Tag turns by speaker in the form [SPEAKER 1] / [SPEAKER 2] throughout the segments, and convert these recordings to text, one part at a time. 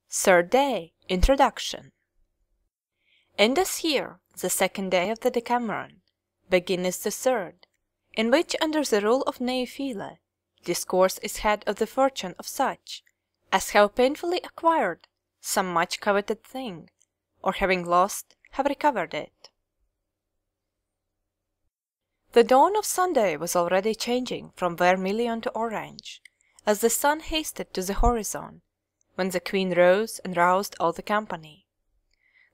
[SPEAKER 1] Third Day. Introduction. Endeth here the second day of the Decameron, beginneth the third, in which under the rule of Neophile, discourse is had of the fortune of such as have painfully acquired some much coveted thing, or having lost, have recovered it. The dawn of Sunday was already changing from vermilion to orange, as the sun hasted to the horizon, when the Queen rose and roused all the company.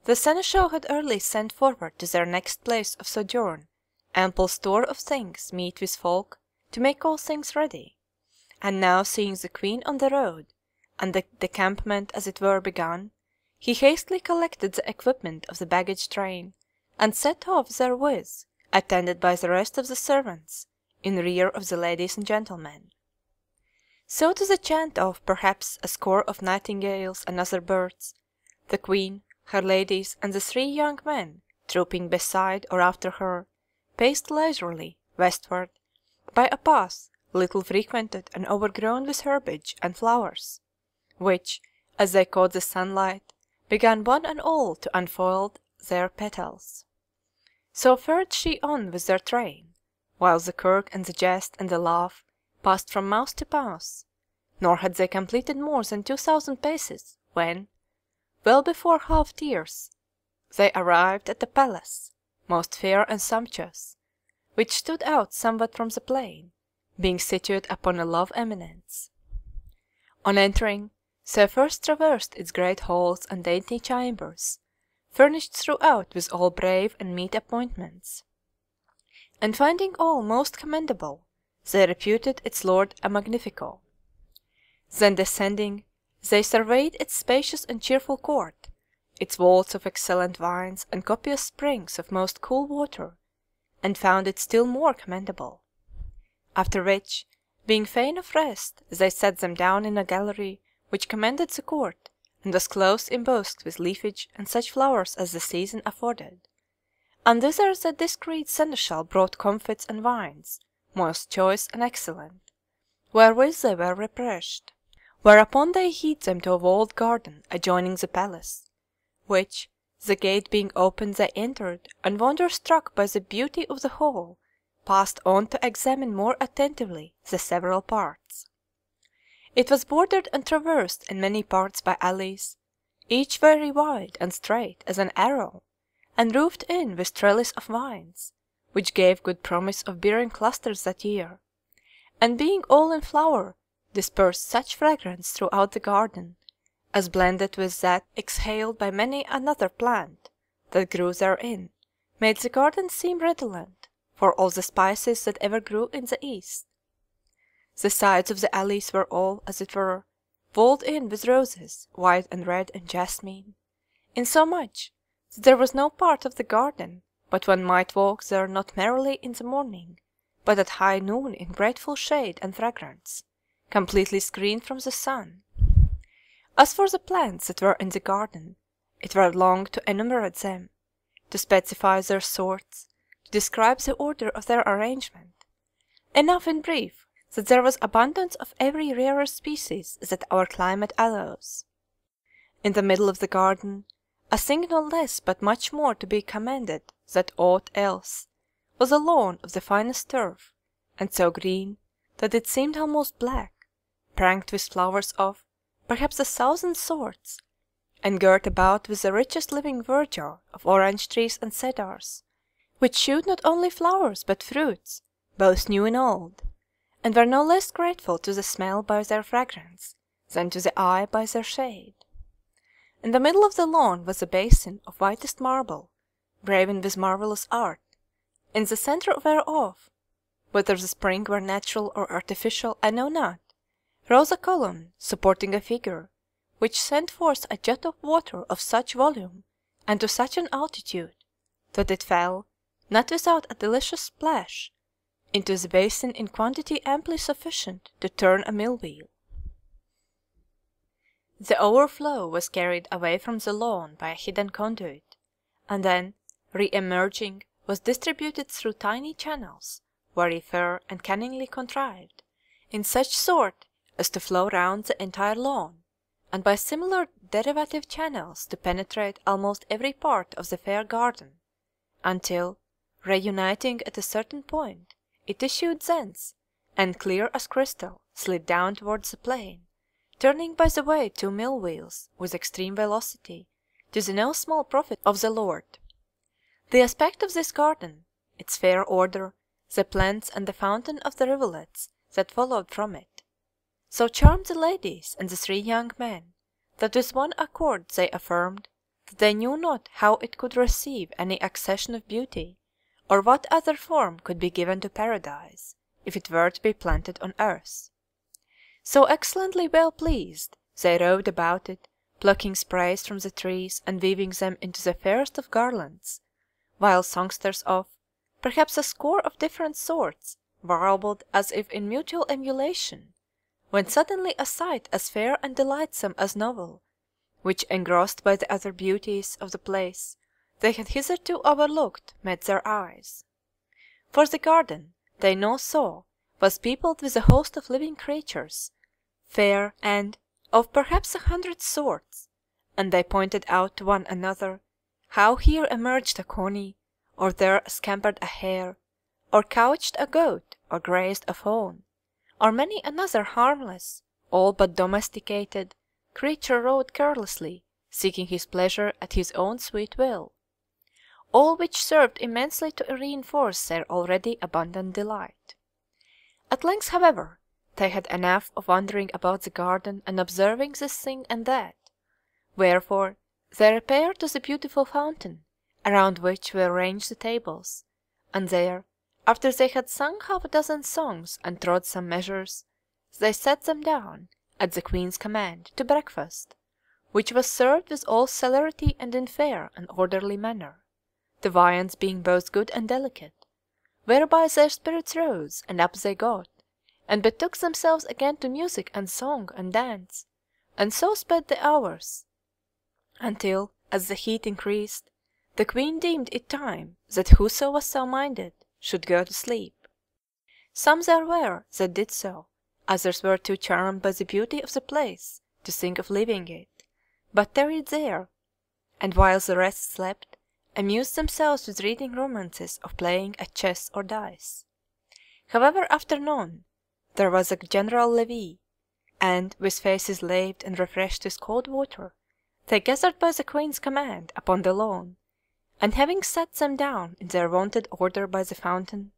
[SPEAKER 1] The seneschal had early sent forward to their next place of sojourn ample store of things meet with folk to make all things ready, and now seeing the Queen on the road, and the decampment as it were begun, he hastily collected the equipment of the baggage train, and set off therewith, attended by the rest of the servants, in rear of the ladies and gentlemen. So to the chant of perhaps a score of nightingales and other birds, the Queen, her ladies, and the 3 young men, trooping beside or after her, paced leisurely westward by a path little frequented and overgrown with herbage and flowers, which, as they caught the sunlight, began one and all to unfold their petals. So fared she on with their train, while the kirk and the jest and the laugh passed from mouth to mouth, nor had they completed more than 2,000 paces, when, well before half tierce, they arrived at a palace, most fair and sumptuous, which stood out somewhat from the plain, being situate upon a low eminence. On entering, they first traversed its great halls and dainty chambers, furnished throughout with all brave and meet appointments, and finding all most commendable, they reputed its lord a magnifico. Then descending, they surveyed its spacious and cheerful court, its vaults of excellent wines and copious springs of most cool water, and found it still more commendable. After which, being fain of rest, they sat them down in a gallery which commanded the court, and was close embosked with leafage and such flowers as the season afforded. And thither the discreet seneschal brought comfits and wines, most choice and excellent, wherewith they were refreshed. Whereupon they hied them to a walled garden adjoining the palace, which, the gate being opened, they entered, and wonder-struck by the beauty of the whole, passed on to examine more attentively the several parts. It was bordered and traversed in many parts by alleys, each very wide and straight as an arrow, and roofed in with trellis of vines, which gave good promise of bearing clusters that year, and being all in flower, dispersed such fragrance throughout the garden, as blended with that exhaled by many another plant that grew therein, made the garden seem redolent for all the spices that ever grew in the east. The sides of the alleys were all, as it were, walled in with roses, white and red and jasmine, insomuch that there was no part of the garden but one might walk there not merely in the morning, but at high noon in grateful shade and fragrance, completely screened from the sun. As for the plants that were in the garden, it were long to enumerate them, to specify their sorts, to describe the order of their arrangement. Enough in brief that there was abundance of every rarer species that our climate allows. In the middle of the garden, a thing no less but much more to be commended than aught else, was a lawn of the finest turf, and so green that it seemed almost black, pranked with flowers of perhaps 1,000 sorts, and girt about with the richest living verdure of orange trees and cedars, which shewed not only flowers but fruits, both new and old, and were no less grateful to the smell by their fragrance than to the eye by their shade. In the middle of the lawn was a basin of whitest marble, graven with marvellous art, in the centre whereof, whether the spring were natural or artificial I know not, rose a column supporting a figure, which sent forth a jet of water of such volume and to such an altitude, that it fell, not without a delicious splash, into the basin in quantity amply sufficient to turn a mill-wheel. The overflow was carried away from the lawn by a hidden conduit, and then, re-emerging, was distributed through tiny channels, very fair and cunningly contrived, in such sort as to flow round the entire lawn, and by similar derivative channels to penetrate almost every part of the fair garden, until, reuniting at a certain point, it issued thence, and clear as crystal slid down towards the plain, turning by the way 2 mill wheels with extreme velocity, to the no small profit of the lord. The aspect of this garden, its fair order, the plants and the fountain of the rivulets that followed from it, so charmed the ladies and the 3 young men, that with one accord they affirmed that they knew not how it could receive any accession of beauty, or what other form could be given to paradise, if it were to be planted on earth. So excellently well pleased, they roved about it, plucking sprays from the trees and weaving them into the fairest of garlands, while songsters of, perhaps a score of different sorts, warbled as if in mutual emulation, when suddenly a sight as fair and delightsome as novel, which, engrossed by the other beauties of the place, they had hitherto overlooked, met their eyes. For the garden, they now saw, was peopled with a host of living creatures, fair and of perhaps 100 sorts, and they pointed out to one another how here emerged a coney, or there scampered a hare, or couched a goat, or grazed a fawn, or many another harmless, all but domesticated, creature rode carelessly, seeking his pleasure at his own sweet will, all which served immensely to reinforce their already abundant delight. At length, however, they had enough of wandering about the garden and observing this thing and that, wherefore they repaired to the beautiful fountain, around which were ranged the tables, and there, after they had sung 6 songs and trod some measures, they sat them down, at the Queen's command, to breakfast, which was served with all celerity and in fair and orderly manner, the viands being both good and delicate, whereby their spirits rose, and up they got, and betook themselves again to music and song and dance, and so sped the hours, until, as the heat increased, the Queen deemed it time that whoso was so minded should go to sleep. Some there were that did so, others were too charmed by the beauty of the place to think of leaving it, but tarried there, and while the rest slept, amused themselves with reading romances or playing at chess or dice. However, after noon, there was a general levee, and, with faces laved and refreshed with cold water, they gathered by the Queen's command upon the lawn, and having sat them down in their wonted order by the fountain,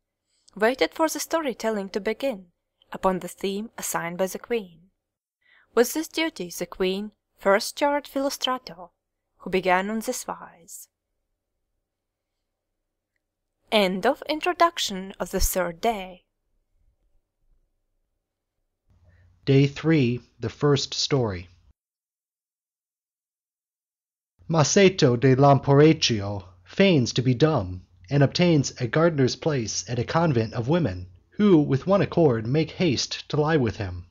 [SPEAKER 1] waited for the story-telling to begin upon the theme assigned by the Queen. With this duty the Queen first charged Philostrato, who began on this wise. End of Introduction of the 3rd Day.
[SPEAKER 2] Day 3, the First Story. Maceto de Lamporecchio feigns to be dumb, and obtains a gardener's place at a convent of women, who with one accord make haste to lie with him.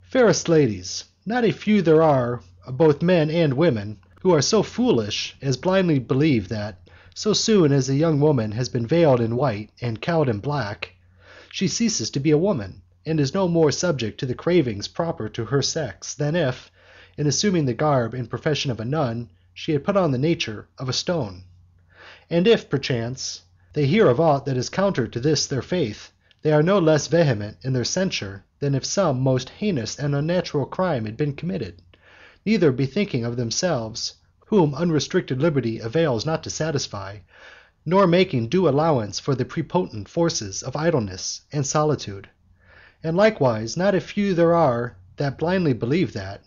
[SPEAKER 2] Fairest ladies, not a few there are, both men and women, who are so foolish as blindly believe that, so soon as a young woman has been veiled in white and cowled in black, she ceases to be a woman, and is no more subject to the cravings proper to her sex than if, in assuming the garb and profession of a nun, she had put on the nature of a stone. And if, perchance, they hear of aught that is counter to this their faith, they are no less vehement in their censure than if some most heinous and unnatural crime had been committed, neither bethinking of themselves, whom unrestricted liberty avails not to satisfy, nor making due allowance for the prepotent forces of idleness and solitude. And likewise not a few there are that blindly believe that,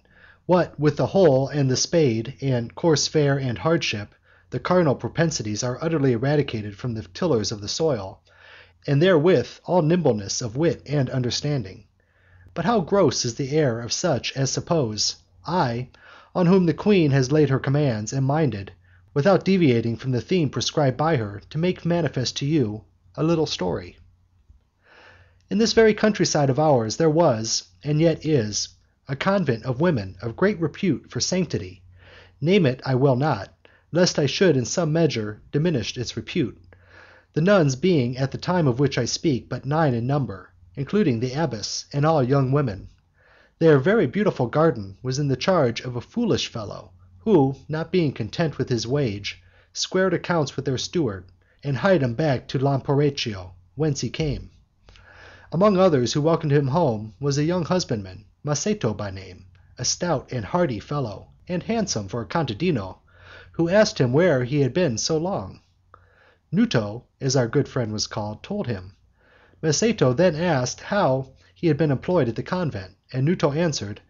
[SPEAKER 2] what with the hoe and the spade, and coarse fare and hardship, the carnal propensities are utterly eradicated from the tillers of the soil, and therewith all nimbleness of wit and understanding. But how gross is the error of such as suppose I, on whom the Queen has laid her commands, am minded, without deviating from the theme prescribed by her, to make manifest to you a little story. In this very countryside of ours there was, and yet is, a convent of women of great repute for sanctity. Name it I will not, lest I should in some measure diminish its repute, the nuns being at the time of which I speak but 9 in number, including the abbess and all young women. Their very beautiful garden was in the charge of a foolish fellow, who, not being content with his wage, squared accounts with their steward, and hied him back to Lamporecchio, whence he came. Among others who welcomed him home was a young husbandman, Masetto by name, a stout and hearty fellow, and handsome for a contadino, who asked him where he had been so long. Nuto, as our good friend was called, told him. Masetto then asked how he had been employed at the convent, and Nuto answered,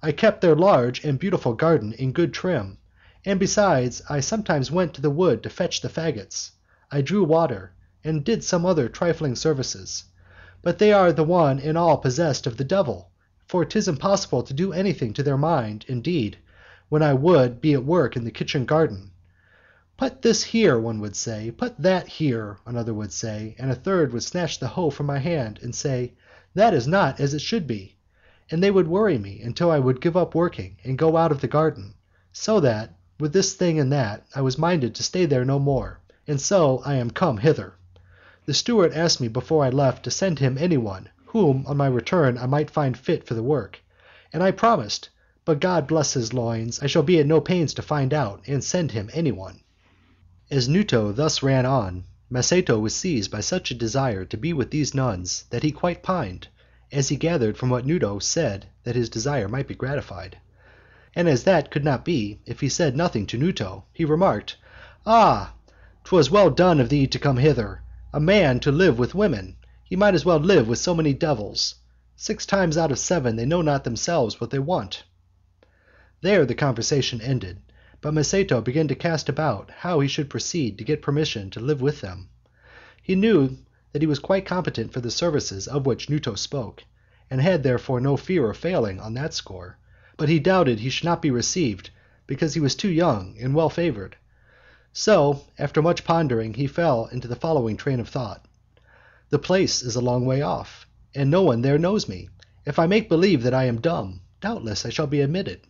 [SPEAKER 2] "I kept their large and beautiful garden in good trim, and besides I sometimes went to the wood to fetch the faggots. I drew water, and did some other trifling services. But they are the one and all possessed of the devil, for 'tis impossible to do anything to their mind, indeed, when I would be at work in the kitchen garden. Put this here, one would say, put that here, another would say, and a third would snatch the hoe from my hand, and say, that is not as it should be, and they would worry me until I would give up working and go out of the garden, so that, with this thing and that, I was minded to stay there no more, and so I am come hither. The steward asked me before I left to send him any one, whom on my return I might find fit for the work, and I promised, but God bless his loins, I shall be at no pains to find out, and send him any one." As Nuto thus ran on, Masetto was seized by such a desire to be with these nuns that he quite pined, as he gathered from what Nuto said that his desire might be gratified. And as that could not be, if he said nothing to Nuto, he remarked, "Ah, 'twas well done of thee to come hither. A man to live with women! He might as well live with so many devils. 6 times out of 7 they know not themselves what they want." There the conversation ended, but Masetto began to cast about how he should proceed to get permission to live with them. He knew that he was quite competent for the services of which Nuto spoke, and had therefore no fear of failing on that score, but he doubted he should not be received because he was too young and well favoured. So, after much pondering, he fell into the following train of thought. The place is a long way off, and no one there knows me. If I make believe that I am dumb, doubtless I shall be admitted.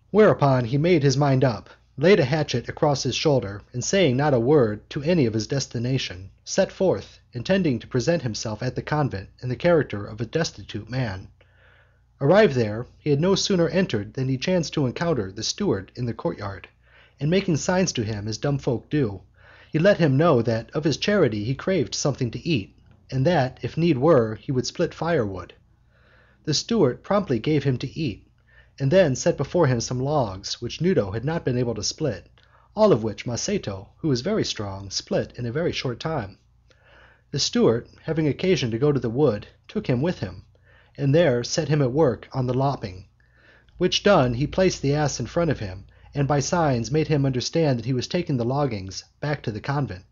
[SPEAKER 2] Whereupon he made his mind up, laid a hatchet across his shoulder, and saying not a word to any of his destination, set forth, intending to present himself at the convent in the character of a destitute man. Arrived there, he had no sooner entered than he chanced to encounter the steward in the courtyard, and making signs to him as dumb folk do, he let him know that of his charity he craved something to eat, and that, if need were, he would split firewood. The steward promptly gave him to eat, and then set before him some logs which Nuto had not been able to split, all of which Masetto, who was very strong, split in a very short time. The steward, having occasion to go to the wood, took him with him, and there set him at work on the lopping, which done, he placed the ass in front of him, and by signs made him understand that he was taking the loggings back to the convent.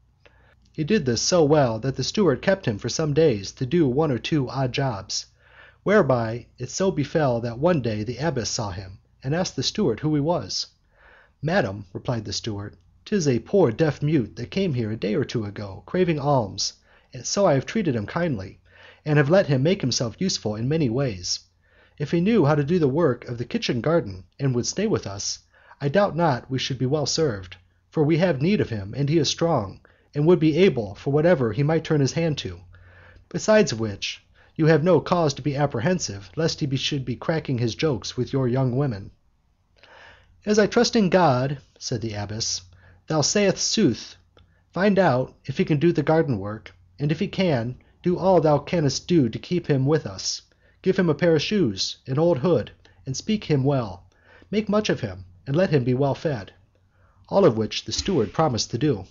[SPEAKER 2] He did this so well that the steward kept him for some days to do 1 or 2 odd jobs, whereby it so befell that one day the abbess saw him, and asked the steward who he was. "Madam," replied the steward, "'tis a poor deaf mute that came here a day or 2 ago, craving alms, so I have treated him kindly, and have let him make himself useful in many ways. If he knew how to do the work of the kitchen garden, and would stay with us, I doubt not we should be well served, for we have need of him, and he is strong, and would be able for whatever he might turn his hand to. Besides which, you have no cause to be apprehensive lest he should be cracking his jokes with your young women." "As I trust in God," said the abbess, "thou sayest sooth. Find out if he can do the garden work, and if he can, do all thou canst do to keep him with us. Give him a pair of shoes, an old hood, and speak him well. Make much of him, and let him be well fed." All of which the steward promised to do.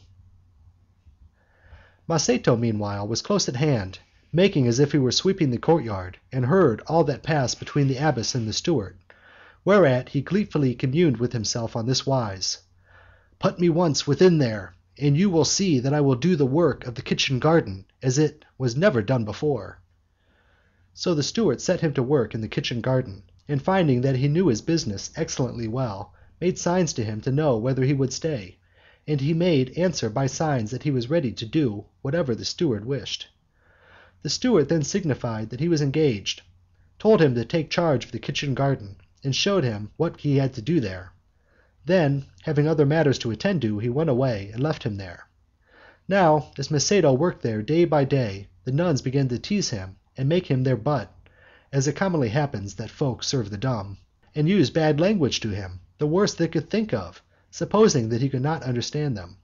[SPEAKER 2] Masetto, meanwhile, was close at hand, making as if he were sweeping the courtyard, and heard all that passed between the abbess and the steward, whereat he gleefully communed with himself on this wise: "Put me once within there, and you will see that I will do the work of the kitchen garden as it was never done before." So the steward set him to work in the kitchen garden, and finding that he knew his business excellently well, made signs to him to know whether he would stay, and he made answer by signs that he was ready to do whatever the steward wished. The steward then signified that he was engaged, told him to take charge of the kitchen garden, and showed him what he had to do there. Then, having other matters to attend to, he went away, and left him there. Now, as Masetto worked there day by day, the nuns began to tease him and make him their butt, as it commonly happens that folk serve the dumb, and used bad language to him, the worst they could think of, supposing that he could not understand them.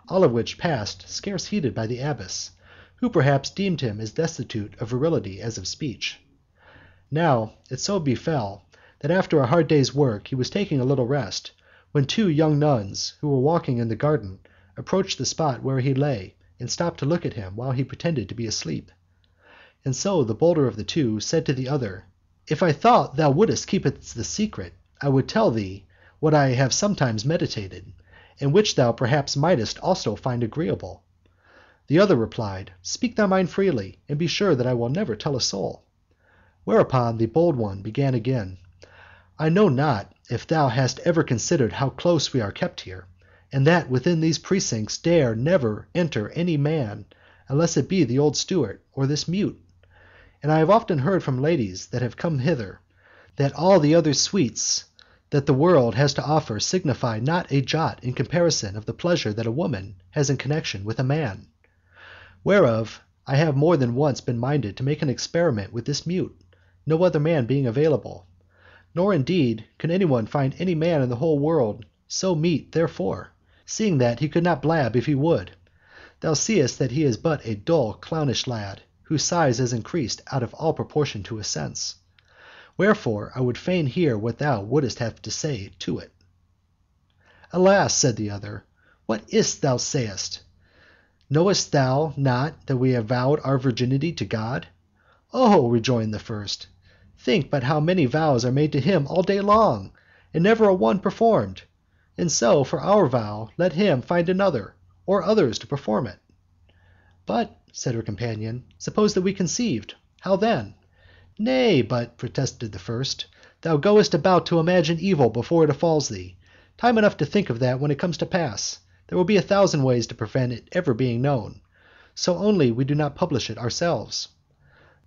[SPEAKER 2] All of which passed scarce heeded by the abbess, who perhaps deemed him as destitute of virility as of speech. Now it so befell that after a hard day's work he was taking a little rest, when two young nuns, who were walking in the garden, approached the spot where he lay, and stopped to look at him while he pretended to be asleep. And so the bolder of the two said to the other, "If I thought thou wouldest keep it the secret, I would tell thee what I have sometimes meditated, and which thou perhaps mightest also find agreeable." The other replied, "Speak thy mind freely, and be sure that I will never tell a soul." Whereupon the bold one began again, "I know not if thou hast ever considered how close we are kept here, and that within these precincts dare never enter any man, unless it be the old steward, or this mute. And I have often heard from ladies that have come hither, that all the other sweets that the world has to offer signify not a jot in comparison of the pleasure that a woman has in connection with a man. Whereof I have more than once been minded to make an experiment with this mute, no other man being available. Nor indeed could any one find any man in the whole world so meet therefore, seeing that he could not blab if he would. Thou seest that he is but a dull clownish lad, whose size has increased out of all proportion to his sense. Wherefore I would fain hear what thou wouldst have to say to it." "Alas," said the other, "what is't thou sayest? Knowest thou not that we have vowed our virginity to God?" "Oh," rejoined the first, "think but how many vows are made to him all day long, and never a one performed. And so for our vow let him find another, or others to perform it." "But," said her companion, "suppose that we conceived, how then?" "Nay, but," protested the first, "thou goest about to imagine evil before it befalls thee. Time enough to think of that when it comes to pass. There will be 1,000 ways to prevent it ever being known, so only we do not publish it ourselves."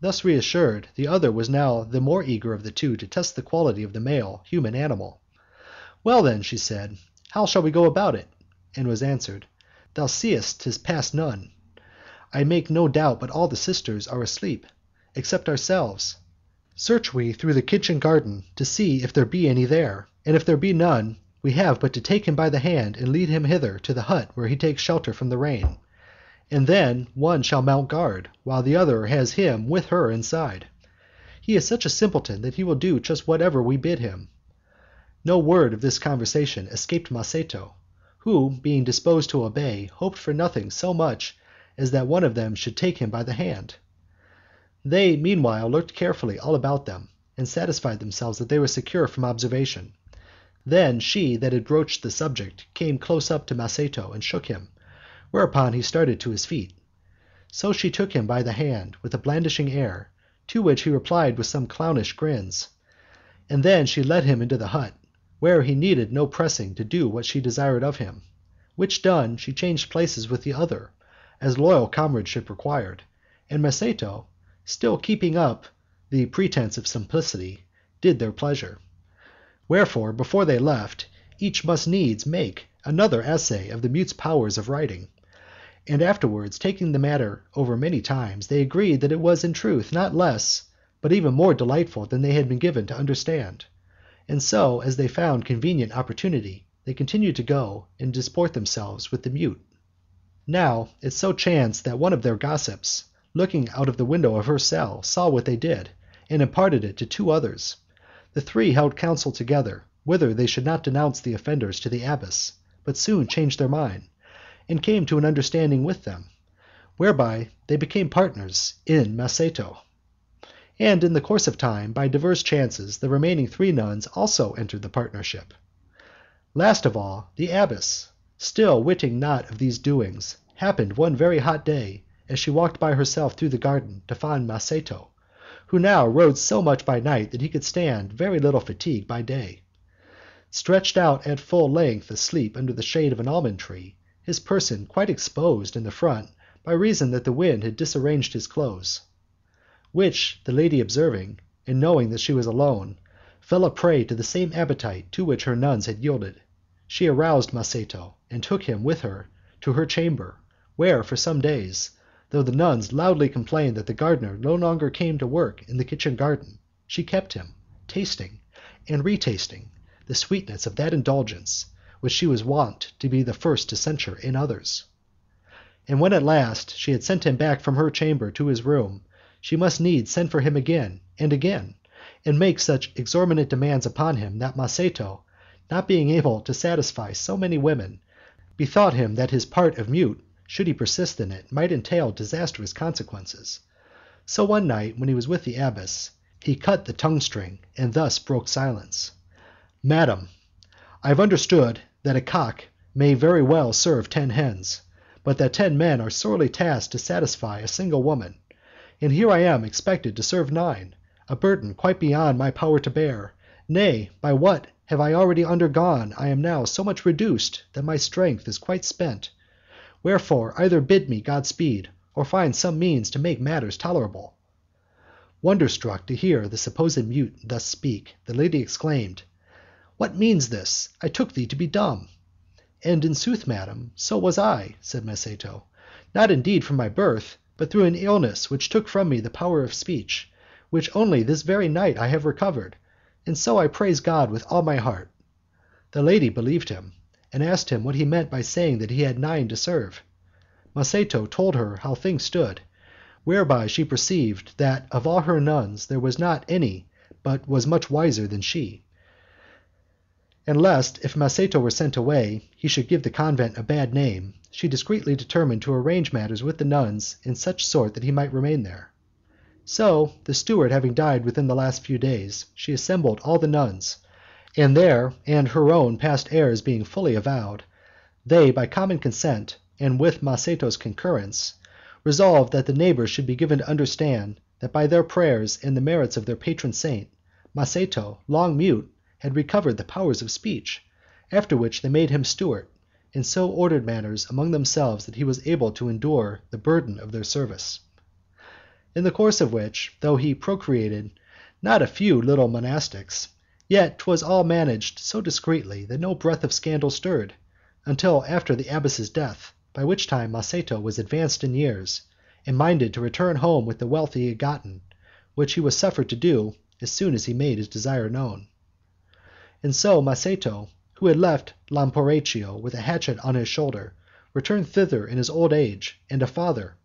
[SPEAKER 2] Thus reassured, the other was now the more eager of the two to test the quality of the male human animal. "Well then," she said, "how shall we go about it?" And was answered, "Thou seest 'tis past none. I make no doubt but all the sisters are asleep, except ourselves. Search we through the kitchen garden to see if there be any there, and if there be none, we have but to take him by the hand and lead him hither to the hut where he takes shelter from the rain. And then one shall mount guard, while the other has him with her inside. He is such a simpleton that he will do just whatever we bid him." No word of this conversation escaped Maceto, who, being disposed to obey, hoped for nothing so much as that one of them should take him by the hand. They meanwhile looked carefully all about them, and satisfied themselves that they were secure from observation. Then she that had broached the subject came close up to Maceto and shook him, whereupon he started to his feet. So she took him by the hand with a blandishing air, to which he replied with some clownish grins, and then she led him into the hut, where he needed no pressing to do what she desired of him; which done, she changed places with the other, as loyal comradeship required, and Maceto, still keeping up the pretence of simplicity, did their pleasure. Wherefore, before they left, each must needs make another essay of the mute's powers of writing, and afterwards, taking the matter over many times, they agreed that it was in truth not less, but even more delightful than they had been given to understand. And so, as they found convenient opportunity, they continued to go and disport themselves with the mute. Now it so chanced that one of their gossips, looking out of the window of her cell, saw what they did, and imparted it to 2 others. The 3 held counsel together whether they should not denounce the offenders to the abbess, but soon changed their mind, and came to an understanding with them, whereby they became partners in Maceto. And in the course of time, by divers chances, the remaining 3 nuns also entered the partnership. Last of all, the abbess, still witting not of these doings, happened one very hot day, as she walked by herself through the garden, to find Maceto, who now rode so much by night that he could stand very little fatigue by day. Stretched out at full length asleep under the shade of an almond tree, his person quite exposed in the front by reason that the wind had disarranged his clothes. Which the lady observing, and knowing that she was alone, fell a prey to the same appetite to which her nuns had yielded. She aroused Maceto, and took him with her to her chamber, where, for some days, Though the nuns loudly complained that the gardener no longer came to work in the kitchen garden, she kept him, tasting and retasting the sweetness of that indulgence which she was wont to be the first to censure in others. And when at last she had sent him back from her chamber to his room, she must needs send for him again, and make such exorbitant demands upon him that Maceto, not being able to satisfy so many women, bethought him that his part of mute, should he persist in it, might entail disastrous consequences. So one night, when he was with the abbess, he cut the tongue-string, and thus broke silence: "Madam, I have understood that a cock may very well serve 10 hens, but that 10 men are sorely tasked to satisfy a single woman, and here I am expected to serve 9, a burden quite beyond my power to bear; nay, by what have I already undergone I am now so much reduced that my strength is quite spent. Wherefore either bid me God speed, or find some means to make matters tolerable." Wonderstruck to hear the supposed mute thus speak, the lady exclaimed, "What means this? I took thee to be dumb." "And in sooth, madam, so was I," said Maceto, "not indeed from my birth, but through an illness which took from me the power of speech, which only this very night I have recovered, and so I praise God with all my heart." The lady believed him, and asked him what he meant by saying that he had 9 to serve. Maceto told her how things stood, whereby she perceived that of all her nuns there was not any but was much wiser than she; and lest, if Maceto were sent away, he should give the convent a bad name, she discreetly determined to arrange matters with the nuns in such sort that he might remain there. So, the steward having died within the last few days, she assembled all the nuns, and their and her own past errors being fully avowed, they by common consent, and with Maceto's concurrence, resolved that the neighbours should be given to understand that by their prayers and the merits of their patron saint, Maceto, long mute, had recovered the powers of speech; after which they made him steward, and so ordered matters among themselves that he was able to endure the burden of their service. In the course of which, though he procreated not a few little monastics, yet 'twas all managed so discreetly that no breath of scandal stirred, until after the abbess's death, by which time Maceto was advanced in years, and minded to return home with the wealth he had gotten, which he was suffered to do as soon as he made his desire known. And so Maceto, who had left Lamporecchio with a hatchet on his shoulder, returned thither in his old age, and a father,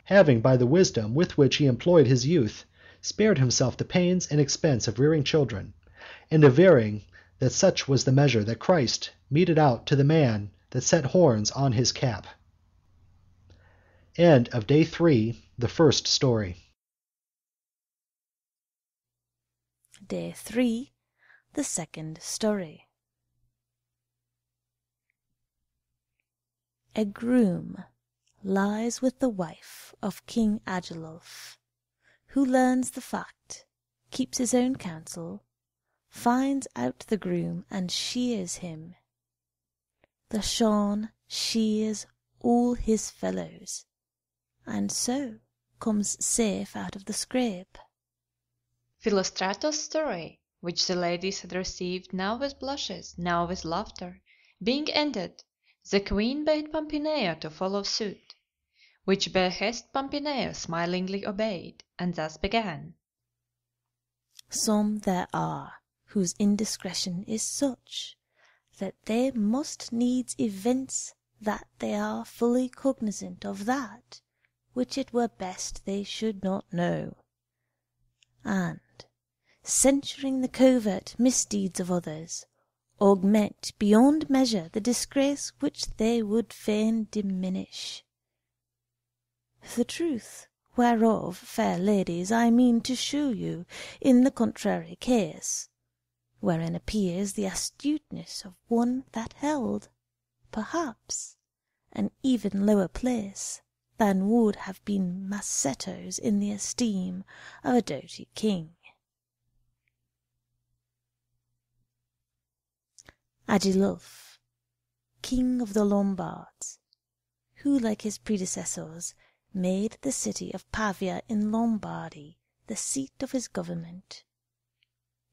[SPEAKER 2] having by the wisdom with which he employed his youth spared himself the pains and expense of rearing children, and averring that such was the measure that Christ meted out to the man that set horns on his cap. End of Day 3, the First Story.
[SPEAKER 3] Day 3, the Second Story. A groom lies with the wife of King Agilulf, who learns the fact, keeps his own counsel, finds out the groom, and shears him. The shorn shears all his fellows, and so comes safe out of the scrape.
[SPEAKER 1] Philostratus' story, which the ladies had received now with blushes, now with laughter, being ended, the queen bade Pampinea to follow suit, which behest Pampinea smilingly obeyed, and thus began:
[SPEAKER 3] Some there are whose indiscretion is such that they must needs evince that they are fully cognizant of that which it were best they should not know, and, censuring the covert misdeeds of others, augment beyond measure the disgrace which they would fain diminish. The truth whereof, fair ladies, I mean to shew you in the contrary case, wherein appears the astuteness of one that held, perhaps, an even lower place than would have been Maceto's in the esteem of a doughty king. Agilulf, king of the Lombards, who, like his predecessors, made the city of Pavia in Lombardy the seat of his government,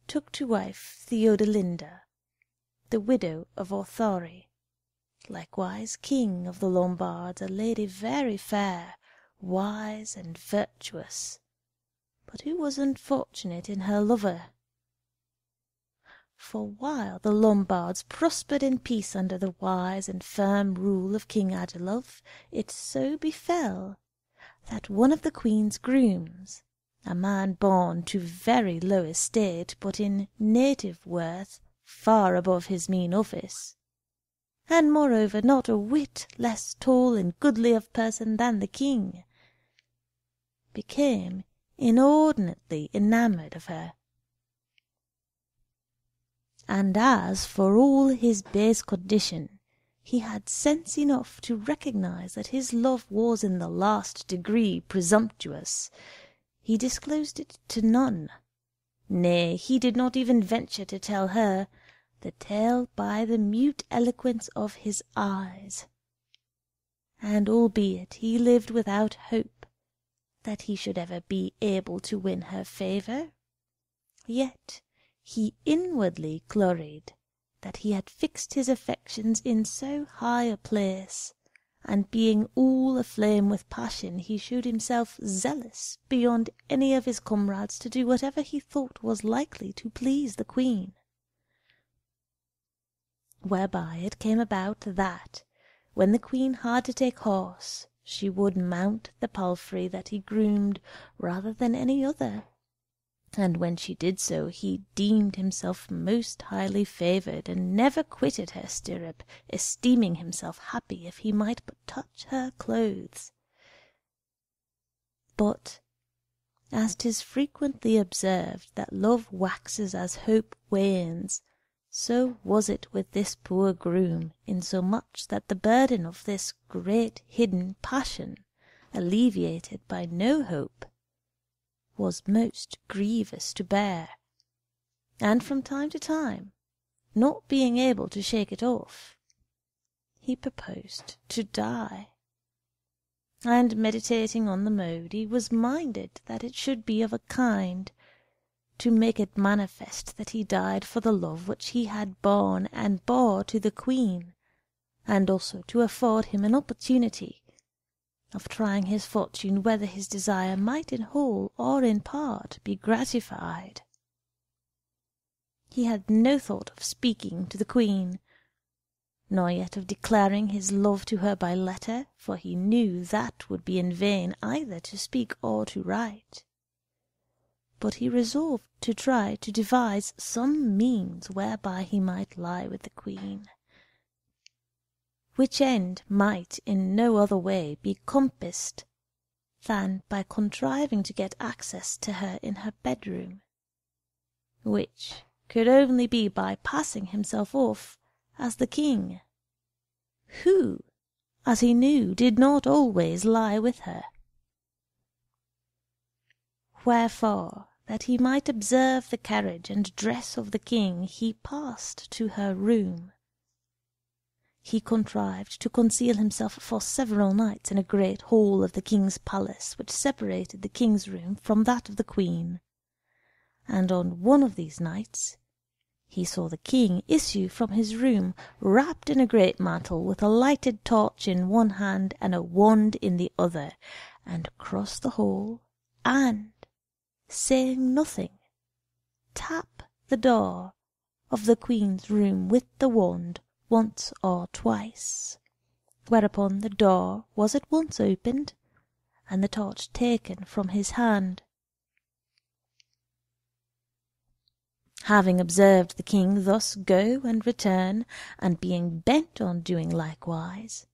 [SPEAKER 3] took to wife Theodelinda, the widow of Orthori, likewise king of the Lombards, a lady very fair, wise and virtuous, but who was unfortunate in her lover. For while the Lombards prospered in peace under the wise and firm rule of King Agilulf, it so befell that one of the queen's grooms, a man born to very low estate, but in native worth far above his mean office, and moreover not a whit less tall and goodly of person than the king, became inordinately enamoured of her. And as for all his base condition, he had sense enough to recognize that his love was in the last degree presumptuous. He disclosed it to none. Nay, he did not even venture to tell her the tale by the mute eloquence of his eyes. And albeit he lived without hope that he should ever be able to win her favour, yet he inwardly gloried that he had fixed his affections in so high a place, and being all aflame with passion, he shewed himself zealous beyond any of his comrades to do whatever he thought was likely to please the queen. Whereby it came about that, when the queen had to take horse, she would mount the palfrey that he groomed rather than any other, and when she did so, he deemed himself most highly favoured, and never quitted her stirrup, esteeming himself happy if he might but touch her clothes. But, as 'tis frequently observed that love waxes as hope wanes, so was it with this poor groom, insomuch that the burden of this great hidden passion, alleviated by no hope, was most grievous to bear, and from time to time, not being able to shake it off, he proposed to die. And meditating on the mode, he was minded that it should be of a kind to make it manifest that he died for the love which he had borne and bore to the queen, and also to afford him an opportunity of trying his fortune whether his desire might in whole or in part be gratified. He had no thought of speaking to the queen, nor yet of declaring his love to her by letter, for he knew that would be in vain either to speak or to write. But he resolved to try to devise some means whereby he might lie with the queen, which end might in no other way be compassed than by contriving to get access to her in her bedroom, which could only be by passing himself off as the king, who, as he knew, did not always lie with her. Wherefore, that he might observe the carriage and dress of the king, he passed to her room. He contrived to conceal himself for several nights in a great hall of the king's palace, which separated the king's room from that of the queen, and on one of these nights he saw the king issue from his room, wrapped in a great mantle, with a lighted torch in one hand and a wand in the other, and cross the hall, and, saying nothing, tap the door of the queen's room with the wand once or twice, whereupon the door was at once opened, and the torch taken from his hand. Having observed the king thus go and return, and being bent on doing likewise,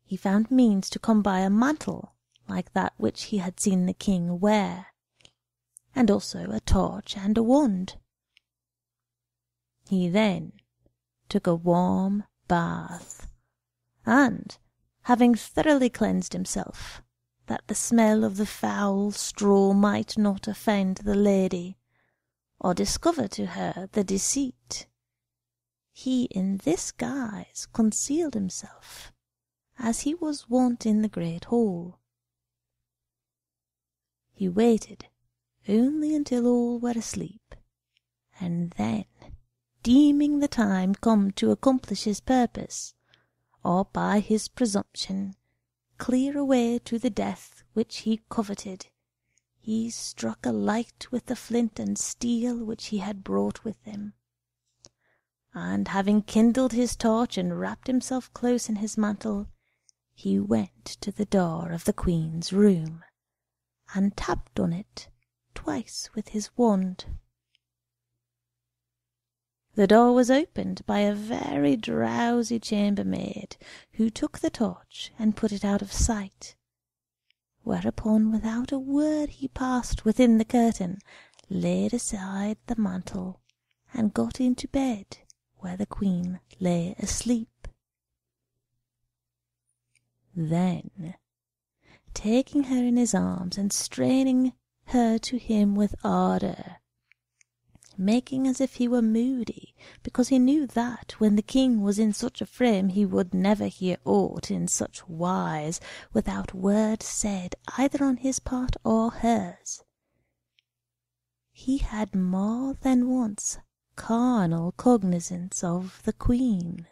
[SPEAKER 3] he found means to come by a mantle like that which he had seen the king wear, and also a torch and a wand. He then took a warm bath, and, having thoroughly cleansed himself, that the smell of the foul straw might not offend the lady, or discover to her the deceit, he in this guise concealed himself, as he was wont in the great hall. He waited only until all were asleep, and then, deeming the time come to accomplish his purpose, or by his presumption clear away to the death which he coveted, he struck a light with the flint and steel which he had brought with him. And having kindled his torch and wrapped himself close in his mantle, he went to the door of the Queen's room, and tapped on it twice with his wand. The door was opened by a very drowsy chambermaid, who took the torch and put it out of sight, whereupon without a word he passed within the curtain, laid aside the mantle, and got into bed, where the Queen lay asleep. Then, taking her in his arms and straining her to him with ardour, making as if he were moody, because he knew that when the king was in such a frame he would never hear aught in such wise without word said either on his part or hers, he had more than once carnal cognizance of the Queen.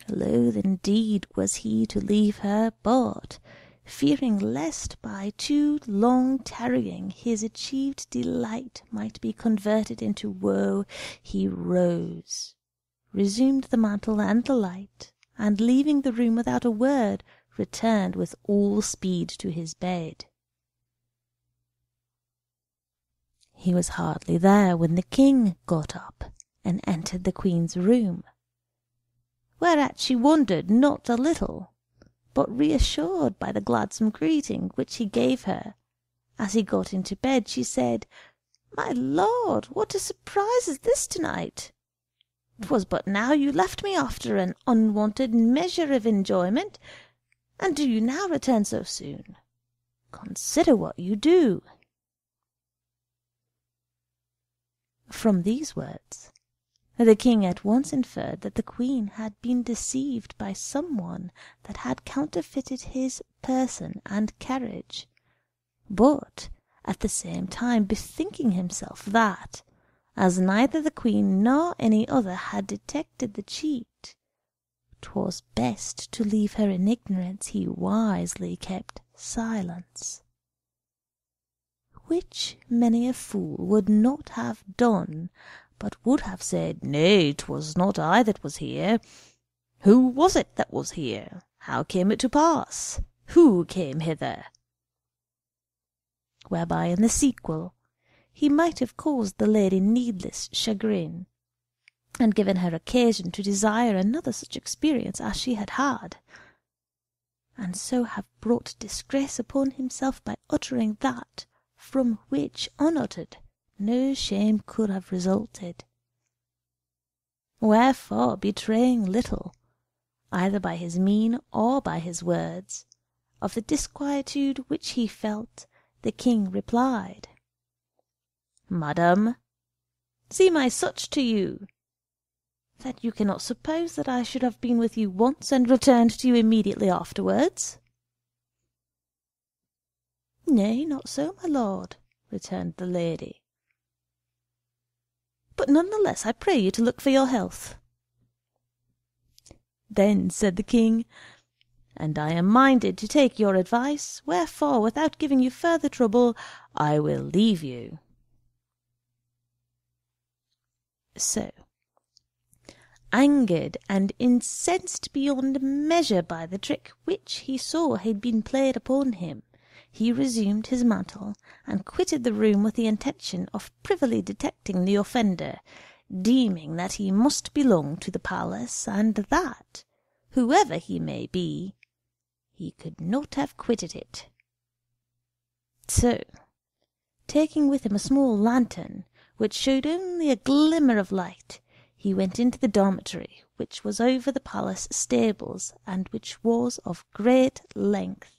[SPEAKER 3] Loath indeed was he to leave her, but, fearing lest by too long tarrying his achieved delight might be converted into woe, he rose, resumed the mantle and the light, and leaving the room without a word, returned with all speed to his bed. He was hardly there when the king got up and entered the Queen's room, whereat she wondered not a little, but reassured by the gladsome greeting which he gave her, as he got into bed, she said, "My lord, what a surprise is this to-night! 'Twas but now you left me after an unwonted measure of enjoyment, and do you now return so soon? Consider what you do." From these words, the king at once inferred that the Queen had been deceived by some one that had counterfeited his person and carriage, but at the same time bethinking himself that, as neither the Queen nor any other had detected the cheat, 'twas best to leave her in ignorance, he wisely kept silence, which many a fool would not have done, but would have said, "Nay, 'twas not I that was here. Who was it that was here? How came it to pass? Who came hither?" Whereby in the sequel he might have caused the lady needless chagrin, and given her occasion to desire another such experience as she had had, and so have brought disgrace upon himself by uttering that from which unuttered no shame could have resulted. Wherefore, betraying little, either by his mien or by his words, of the disquietude which he felt, the king replied, "Madam, seem I such to you, that you cannot suppose that I should have been with you once and returned to you immediately afterwards?" "Nay, not so, my lord," returned the lady. "But none the less I pray you to look for your health." Then said the king, "And I am minded to take your advice, wherefore, without giving you further trouble, I will leave you." So, angered and incensed beyond measure by the trick which he saw had been played upon him, he resumed his mantle, and quitted the room with the intention of privily detecting the offender, deeming that he must belong to the palace, and that, whoever he may be, he could not have quitted it. So, taking with him a small lantern, which showed only a glimmer of light, he went into the dormitory, which was over the palace stables, and which was of great length,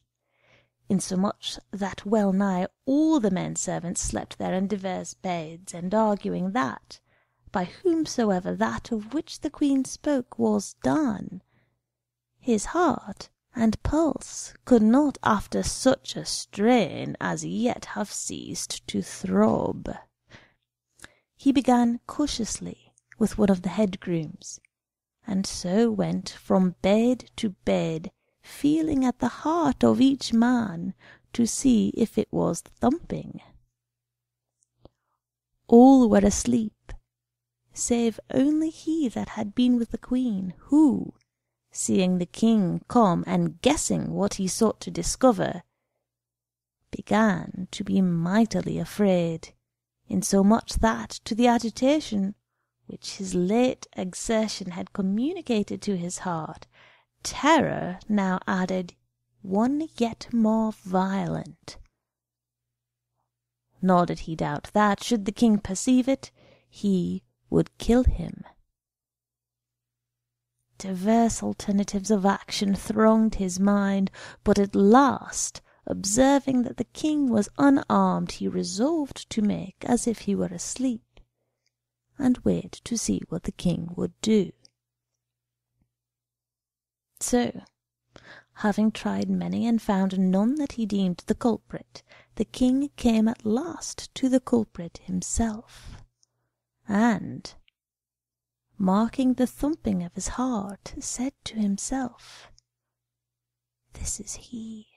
[SPEAKER 3] insomuch that well nigh all the men servants slept there in divers beds, and arguing that, by whomsoever that of which the Queen spoke was done, his heart and pulse could not after such a strain as yet have ceased to throb. He began cautiously with one of the head grooms, and so went from bed to bed, feeling at the heart of each man to see if it was thumping. All were asleep, save only he that had been with the queen, who, seeing the king come and guessing what he sought to discover, began to be mightily afraid, insomuch that to the agitation which his late exertion had communicated to his heart, terror now added one yet more violent. Nor did he doubt that, should the king perceive it, he would kill him. Diverse alternatives of action thronged his mind, but at last, observing that the king was unarmed, he resolved to make as if he were asleep, and wait to see what the king would do. So, having tried many and found none that he deemed the culprit, the king came at last to the culprit himself, and, marking the thumping of his heart, said to himself, "This is he."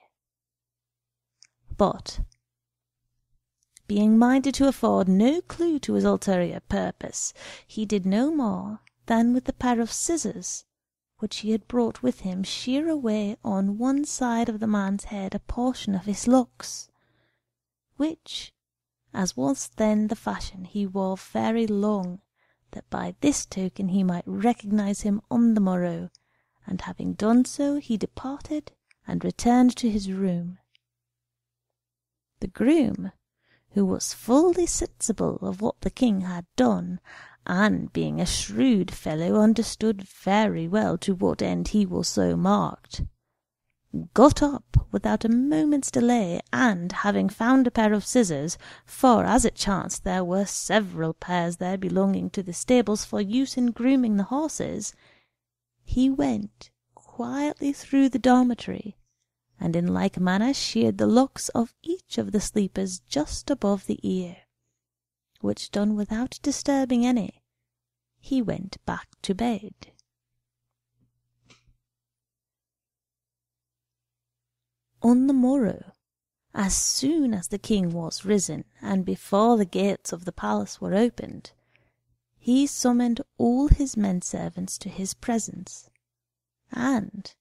[SPEAKER 3] But, being minded to afford no clue to his ulterior purpose, he did no more than with the pair of scissors which he had brought with him shear away on one side of the man's head a portion of his locks, which, as was then the fashion, he wore very long, that by this token he might recognize him on the morrow, and having done so, he departed and returned to his room. The groom, who was fully sensible of what the king had done, and being a shrewd fellow, understood very well to what end he was so marked, got up without a moment's delay, and having found a pair of scissors, for as it chanced there were several pairs there belonging to the stables for use in grooming the horses, he went quietly through the dormitory, and in like manner sheared the locks of each of the sleepers just above the ear, which done without disturbing any, he went back to bed. On the morrow, as soon as the king was risen, and before the gates of the palace were opened, he summoned all his men-servants to his presence, and,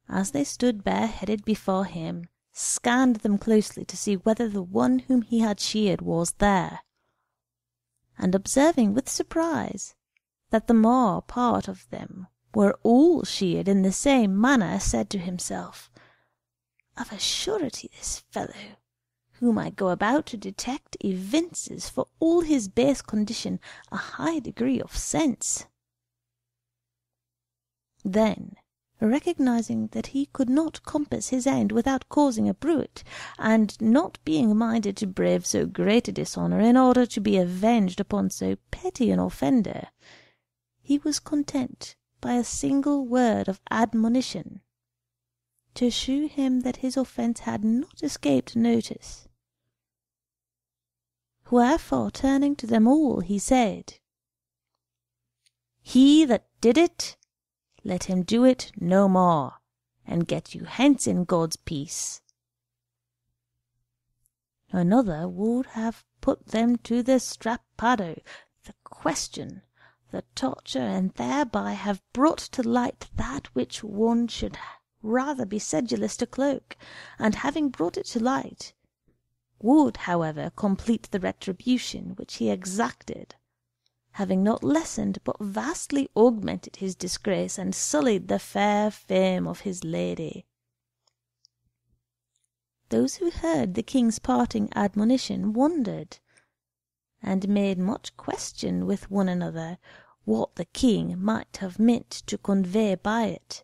[SPEAKER 3] as they stood bareheaded before him, scanned them closely to see whether the one whom he had sheared was there, and observing with surprise that the more part of them were all sheared in the same manner, said to himself, "Of a surety this fellow, whom I go about to detect, evinces for all his base condition a high degree of sense." Then, recognizing that he could not compass his end without causing a bruit, and not being minded to brave so great a dishonour in order to be avenged upon so petty an offender, he was content by a single word of admonition to shew him that his offence had not escaped notice. Wherefore, turning to them all, he said, "He that did it, let him do it no more, and get you hence in God's peace." Another would have put them to the strappado, the question, the torture, and thereby have brought to light that which one should rather be sedulous to cloak, and having brought it to light, would, however, complete the retribution which he exacted, having not lessened but vastly augmented his disgrace and sullied the fair fame of his lady. Those who heard the king's parting admonition wondered, and made much question with one another what the king might have meant to convey by it.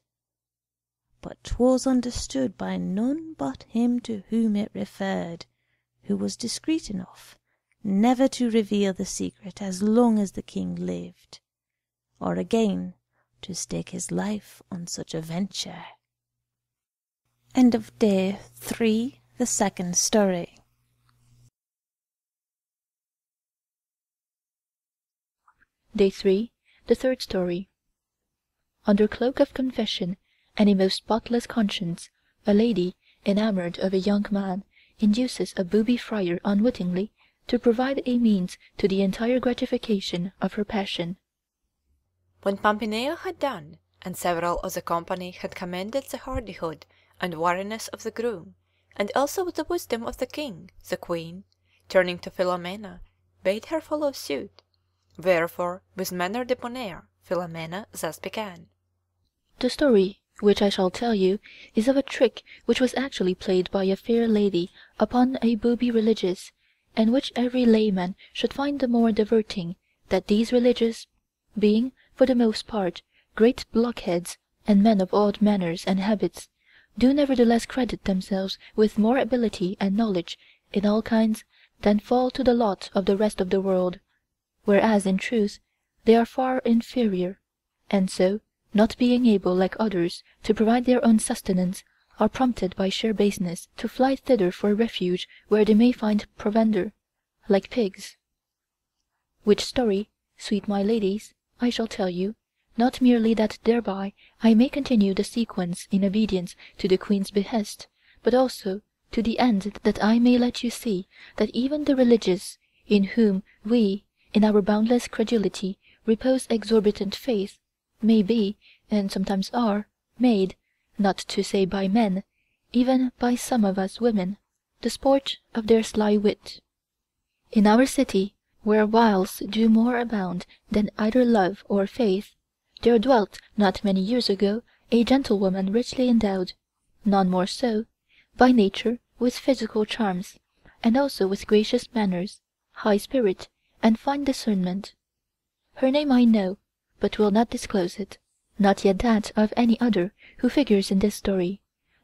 [SPEAKER 3] But 'twas understood by none but him to whom it referred, who was discreet enough never to reveal the secret as long as the king lived, or again to stake his life on such a venture. End of Day 3, the Second Story.
[SPEAKER 1] Day 3, the Third Story.
[SPEAKER 4] under cloak of confession and a most spotless conscience, a lady, enamoured of a young man, induces a booby friar unwittingly to provide a means to the entire gratification of her passion.
[SPEAKER 1] When Pampinea had done, and several of the company had commended the hardihood and wariness of the groom, and also the wisdom of the king, the queen, turning to Philomela, bade her follow suit, wherefore, with manner debonair, Philomela thus began.
[SPEAKER 4] The story which I shall tell you is of a trick which was actually played by a fair lady upon a booby religious, and which every layman should find the more diverting, that these religious, being, for the most part, great blockheads and men of odd manners and habits, do nevertheless credit themselves with more ability and knowledge in all kinds than fall to the lot of the rest of the world, whereas in truth they are far inferior, and so, not being able like others to provide their own sustenance, are prompted by sheer baseness to fly thither for refuge where they may find provender, like pigs. Which story, sweet my ladies, I shall tell you, not merely that thereby I may continue the sequence in obedience to the Queen's behest, but also to the end that I may let you see that even the religious, in whom we, in our boundless credulity, repose exorbitant faith, may be, and sometimes are, made, not to say by men, even by some of us women, the sport of their sly wit. In our city, where wiles do more abound than either love or faith, there dwelt not many years ago a gentlewoman richly endowed, none more so, by nature with physical charms, and also with gracious manners, high spirit, and fine discernment. Her name I know, but will not disclose it, not yet that of any other who figures in this story,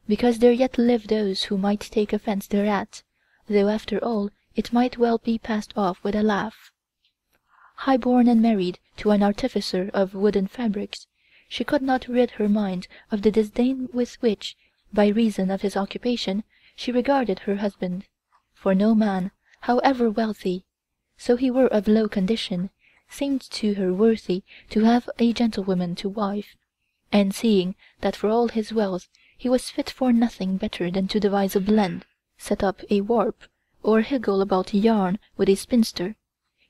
[SPEAKER 4] because there yet live those who might take offence thereat, though after all it might well be passed off with a laugh. High-born and married to an artificer of wooden fabrics, she could not rid her mind of the disdain with which, by reason of his occupation, she regarded her husband, for no man, however wealthy, so he were of low condition, seemed to her worthy to have a gentlewoman to wife, and seeing that for all his wealth he was fit for nothing better than to devise a blend, set up a warp, or higgle about a yarn with a spinster,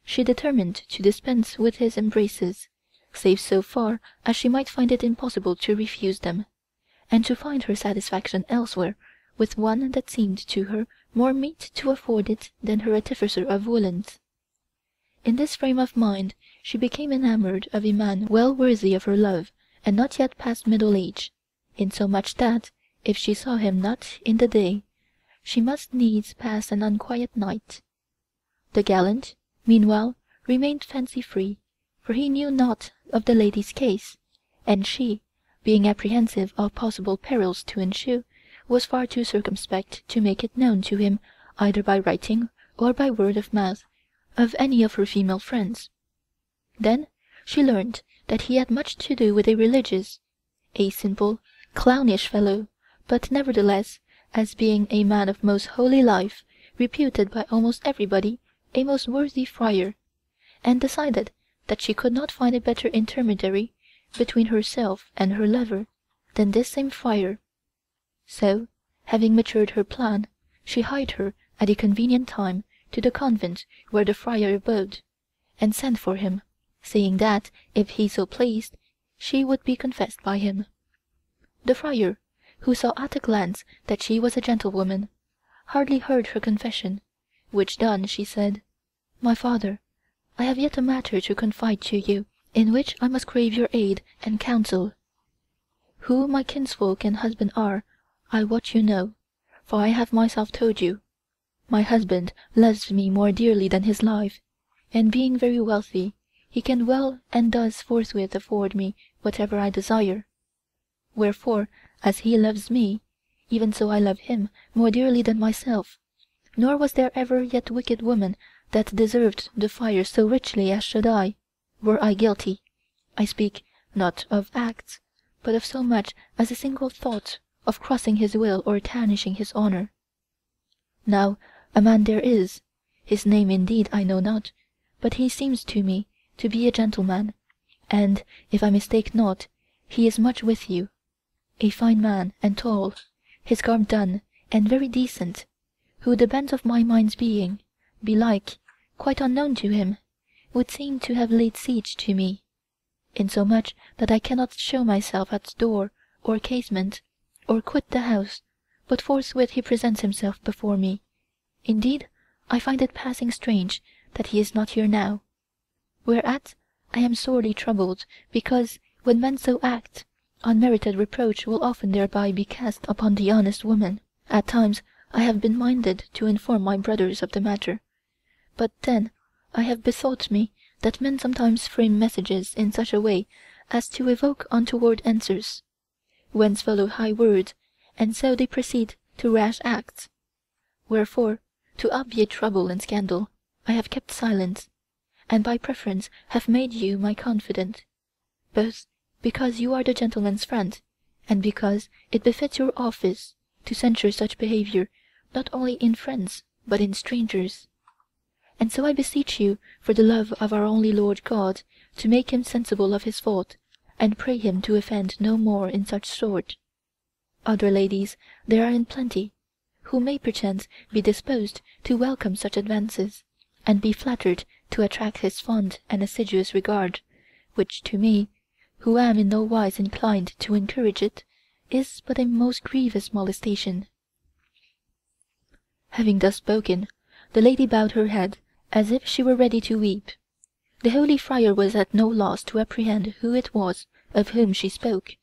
[SPEAKER 4] she determined to dispense with his embraces, save so far as she might find it impossible to refuse them, and to find her satisfaction elsewhere with one that seemed to her more meet to afford it than her artificer of woolens. In this frame of mind she became enamoured of a man well worthy of her love, and not yet past middle age, insomuch that, if she saw him not in the day, she must needs pass an unquiet night. The gallant, meanwhile, remained fancy-free, for he knew naught of the lady's case, and she, being apprehensive of possible perils to ensue, was far too circumspect to make it known to him either by writing or by word of mouth of any of her female friends. Then she learned that he had much to do with a religious, a simple, clownish fellow, but nevertheless, as being a man of most holy life, reputed by almost everybody a most worthy friar, and decided that she could not find a better intermediary between herself and her lover than this same friar. So, having matured her plan, she hied her at a convenient time to the convent where the friar abode, and sent for him, saying that, if he so pleased, she would be confessed by him. The friar, who saw at a glance that she was a gentlewoman, hardly heard her confession, which done, she said, "My father, I have yet a matter to confide to you, in which I must crave your aid and counsel. Who my kinsfolk and husband are, I wot you know, for I have myself told you. My husband loves me more dearly than his life, and being very wealthy, he can well and does forthwith afford me whatever I desire. Wherefore, as he loves me, even so I love him more dearly than myself, nor was there ever yet wicked woman that deserved the fire so richly as should I, were I guilty. I speak, not of acts, but of so much as a single thought of crossing his will or tarnishing his honour. Now a man there is, his name indeed I know not, but he seems to me to be a gentleman, and, if I mistake not, he is much with you, a fine man and tall, his garb done, and very decent, who the bent of my mind's being, belike, quite unknown to him, would seem to have laid siege to me, insomuch that I cannot show myself at door or casement, or quit the house, but forthwith he presents himself before me. Indeed, I find it passing strange that he is not here now. Whereat I am sorely troubled, because when men so act, unmerited reproach will often thereby be cast upon the honest woman. At times I have been minded to inform my brothers of the matter, but then I have bethought me that men sometimes frame messages in such a way as to evoke untoward answers, whence follow high words, and so they proceed to rash acts. Wherefore, to obviate trouble and scandal, I have kept silence, and by preference have made you my confidant, both because you are the gentleman's friend, and because it befits your office to censure such behaviour not only in friends but in strangers. And so I beseech you, for the love of our only Lord God, to make him sensible of his fault, and pray him to offend no more in such sort. Other ladies there are in plenty, who may perchance be disposed to welcome such advances, and be flattered to attract his fond and assiduous regard, which to me, who am in no wise inclined to encourage it, is but a most grievous molestation. Having thus spoken, the lady bowed her head, as if she were ready to weep. The holy friar was at no loss to apprehend who it was of whom she spoke.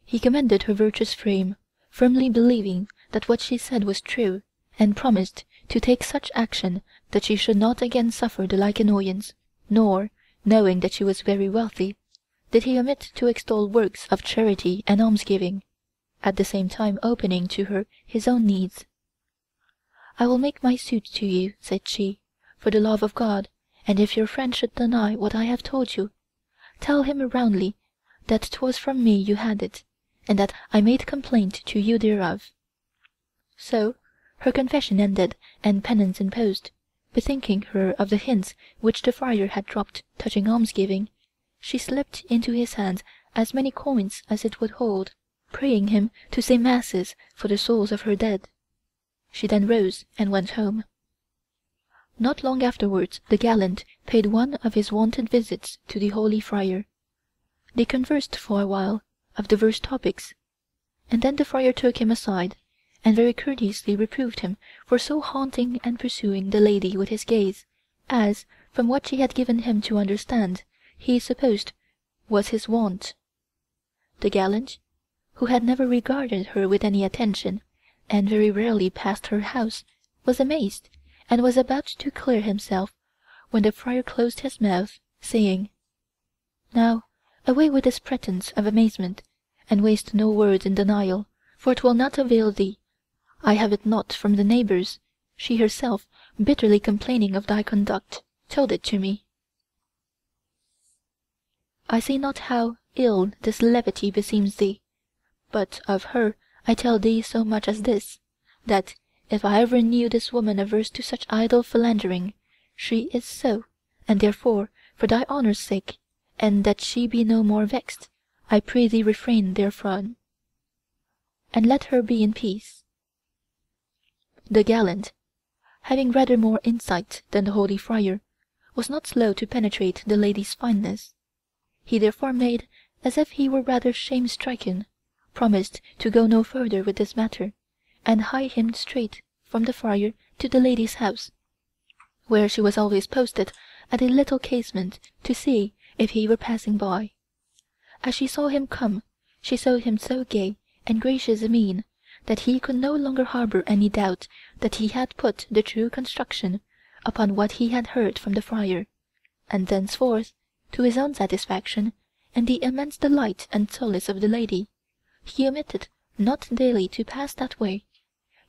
[SPEAKER 4] He commended her virtuous frame, firmly believing that what she said was true, and promised to take such action that she should not again suffer the like annoyance, nor, knowing that she was very wealthy, did he omit to extol works of charity and almsgiving, at the same time opening to her his own needs. "I will make my suit to you," said she, "for the love of God, and if your friend should deny what I have told you, tell him roundly that 'twas from me you had it, and that I made complaint to you thereof." So her confession ended and penance imposed. Bethinking her of the hints which the friar had dropped touching almsgiving, she slipped into his hands as many coins as it would hold, praying him to say masses for the souls of her dead. She then rose and went home. Not long afterwards the gallant paid one of his wonted visits to the holy friar. They conversed for a while of divers topics, and then the friar took him aside, and very courteously reproved him for so haunting and pursuing the lady with his gaze, as, from what she had given him to understand, he supposed was his wont. The gallant, who had never regarded her with any attention, and very rarely passed her house, was amazed, and was about to clear himself, when the friar closed his mouth, saying, "Now away with this pretence of amazement, and waste no words in denial, for it will not avail thee. I have it not from the neighbours, she herself, bitterly complaining of thy conduct, told it to me. I say not how ill this levity beseems thee, but of her I tell thee so much as this, that if I ever knew this woman averse to such idle philandering, she is so, and therefore, for thy honour's sake, and that she be no more vexed, I pray thee refrain therefrom, and let her be in peace." The gallant, having rather more insight than the holy friar, was not slow to penetrate the lady's fineness. He therefore made as if he were rather shame-stricken, promised to go no further with this matter, and hie him straight from the friar to the lady's house, where she was always posted at a little casement to see if he were passing by. As she saw him come, she saw him so gay and gracious a mien, that he could no longer harbour any doubt that he had put the true construction upon what he had heard from the friar, and thenceforth, to his own satisfaction, and the immense delight and solace of the lady, he omitted not daily to pass that way,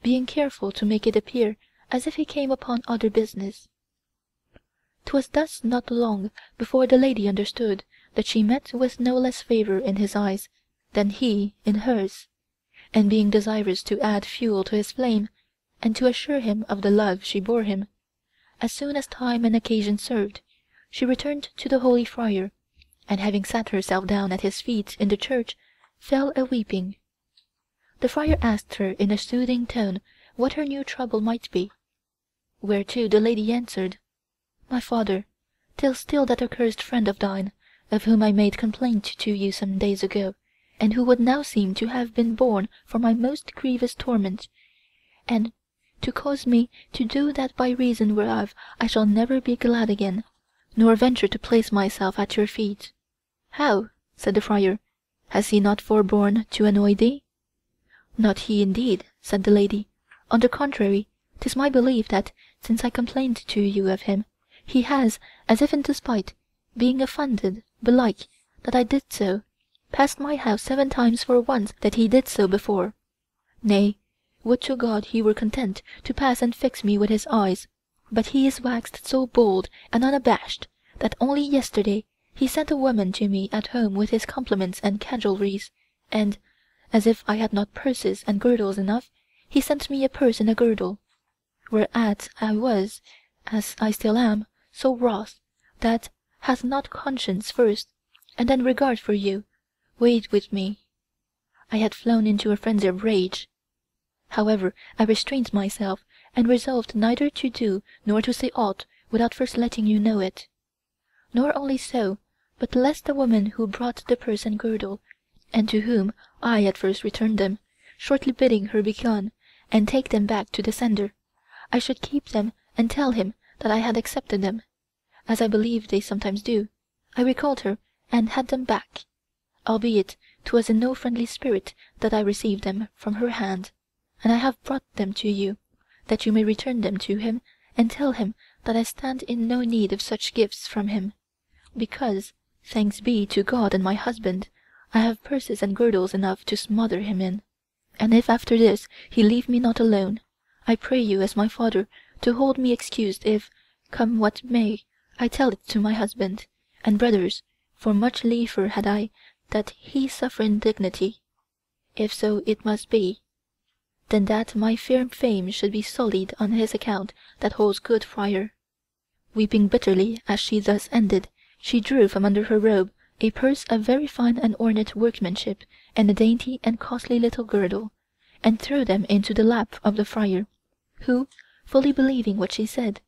[SPEAKER 4] being careful to make it appear as if he came upon other business. 'Twas thus not long before the lady understood that she met with no less favour in his eyes than he in hers, and being desirous to add fuel to his flame, and to assure him of the love she bore him, as soon as time and occasion served, she returned to the holy friar, and having sat herself down at his feet in the church, fell a-weeping. The friar asked her in a soothing tone what her new trouble might be, whereto the lady answered, "My father, 'tis still that accursed friend of thine, of whom I made complaint to you some days ago, and who would now seem to have been born for my most grievous torment, and to cause me to do that by reason whereof I shall never be glad again, nor venture to place myself at your feet." "How?" said the friar, "has he not forborne to annoy thee?" "Not he indeed," said the lady. "On the contrary, 'tis my belief that, since I complained to you of him, he has, as if in despite, being offended, belike, that I did so, passed my house 7 times for once that he did so before. Nay, would to God he were content to pass and fix me with his eyes, but he is waxed so bold and unabashed, that only yesterday he sent a woman to me at home with his compliments and cajoleries, and, as if I had not purses and girdles enough, he sent me a purse and a girdle, whereat I was, as I still am, so wroth, that, hath not conscience first, and then regard for you, weighed with me, I had flown into a frenzy of rage. However, I restrained myself, and resolved neither to do nor to say aught without first letting you know it. Nor only so, but lest the woman who brought the purse and girdle, and to whom I at first returned them, shortly bidding her begone, and take them back to the sender, I should keep them and tell him that I had accepted them, as I believe they sometimes do, I recalled her and had them back, albeit 'twas in no friendly spirit that I received them from her hand, and I have brought them to you, that you may return them to him, and tell him that I stand in no need of such gifts from him, because, thanks be to God and my husband, I have purses and girdles enough to smother him in, and if after this he leave me not alone, I pray you as my father to hold me excused if, come what may, I tell it to my husband and brothers, for much liefer had I that he suffer indignity, if so it must be, than that my fair fame should be sullied on his account that holds good friar." Weeping bitterly as she thus ended, she drew from under her robe a purse of very fine and ornate workmanship, and a dainty and costly little girdle, and threw them into the lap of the friar, who, fully believing what she said,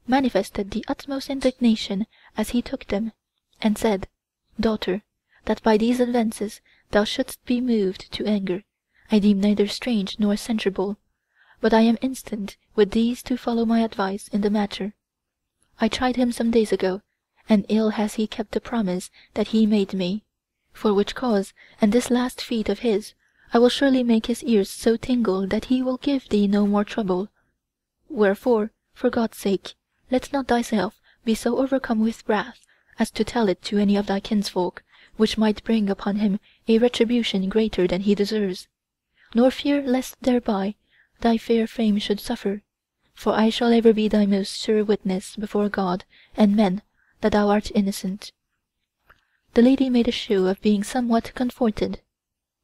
[SPEAKER 4] manifested the utmost indignation as he took them, and said, "Daughter, that by these advances thou shouldst be moved to anger, I deem neither strange nor censurable, but I am instant with these to follow my advice in the matter. I tried him some days ago, and ill has he kept the promise that he made me, for which cause and this last feat of his I will surely make his ears so tingle that he will give thee no more trouble. Wherefore, for God's sake, let not thyself be so overcome with wrath as to tell it to any of thy kinsfolk, which might bring upon him a retribution greater than he deserves, nor fear lest thereby thy fair fame should suffer, for I shall ever be thy most sure witness before God and men that thou art innocent." The lady made a show of being somewhat comforted.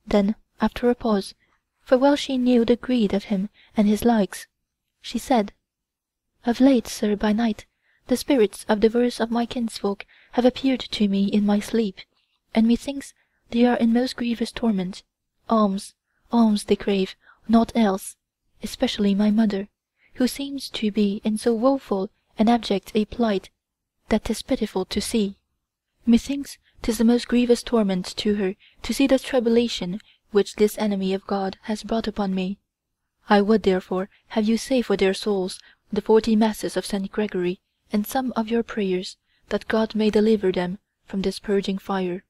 [SPEAKER 4] Then, after a pause, for well she knew the greed of him and his likes, she said, "Of late, sir, by night, the spirits of divers of my kinsfolk have appeared to me in my sleep, and methinks they are in most grievous torment. Alms, alms they crave, naught else, especially my mother, who seems to be in so woeful and abject a plight that 'tis pitiful to see. Methinks 'tis the most grievous torment to her to see the tribulation which this enemy of God has brought upon me. I would therefore have you say for their souls the 40 masses of St. Gregory, and some of your prayers, that God may deliver them from this purging fire."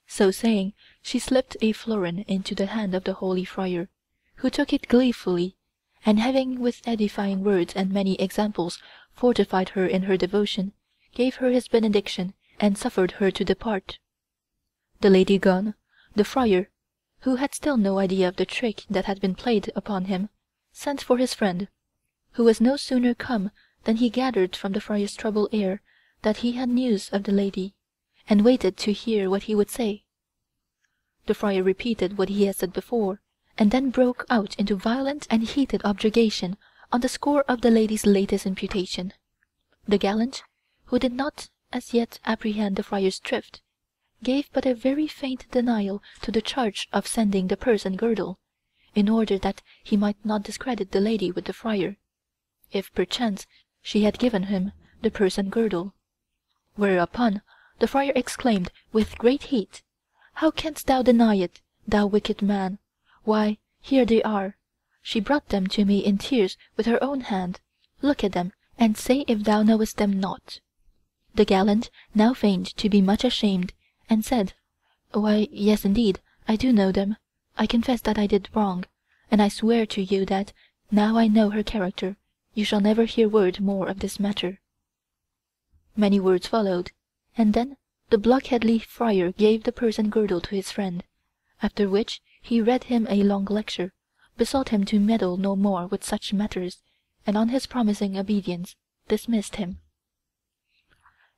[SPEAKER 4] So saying, she slipped a florin into the hand of the holy friar, who took it gleefully, and having with edifying words and many examples fortified her in her devotion, gave her his benediction, and suffered her to depart. The lady gone, the friar, who had still no idea of the trick that had been played upon him, sent for his friend, who was no sooner come than he gathered from the friar's troubled air that he had news of the lady, and waited to hear what he would say. The friar repeated what he had said before, and then broke out into violent and heated objurgation on the score of the lady's latest imputation. The gallant, who did not as yet apprehend the friar's drift, gave but a very faint denial to the charge of sending the purse and girdle, in order that he might not discredit the lady with the friar, if perchance she had given him the purse and girdle. Whereupon the friar exclaimed with great heat, "How canst thou deny it, thou wicked man? Why, here they are. She brought them to me in tears with her own hand. Look at them, and say if thou knowest them not." The gallant now feigned to be much ashamed, and said, "Why, yes, indeed, I do know them. I confess that I did wrong, and I swear to you that, now I know her character, you shall never hear word more of this matter." Many words followed, and then the blockheadly friar gave the purse and girdle to his friend, after which he read him a long lecture, besought him to meddle no more with such matters, and on his promising obedience, dismissed him.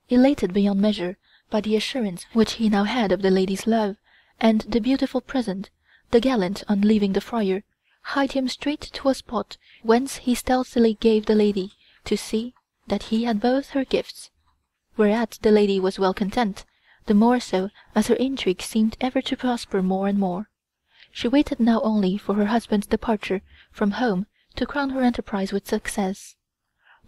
[SPEAKER 4] Elated beyond measure by the assurance which he now had of the lady's love, and the beautiful present, the gallant, on leaving the friar, hied him straight to a spot whence he stealthily gave the lady to see that he had both her gifts, whereat the lady was well content, the more so as her intrigue seemed ever to prosper more and more. She waited now only for her husband's departure from home to crown her enterprise with success.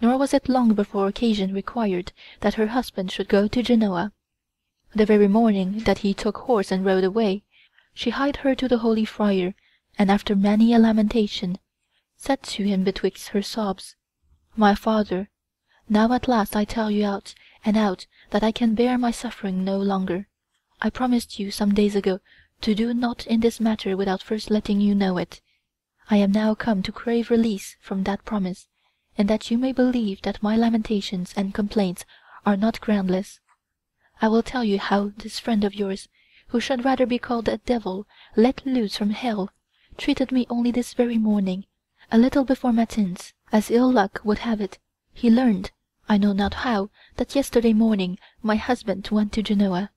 [SPEAKER 4] Nor was it long before occasion required that her husband should go to Genoa. The very morning that he took horse and rode away, she hied her to the holy friar, and after many a lamentation, said to him betwixt her sobs, "My father, now at last I tell you out and out that I can bear my suffering no longer. I promised you some days ago to do naught in this matter without first letting you know it. I am now come to crave release from that promise, and that you may believe that my lamentations and complaints are not groundless. I will tell you how this friend of yours, who should rather be called a devil let loose from hell, treated me only this very morning, a little before matins. As ill luck would have it, he learned, I know not how, that yesterday morning my husband went to Genoa,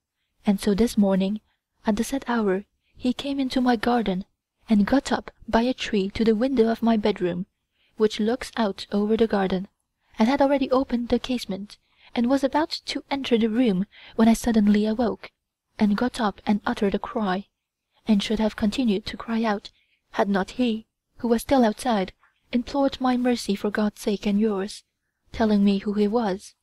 [SPEAKER 4] and so this morning, at the set hour, he came into my garden, and got up by a tree to the window of my bedroom, which looks out over the garden, and had already opened the casement, and was about to enter the room when I suddenly awoke, and got up and uttered a cry, and should have continued to cry out, had not he, who was still outside, implored my mercy for God's sake and yours, telling me who he was.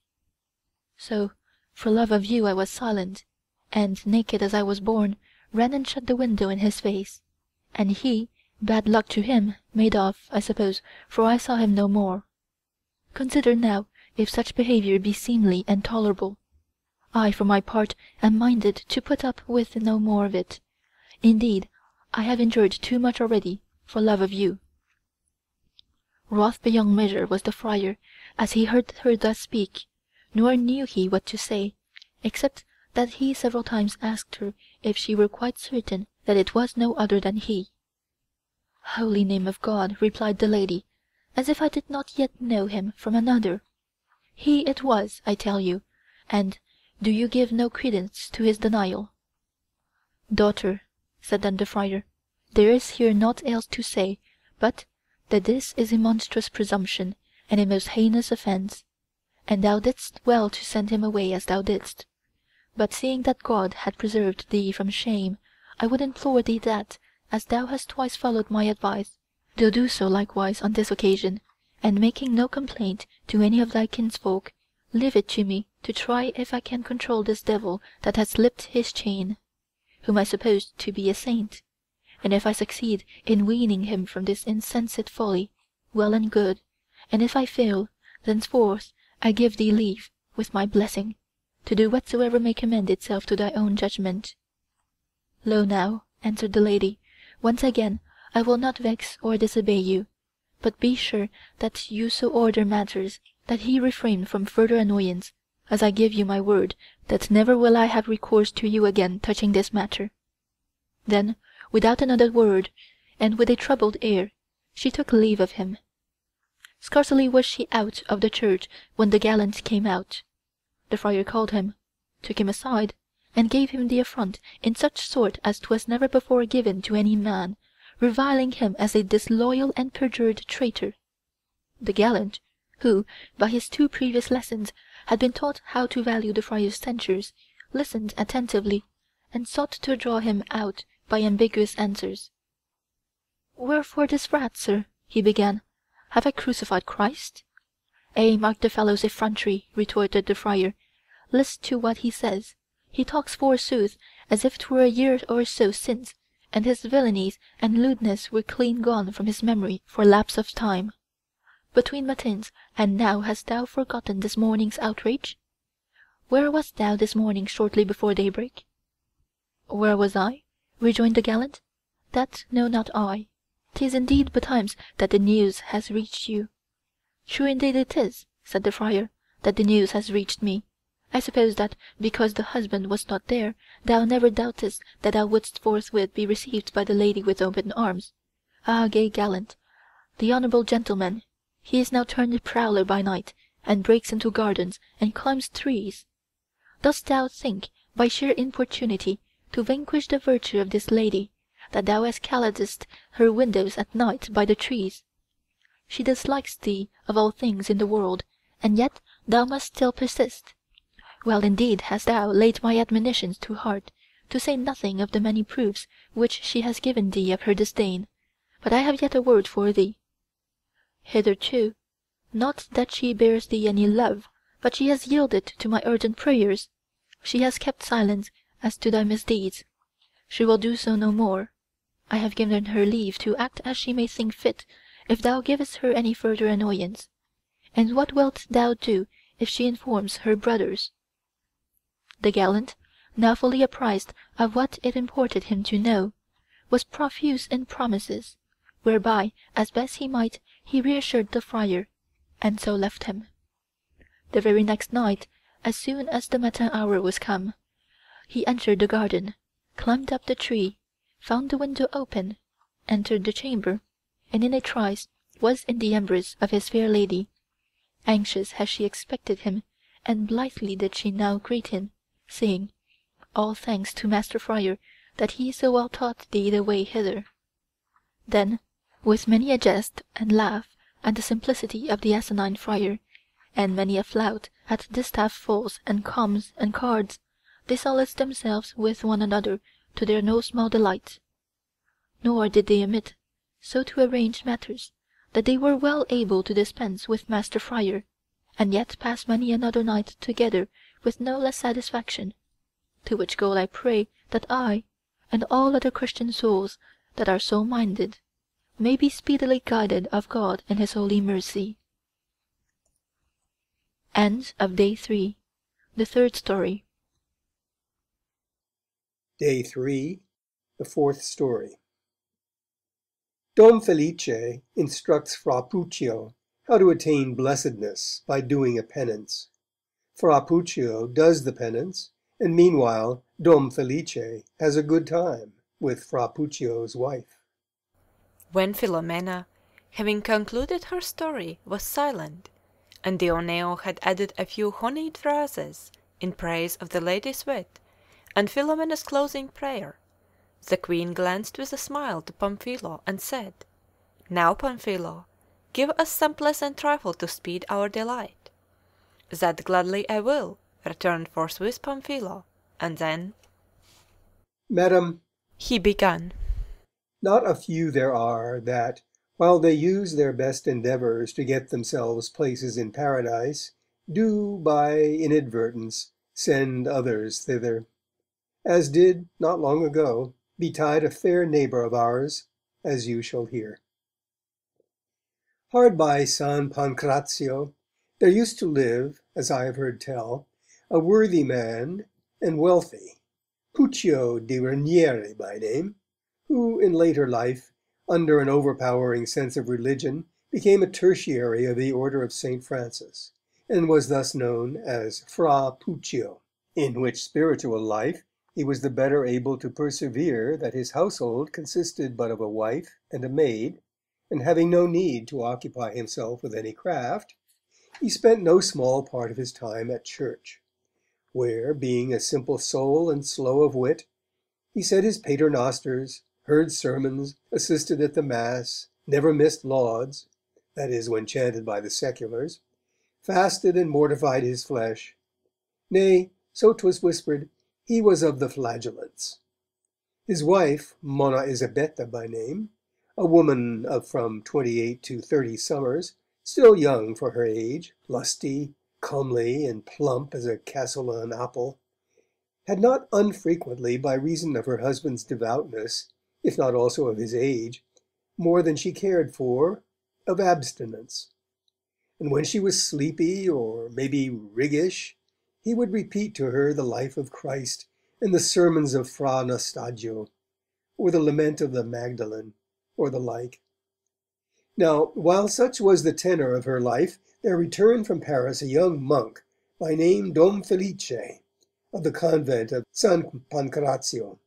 [SPEAKER 4] So, for love of you I was silent, and, naked as I was born, ran and shut the window in his face, and he, bad luck to him, made off, I suppose, for I saw him no more. Consider now if such behaviour be seemly and tolerable. I, for my part, am minded to put up with no more of it. Indeed, I have endured too much already, for love of you." Wroth beyond measure was the friar, as he heard her thus speak, nor knew he what to say, except that he several times asked her if she were quite certain that it was no other than he. "Holy name of God," replied the lady, "as if I did not yet know him from another. He it was, I tell you, and do you give no credence to his denial?" "Daughter," said then the friar, "there is here naught else to say, but that this is a monstrous presumption, and a most heinous offence, and thou didst well to send him away as thou didst. But seeing that God had preserved thee from shame, I would implore thee that, as thou hast twice followed my advice, thou do so likewise on this occasion, and making no complaint to any of thy kinsfolk, leave it to me to try if I can control this devil that has slipped his chain, whom I suppose to be a saint, and if I succeed in weaning him from this insensate folly, well and good, and if I fail, thenceforth I give thee leave, with my blessing, to do whatsoever may commend itself to thy own judgment." "Lo now," answered the lady, "once again I will not vex or disobey you, but be sure that you so order matters that he refrain from further annoyance, as I give you my word that never will I have recourse to you again touching this matter." Then, without another word, and with a troubled air, she took leave of him. Scarcely was she out of the church when the gallant came out. The friar called him, took him aside, and gave him the affront in such sort as 'twas never before given to any man, reviling him as a disloyal and perjured traitor. The gallant, who, by his 2 previous lessons, had been taught how to value the friar's censures, listened attentively, and sought to draw him out by ambiguous answers. "Wherefore this wrath, sir?" he began. "Have I crucified Christ?" "Ay, mark the fellow's effrontery," retorted the friar. "List to what he says. He talks forsooth as if 'twere a year or so since, and his villainies and lewdness were clean gone from his memory for lapse of time. Between matins and now hast thou forgotten this morning's outrage? Where wast thou this morning shortly before daybreak?" "Where was I?" rejoined the gallant. "That know not I. 'Tis indeed betimes that the news has reached you." "True indeed it is," said the friar, "that the news has reached me. I suppose that, because the husband was not there, thou never doubtest that thou wouldst forthwith be received by the lady with open arms. Ah, gay gallant! The honourable gentleman, he is now turned prowler by night, and breaks into gardens, and climbs trees. Dost thou think, by sheer importunity, to vanquish the virtue of this lady, that thou escaladest her windows at night by the trees? She dislikes thee of all things in the world, and yet thou must still persist. Well indeed hast thou laid my admonitions to heart, to say nothing of the many proofs which she has given thee of her disdain. But I have yet a word for thee. Hitherto, not that she bears thee any love, but she has yielded to my urgent prayers. She has kept silence as to thy misdeeds. She will do so no more. I have given her leave to act as she may think fit, if thou givest her any further annoyance. And what wilt thou do if she informs her brothers?" The gallant, now fully apprised of what it imported him to know, was profuse in promises, whereby, as best he might, he reassured the friar, and so left him. The very next night, as soon as the matin hour was come, he entered the garden, climbed up the tree, found the window open, entered the chamber, and in a trice was in the embrace of his fair lady. Anxious as she expected him, and blithely did she now greet him, saying, "All thanks to Master Friar, that he so well taught thee the way hither." Then, with many a jest and laugh at the simplicity of the asinine friar, and many a flout at distaff-fulls and combs and cards, they solaced themselves with one another to their no small delight. Nor did they omit so to arrange matters that they were well able to dispense with Master Friar, and yet pass many another night together with no less satisfaction, to which goal I pray that I, and all other Christian souls that are so minded, may be speedily guided of God in his holy mercy. End of Day 3. The Third Story.
[SPEAKER 5] Day 3. The Fourth Story. Dom Felice instructs Fra Puccio how to attain blessedness by doing a penance. Fra Puccio does the penance, and meanwhile Dom Felice has a good time with Fra Puccio's wife.
[SPEAKER 1] When Filomena, having concluded her story, was silent, and Dioneo had added a few honeyed phrases in praise of the lady's wit and Philomena's closing prayer, the queen glanced with a smile to Pamphilo and said, "Now, Pamphilo, give us some pleasant trifle to speed our delight." "That gladly I will," returned forthwith Pamphilo, and then,
[SPEAKER 5] "Madam,"
[SPEAKER 1] he began,
[SPEAKER 5] "not a few there are that, while they use their best endeavours to get themselves places in paradise, do, by inadvertence, send others thither, as did, not long ago, betide a fair neighbour of ours, as you shall hear. Hard by San Pancrazio there used to live, as I have heard tell, a worthy man and wealthy, Puccio di Ranieri by name, who in later life, under an overpowering sense of religion, became a tertiary of the order of St. Francis, and was thus known as Fra Puccio, in which spiritual life he was the better able to persevere that his household consisted but of a wife and a maid, and having no need to occupy himself with any craft, he spent no small part of his time at church, where, being a simple soul and slow of wit, he said his paternosters, heard sermons, assisted at the mass, never missed lauds, that is, when chanted by the seculars, fasted and mortified his flesh. Nay, so 'twas whispered, he was of the flagellants. His wife, Monna Isabetta by name, a woman of from 28 to 30 summers, still young for her age, lusty, comely, and plump as a Castellan apple, had not unfrequently, by reason of her husband's devoutness, if not also of his age, more than she cared for, of abstinence. And when she was sleepy, or maybe Riggish, he would repeat to her the life of Christ and the sermons of Fra Anastasio, or the lament of the Magdalene, or the like. Now, while such was the tenor of her life, there returned from Paris a young monk, by name Dom Felice, of the convent of San Pancrazio,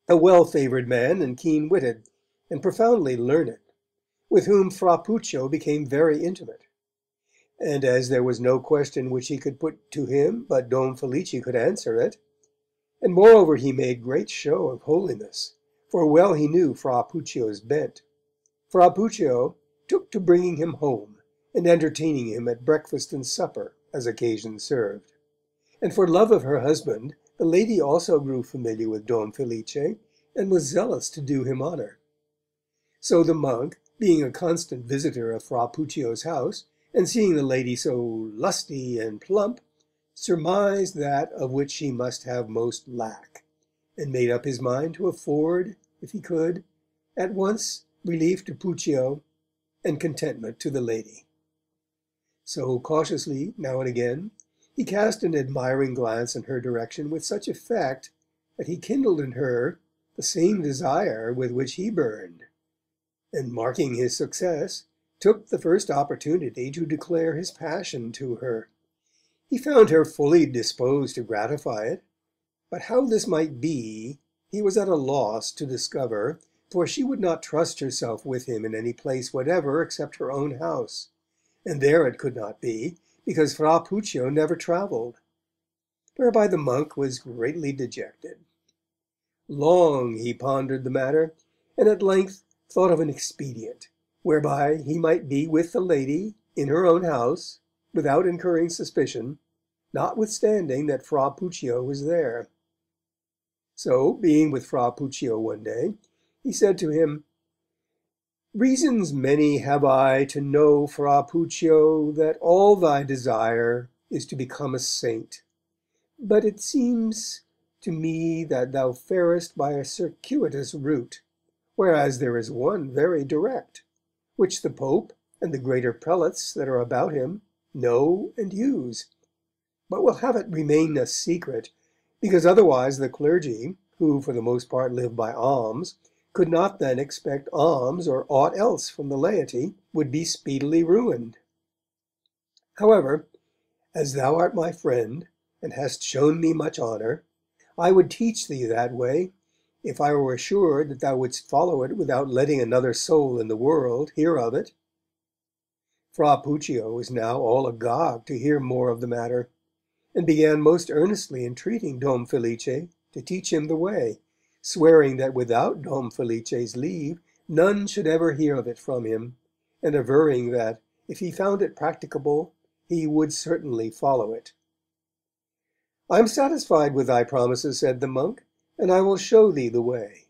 [SPEAKER 5] a well-favoured man and keen-witted, and profoundly learned, with whom Fra Puccio became very intimate. And as there was no question which he could put to him but Dom Felice could answer it, and moreover he made great show of holiness, for well he knew Fra Puccio's bent, Fra Puccio took to bringing him home, and entertaining him at breakfast and supper, as occasion served. And for love of her husband, the lady also grew familiar with Dom Felice, and was zealous to do him honour. So the monk, being a constant visitor of Fra Puccio's house, and seeing the lady so lusty and plump, surmised that of which she must have most lack, and made up his mind to afford, if he could, at once relief to Puccio and contentment to the lady. So cautiously, now and again, he cast an admiring glance in her direction with such effect that he kindled in her the same desire with which he burned, and, marking his success, took the first opportunity to declare his passion to her. He found her fully disposed to gratify it, but how this might be he was at a loss to discover, for she would not trust herself with him in any place whatever except her own house, and there it could not be, because Fra Puccio never travelled, whereby the monk was greatly dejected. Long he pondered the matter, and at length thought of an expedient, whereby he might be with the lady in her own house, without incurring suspicion, notwithstanding that Fra Puccio was there. So, being with Fra Puccio one day, he said to him, "Reasons many have I to know, Fra Puccio, that all thy desire is to become a saint, but it seems to me that thou farest by a circuitous route, whereas there is one very direct, which the Pope and the greater prelates that are about him know and use, but will have it remain a secret, because otherwise the clergy, who for the most part live by alms, could not then expect alms or aught else from the laity, would be speedily ruined. However, as thou art my friend, and hast shown me much honour, I would teach thee that way, if I were assured that thou wouldst follow it without letting another soul in the world hear of it." Fra Puccio was now all agog to hear more of the matter, and began most earnestly entreating Dom Felice to teach him the way, swearing that without Dom Felice's leave none should ever hear of it from him, and averring that, if he found it practicable, he would certainly follow it. "I am satisfied with thy promises," said the monk, "and I will show thee the way.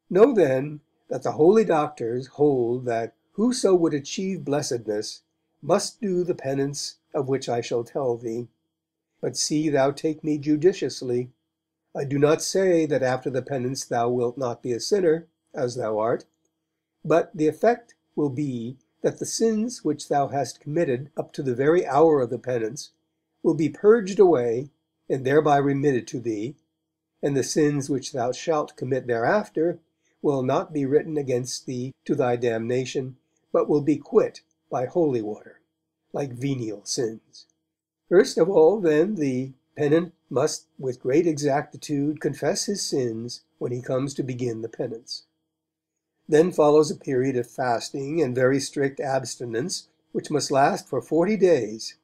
[SPEAKER 5] Know then that the holy doctors hold that whoso would achieve blessedness must do the penance of which I shall tell thee. But see thou take me judiciously. I do not say that after the penance thou wilt not be a sinner, as thou art, but the effect will be that the sins which thou hast committed up to the very hour of the penance will be purged away and thereby remitted to thee, and the sins which thou shalt commit thereafter will not be written against thee to thy damnation, but will be quit by holy water, like venial sins. First of all, then, the penitent must with great exactitude confess his sins when he comes to begin the penance. Then follows a period of fasting and very strict abstinence, which must last for 40 days,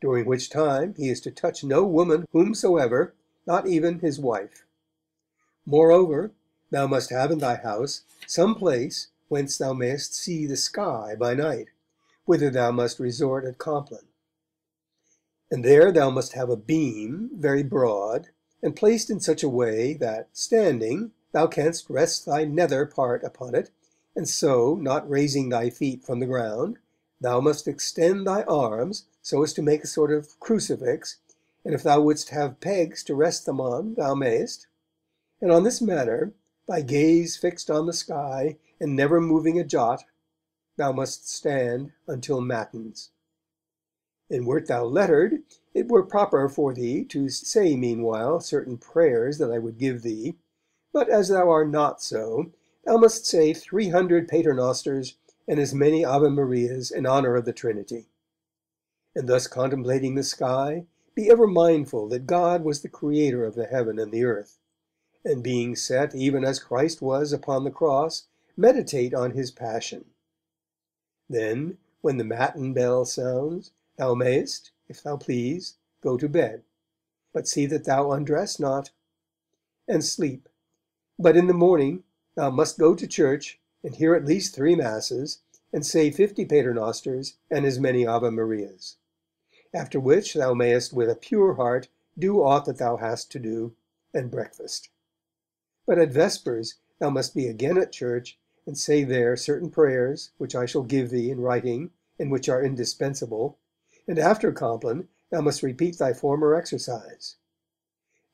[SPEAKER 5] during which time he is to touch no woman whomsoever, not even his wife. Moreover, thou must have in thy house some place whence thou mayest see the sky by night, whither thou must resort at compline. And there thou must have a beam, very broad, and placed in such a way that, standing, thou canst rest thy nether part upon it, and so, not raising thy feet from the ground, thou must extend thy arms so as to make a sort of crucifix, and if thou wouldst have pegs to rest them on, thou mayst. And on this manner, thy gaze fixed on the sky, and never moving a jot, thou must stand until matins. And wert thou lettered, it were proper for thee to say meanwhile certain prayers that I would give thee, but as thou art not so, thou must say 300 paternosters and as many Ave Marias in honour of the Trinity. And thus contemplating the sky, be ever mindful that God was the creator of the heaven and the earth, and being set even as Christ was upon the cross, meditate on his passion. Then, when the matin bell sounds, thou mayest, if thou please, go to bed, but see that thou undress not, and sleep. But in the morning thou must go to church, and hear at least 3 masses, and say 50 paternosters, and as many Ave Marias. After which thou mayest with a pure heart do aught that thou hast to do, and breakfast. But at vespers thou must be again at church, and say there certain prayers, which I shall give thee in writing, and which are indispensable, and after Compline thou must repeat thy former exercise.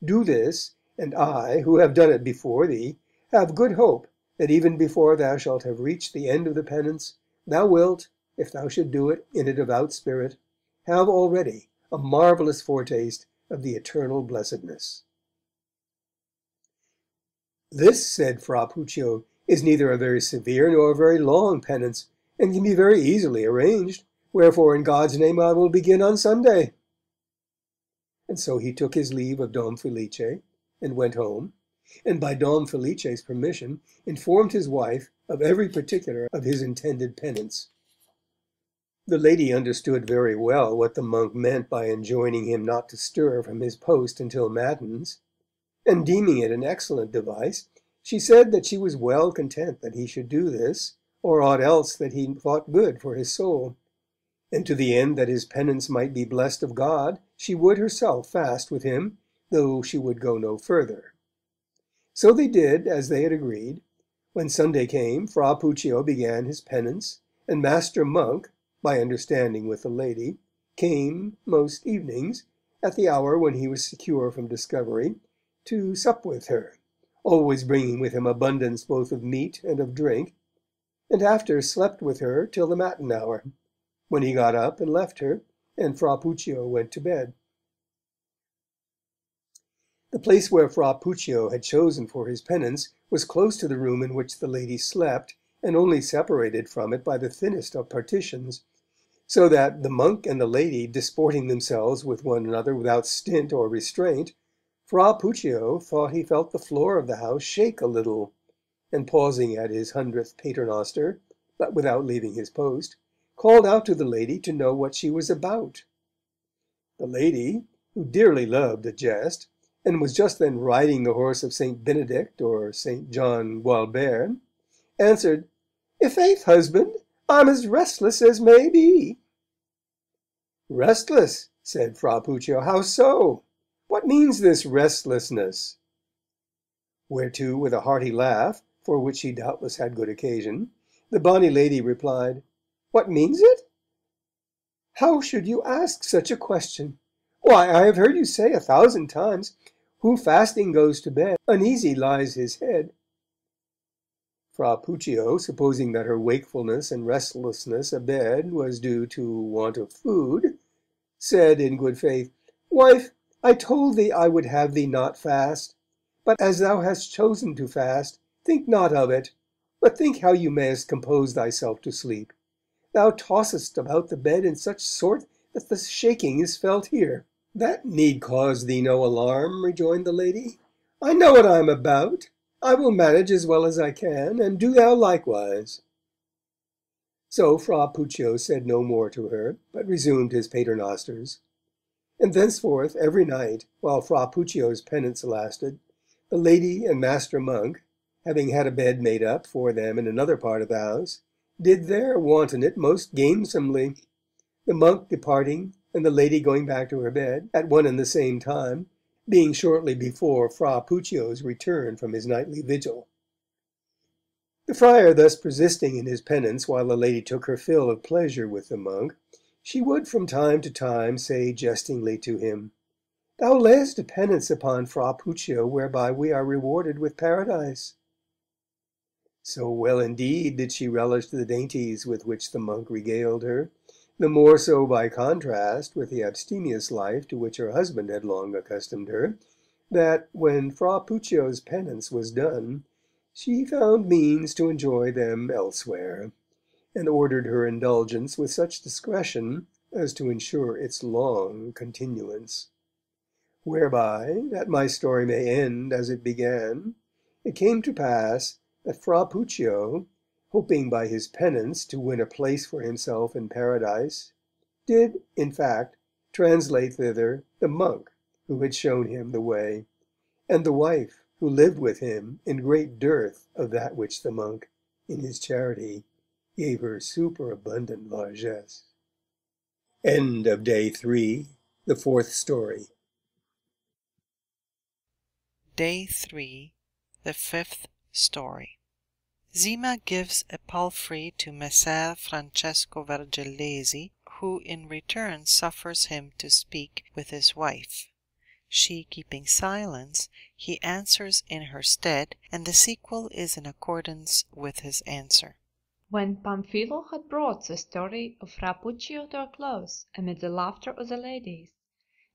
[SPEAKER 5] Do this, and I, who have done it before thee, have good hope that even before thou shalt have reached the end of the penance, thou wilt, if thou should do it in a devout spirit, have already a marvellous foretaste of the eternal blessedness. This, said Fra Puccio, is neither a very severe nor a very long penance, and can be very easily arranged, wherefore in God's name I will begin on Sunday. And so he took his leave of Dom Felice, and went home, and by Dom Felice's permission informed his wife of every particular of his intended penance. The lady understood very well what the monk meant by enjoining him not to stir from his post until matins, and deeming it an excellent device, she said that she was well content that he should do this, or aught else that he thought good for his soul, and to the end that his penance might be blessed of God, she would herself fast with him, though she would go no further. So they did as they had agreed. When Sunday came, Fra Puccio began his penance, and Master Monk, by understanding with the lady, came, most evenings, at the hour when he was secure from discovery, to sup with her, always bringing with him abundance both of meat and of drink, and after slept with her till the matin hour, when he got up and left her, and Fra Puccio went to bed. The place where Fra Puccio had chosen for his penance was close to the room in which the lady slept, and only separated from it by the thinnest of partitions, so that, the monk and the lady disporting themselves with one another without stint or restraint, Fra Puccio thought he felt the floor of the house shake a little, and pausing at his 100th paternoster, but without leaving his post, called out to the lady to know what she was about. The lady, who dearly loved a jest, and was just then riding the horse of St. Benedict or St. John Gualbert, answered, "I'faith, husband, I'm as restless as may be." "Restless?" said Fra Puccio. "How so? What means this restlessness?" Whereto, with a hearty laugh, for which he doubtless had good occasion, the bonny lady replied, "What means it? How should you ask such a question? Why, I have heard you say 1,000 times, 'Who fasting goes to bed, uneasy lies his head.'" Fra Puccio, supposing that her wakefulness and restlessness abed was due to want of food, said in good faith, "Wife, I told thee I would have thee not fast, but as thou hast chosen to fast, think not of it, but think how you mayest compose thyself to sleep. Thou tossest about the bed in such sort that the shaking is felt here." "That need cause thee no alarm," rejoined the lady. "I know what I am about. I will manage as well as I can, and do thou likewise." So Fra Puccio said no more to her, but resumed his paternosters. And thenceforth, every night, while Fra Puccio's penance lasted, the lady and Master Monk, having had a bed made up for them in another part of the house, did there wanton it most gamesomely, the monk departing and the lady going back to her bed at one and the same time, being shortly before Fra Puccio's return from his nightly vigil. The friar thus persisting in his penance while the lady took her fill of pleasure with the monk, she would from time to time say jestingly to him, "Thou layest a penance upon Fra Puccio whereby we are rewarded with paradise." So well indeed did she relish the dainties with which the monk regaled her, the more so by contrast with the abstemious life to which her husband had long accustomed her, that, when Fra Puccio's penance was done, she found means to enjoy them elsewhere, and ordered her indulgence with such discretion as to ensure its long continuance. Whereby, that my story may end as it began, it came to pass that Fra Puccio, hoping by his penance to win a place for himself in paradise, did, in fact, translate thither the monk who had shown him the way, and the wife who lived with him in great dearth of that which the monk, in his charity, gave her superabundant largesse. End of Day 3, the Fourth Story.
[SPEAKER 6] Day 3, the Fifth Story. Zima gives a palfrey to Messer Francesco Vergellesi, who in return suffers him to speak with his wife. She keeping silence, he answers in her stead, and the sequel is in accordance with his answer.
[SPEAKER 1] When Pamphilo had brought the story of Fra Puccio to a close amid the laughter of the ladies,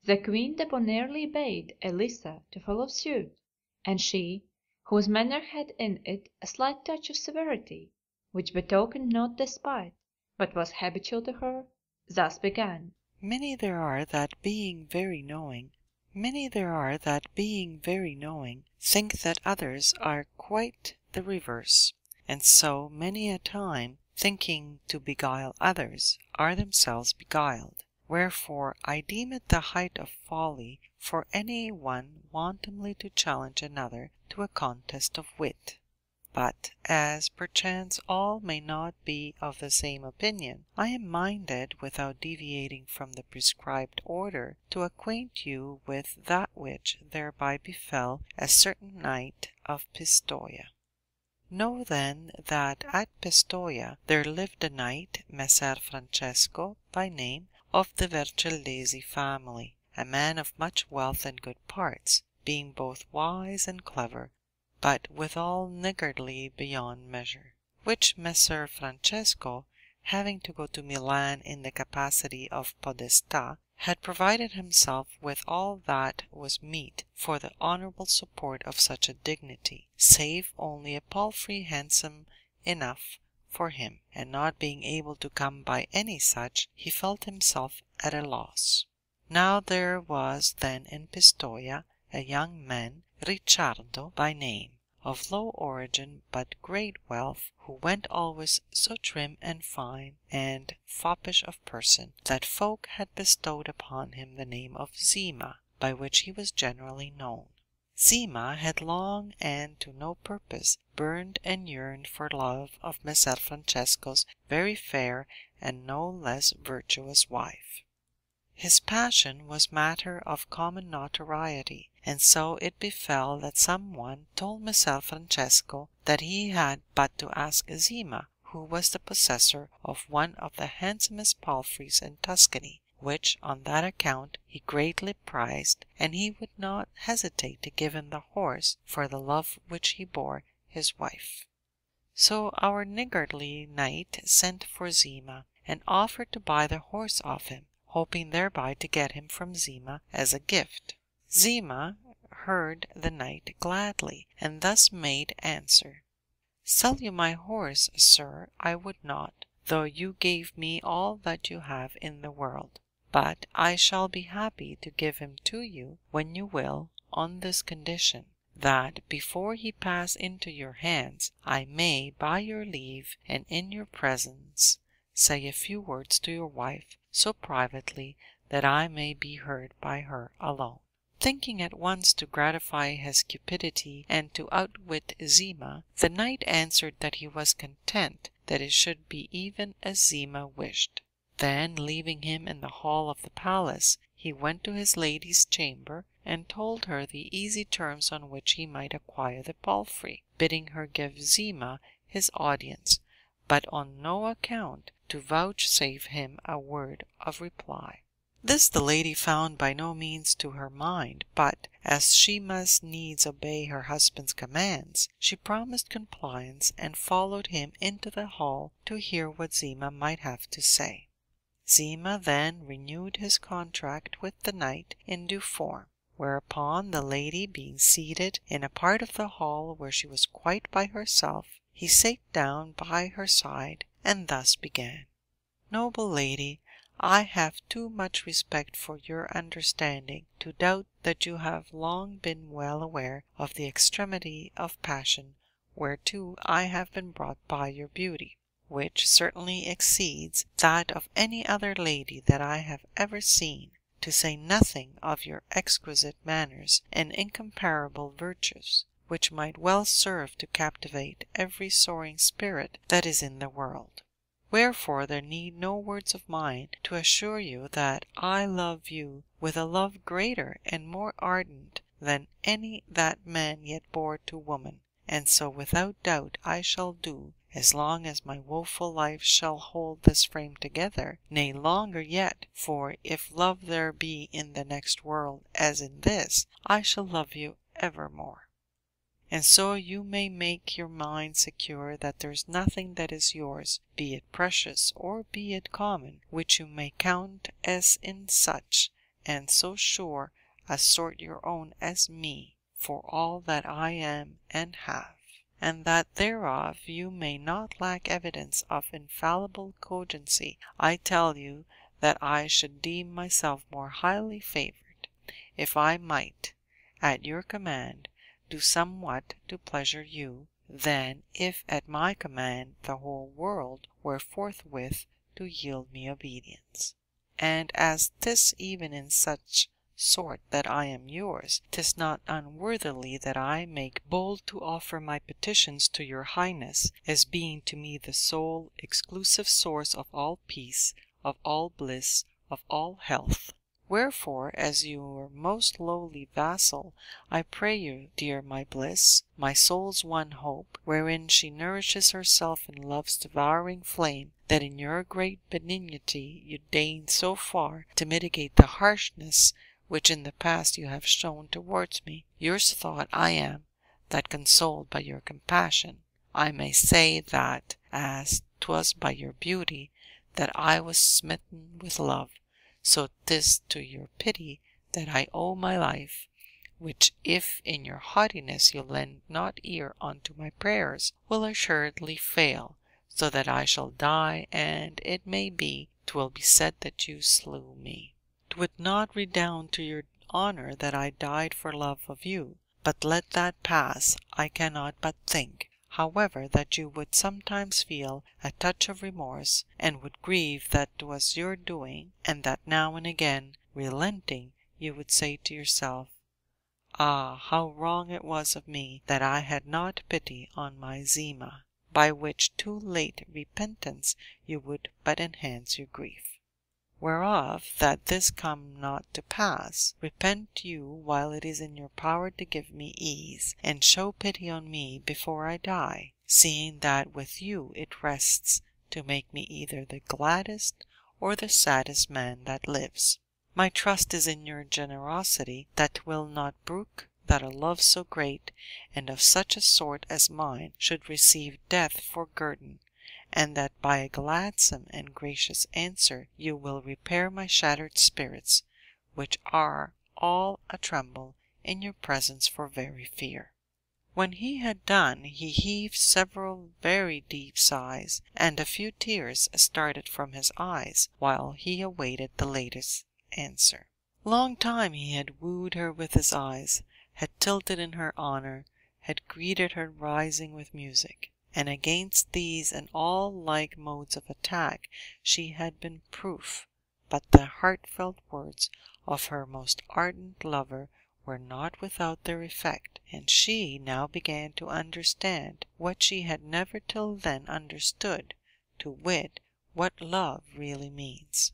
[SPEAKER 1] the queen debonairly bade Elisa to follow suit, and she, whose manner had in it a slight touch of severity, which betokened not despite, but was habitual to her, thus began.
[SPEAKER 6] Many there are that being very knowing, think that others are quite the reverse, and so many a time, thinking to beguile others, are themselves beguiled. Wherefore I deem it the height of folly for any one wantonly to challenge another to a contest of wit. But as perchance all may not be of the same opinion, I am minded, without deviating from the prescribed order, to acquaint you with that which thereby befell a certain knight of Pistoia. Know then that at Pistoia there lived a knight, Messer Francesco by name, of the Vergellesi family, a man of much wealth and good parts, being both wise and clever, but withal niggardly beyond measure; which Messer Francesco, having to go to Milan in the capacity of podestà, had provided himself with all that was meet for the honourable support of such a dignity, save only a palfrey handsome enough for him, and not being able to come by any such, he felt himself at a loss. Now there was then in Pistoia a young man, Ricciardo by name, of low origin but great wealth, who went always so trim and fine and foppish of person, that folk had bestowed upon him the name of Zima, by which he was generally known. Zima had long and to no purpose burned and yearned for love of Messer Francesco's very fair and no less virtuous wife. His passion was matter of common notoriety, and so it befell that some one told Messer Francesco that he had but to ask Zima, who was the possessor of one of the handsomest palfreys in Tuscany, which on that account he greatly prized, and he would not hesitate to give him the horse for the love which he bore his wife. So our niggardly knight sent for Zima, and offered to buy the horse of him, hoping thereby to get him from Zima as a gift. Zima heard the knight gladly, and thus made answer: "Sell you my horse, sir, I would not, though you gave me all that you have in the world, but I shall be happy to give him to you when you will, on this condition, that before he pass into your hands I may, by your leave and in your presence, say a few words to your wife, so privately that I may be heard by her alone." Thinking at once to gratify his cupidity and to outwit Zima, the knight answered that he was content that it should be even as Zima wished. Then, leaving him in the hall of the palace, he went to his lady's chamber and told her the easy terms on which he might acquire the palfrey, bidding her give Zima his audience, but on no account to vouchsafe him a word of reply. This the lady found by no means to her mind, but, as she must needs obey her husband's commands, she promised compliance and followed him into the hall to hear what Zima might have to say. Zima then renewed his contract with the knight in due form, whereupon the lady being seated in a part of the hall where she was quite by herself, he sat down by her side and thus began: "Noble lady, I have too much respect for your understanding to doubt that you have long been well aware of the extremity of passion whereto I have been brought by your beauty, which certainly exceeds that of any other lady that I have ever seen, to say nothing of your exquisite manners and incomparable virtues, which might well serve to captivate every soaring spirit that is in the world. Wherefore there need no words of mine to assure you that I love you with a love greater and more ardent than any that man yet bore to woman, and so without doubt I shall do, as long as my woeful life shall hold this frame together, nay, longer yet, for if love there be in the next world as in this, I shall love you evermore. And so you may make your mind secure that there is nothing that is yours, be it precious or be it common, which you may count as in such, and so sure a sort your own as me, for all that I am and have, and that thereof you may not lack evidence of infallible cogency. I tell you that I should deem myself more highly favoured if I might, at your command, do somewhat to pleasure you, than if at my command the whole world were forthwith to yield me obedience. And as 'tis even in such sort that I am yours, 'tis not unworthily that I make bold to offer my petitions to your highness, as being to me the sole exclusive source of all peace, of all bliss, of all health. Wherefore, as your most lowly vassal, I pray you, dear my bliss, my soul's one hope, wherein she nourishes herself in love's devouring flame, that in your great benignity you deign so far to mitigate the harshness which in the past you have shown towards me. Yours thought I am, that consoled by your compassion, I may say that, as 'twas by your beauty that I was smitten with love, so 'tis to your pity that I owe my life, which if in your haughtiness you lend not ear unto my prayers, will assuredly fail, so that I shall die, and it may be 'twill be said that you slew me. 'Twould not redound to your honour that I died for love of you, but let that pass. I cannot but think, however, that you would sometimes feel a touch of remorse, and would grieve that 'twas your doing, and that now and again, relenting, you would say to yourself, "Ah, how wrong it was of me that I had not pity on my Zima," by which too late repentance you would but enhance your grief. Whereof, that this come not to pass, repent you while it is in your power to give me ease, and show pity on me before I die, seeing that with you it rests to make me either the gladdest or the saddest man that lives. My trust is in your generosity, that will not brook that a love so great, and of such a sort as mine, should receive death for guerdon, and that by a gladsome and gracious answer you will repair my shattered spirits, which are all a tremble in your presence for very fear." When he had done, he heaved several very deep sighs, and a few tears started from his eyes, while he awaited the latest answer. Long time he had wooed her with his eyes, had tilted in her honour, had greeted her rising with music, and against these and all like modes of attack she had been proof, but the heartfelt words of her most ardent lover were not without their effect, and she now began to understand what she had never till then understood, to wit, what love really means.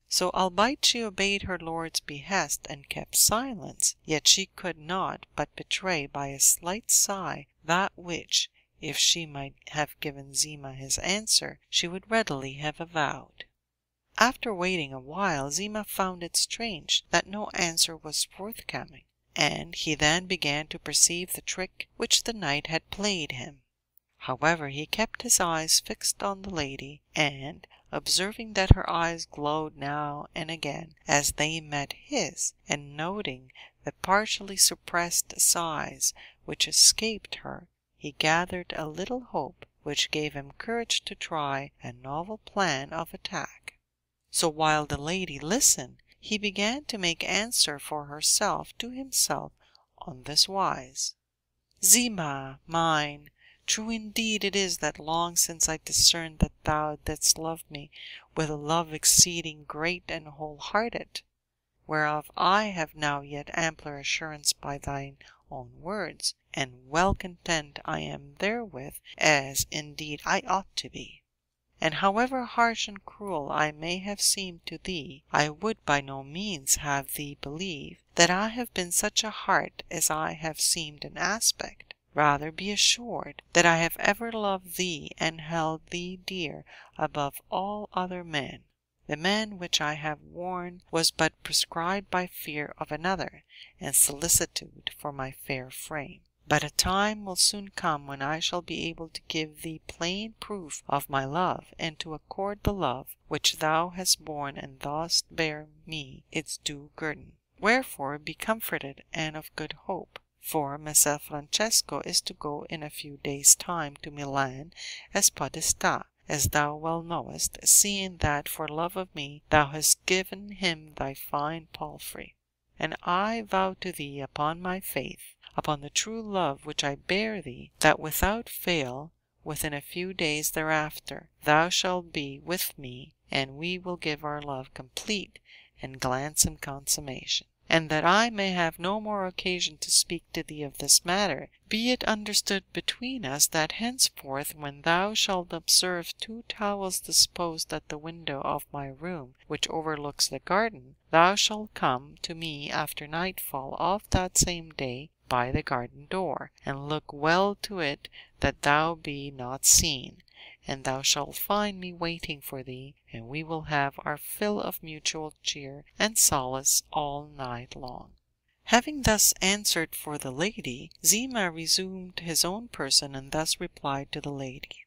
[SPEAKER 6] So albeit she obeyed her lord's behest and kept silence, yet she could not but betray by a slight sigh that which, if she might have given Zima his answer, she would readily have avowed. After waiting a while, Zima found it strange that no answer was forthcoming, and he then began to perceive the trick which the knight had played him. However, he kept his eyes fixed on the lady, and, observing that her eyes glowed now and again as they met his, and noting the partially suppressed sighs which escaped her, he gathered a little hope which gave him courage to try a novel plan of attack. So while the lady listened, he began to make answer for herself to himself on this wise: "Zima, mine, true indeed it is that long since I discerned that thou didst love me with a love exceeding great and wholehearted, whereof I have now yet ampler assurance by thine own words, and well content I am therewith, as indeed I ought to be. And however harsh and cruel I may have seemed to thee, I would by no means have thee believe that I have been such a heart as I have seemed in aspect. Rather be assured that I have ever loved thee and held thee dear above all other men. The man which I have worn was but prescribed by fear of another, and solicitude for my fair frame. But a time will soon come when I shall be able to give thee plain proof of my love, and to accord the love which thou hast borne and dost bear me its due guerdon. Wherefore be comforted and of good hope, for Messer Francesco is to go in a few days' time to Milan as podestà, as thou well knowest, seeing that for love of me thou hast given him thy fine palfrey. And I vow to thee upon my faith, upon the true love which I bear thee, that without fail, within a few days thereafter, thou shalt be with me, and we will give our love complete and gladsome consummation. And that I may have no more occasion to speak to thee of this matter, be it understood between us that henceforth when thou shalt observe 2 towels disposed at the window of my room which overlooks the garden, thou shalt come to me after nightfall of that same day by the garden door, and look well to it that thou be not seen, and thou shalt find me waiting for thee, and we will have our fill of mutual cheer and solace all night long." Having thus answered for the lady, Zima resumed his own person, and thus replied to the lady: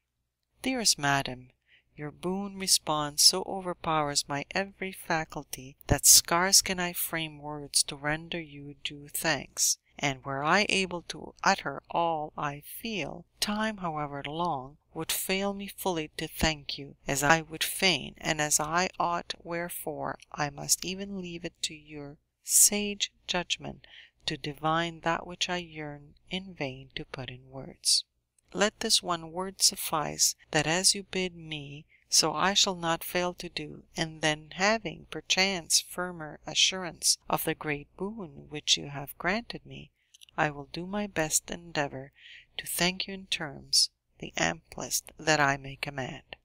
[SPEAKER 6] "Dearest madam, your boon response so overpowers my every faculty that scarce can I frame words to render you due thanks, and were I able to utter all I feel, time, however long, would fail me fully to thank you as I would fain and as I ought, wherefore I must even leave it to your sage judgment to divine that which I yearn in vain to put in words. Let this one word suffice, that as you bid me, so I shall not fail to do, and then having, perchance, firmer assurance of the great boon which you have granted me, I will do my best endeavour to thank you in terms the amplest that I may command.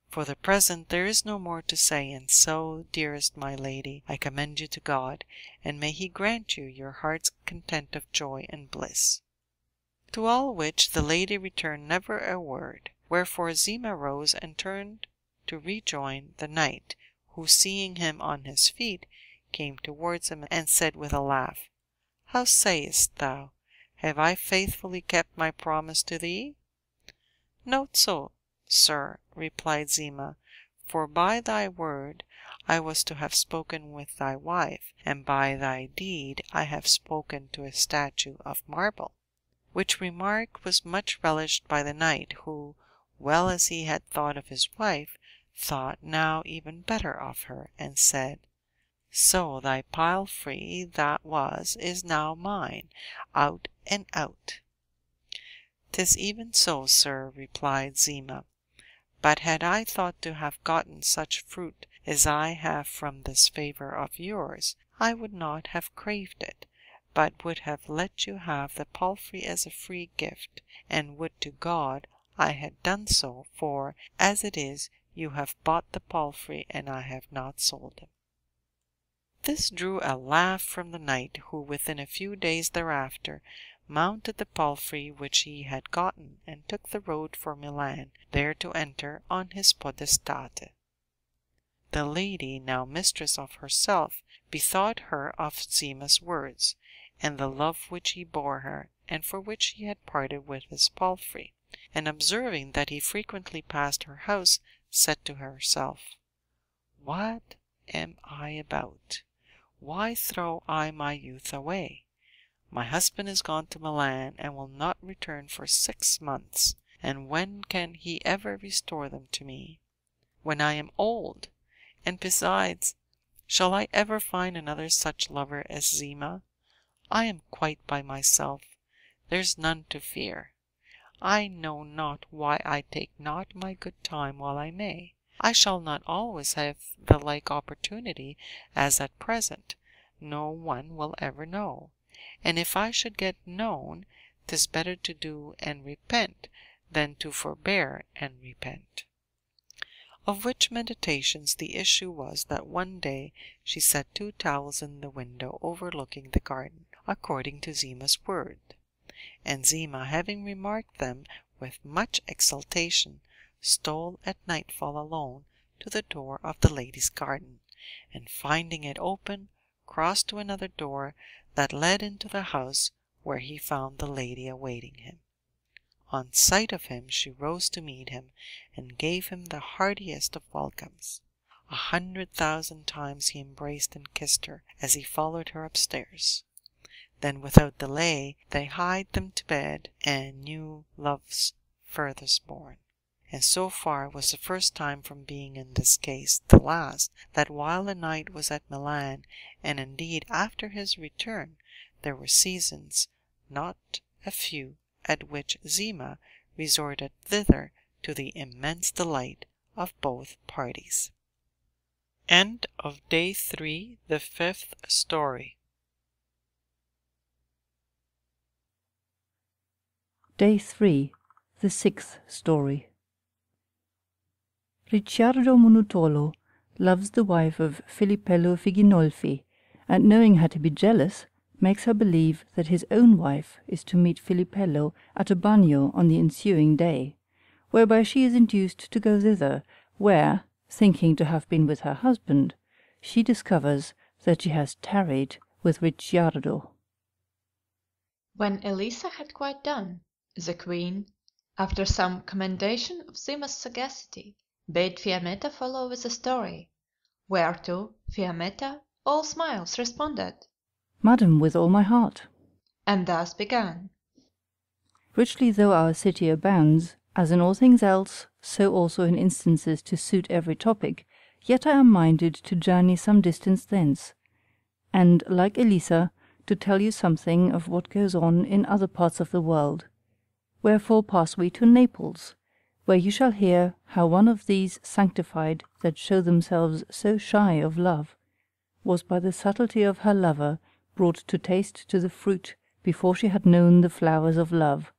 [SPEAKER 6] For the present there is no more to say, and so, dearest my lady, I commend you to God, and may He grant you your heart's content of joy and bliss." To all which the lady returned never a word, wherefore Zima rose and turned to rejoin the knight, who, seeing him on his feet, came towards him and said with a laugh, "How sayest thou? Have I faithfully kept my promise to thee?" "Not so, sir," replied Zima, "for by thy word I was to have spoken with thy wife, and by thy deed I have spoken to a statue of marble." Which remark was much relished by the knight, who, well as he had thought of his wife, thought now even better of her, and said, "So thy palfrey that was is now mine, out and out." "'Tis even so, sir," replied Zima, "but had I thought to have gotten such fruit as I have from this favour of yours, I would not have craved it, but would have let you have the palfrey as a free gift, and would to God I had done so, for, as it is, you have bought the palfrey, and I have not sold him." This drew a laugh from the knight, who within a few days thereafter mounted the palfrey which he had gotten, and took the road for Milan, there to enter on his podestate. The lady, now mistress of herself, bethought her of Zima's words, and the love which he bore her, and for which he had parted with his palfrey, and observing that he frequently passed her house, said to herself, "What am I about? Why throw I my youth away? My husband is gone to Milan, and will not return for 6 months, and when can he ever restore them to me? When I am old? And besides, shall I ever find another such lover as Zima? I am quite by myself, there's none to fear. I know not why I take not my good time while I may. I shall not always have the like opportunity as at present, no one will ever know, and if I should get known, 'tis better to do and repent than to forbear and repent." Of which meditations the issue was that one day she set 2 towels in the window overlooking the garden, according to Zima's word, and Zima, having remarked them with much exultation, stole at nightfall alone to the door of the lady's garden, and finding it open, crossed to another door that led into the house, where he found the lady awaiting him. On sight of him she rose to meet him, and gave him the heartiest of welcomes. 100,000 times he embraced and kissed her as he followed her upstairs. Then without delay they hied them to bed, and knew love's furthest-born. And so far was the first time from being in this case the last, that while the knight was at Milan, and indeed after his return, there were seasons, not a few, at which Zima resorted thither to the immense delight of both parties. End of Day 3, the 5th Story.
[SPEAKER 7] Day 3, the 6th Story. Ricciardo Monutolo loves the wife of Filippello Figinolfi, and knowing her to be jealous, makes her believe that his own wife is to meet Filippello at a bagnio on the ensuing day, whereby she is induced to go thither, where, thinking to have been with her husband, she discovers that she has tarried with Ricciardo.
[SPEAKER 1] When Elisa had quite done, the queen, after some commendation of Zima's sagacity, bade Fiammetta follow with the story, whereto Fiammetta, all smiles, responded,
[SPEAKER 7] "Madam, with all my heart."
[SPEAKER 1] and thus began.
[SPEAKER 7] Richly though our city abounds, as in all things else, so also in instances to suit every topic, yet I am minded to journey some distance thence, and, like Elisa, to tell you something of what goes on in other parts of the world. Wherefore pass we to Naples, where you shall hear how one of these sanctified that show themselves so shy of love was by the subtlety of her lover brought to taste to the fruit before she had known the flowers of love,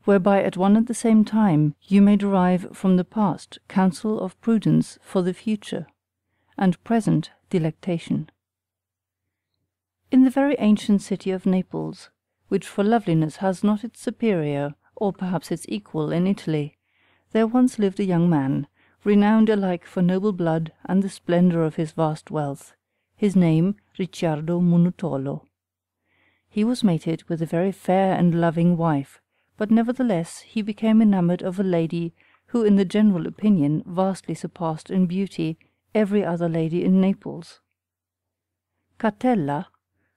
[SPEAKER 7] whereby at one and the same time you may derive from the past counsel of prudence for the future, and present delectation. In the very ancient city of Naples, which for loveliness has not its superior, or perhaps its equal, in Italy, there once lived a young man, renowned alike for noble blood and the splendor of his vast wealth, his name Ricciardo Monutolo. He was mated with a very fair and loving wife, but nevertheless he became enamored of a lady who in the general opinion vastly surpassed in beauty every other lady in Naples. Catella,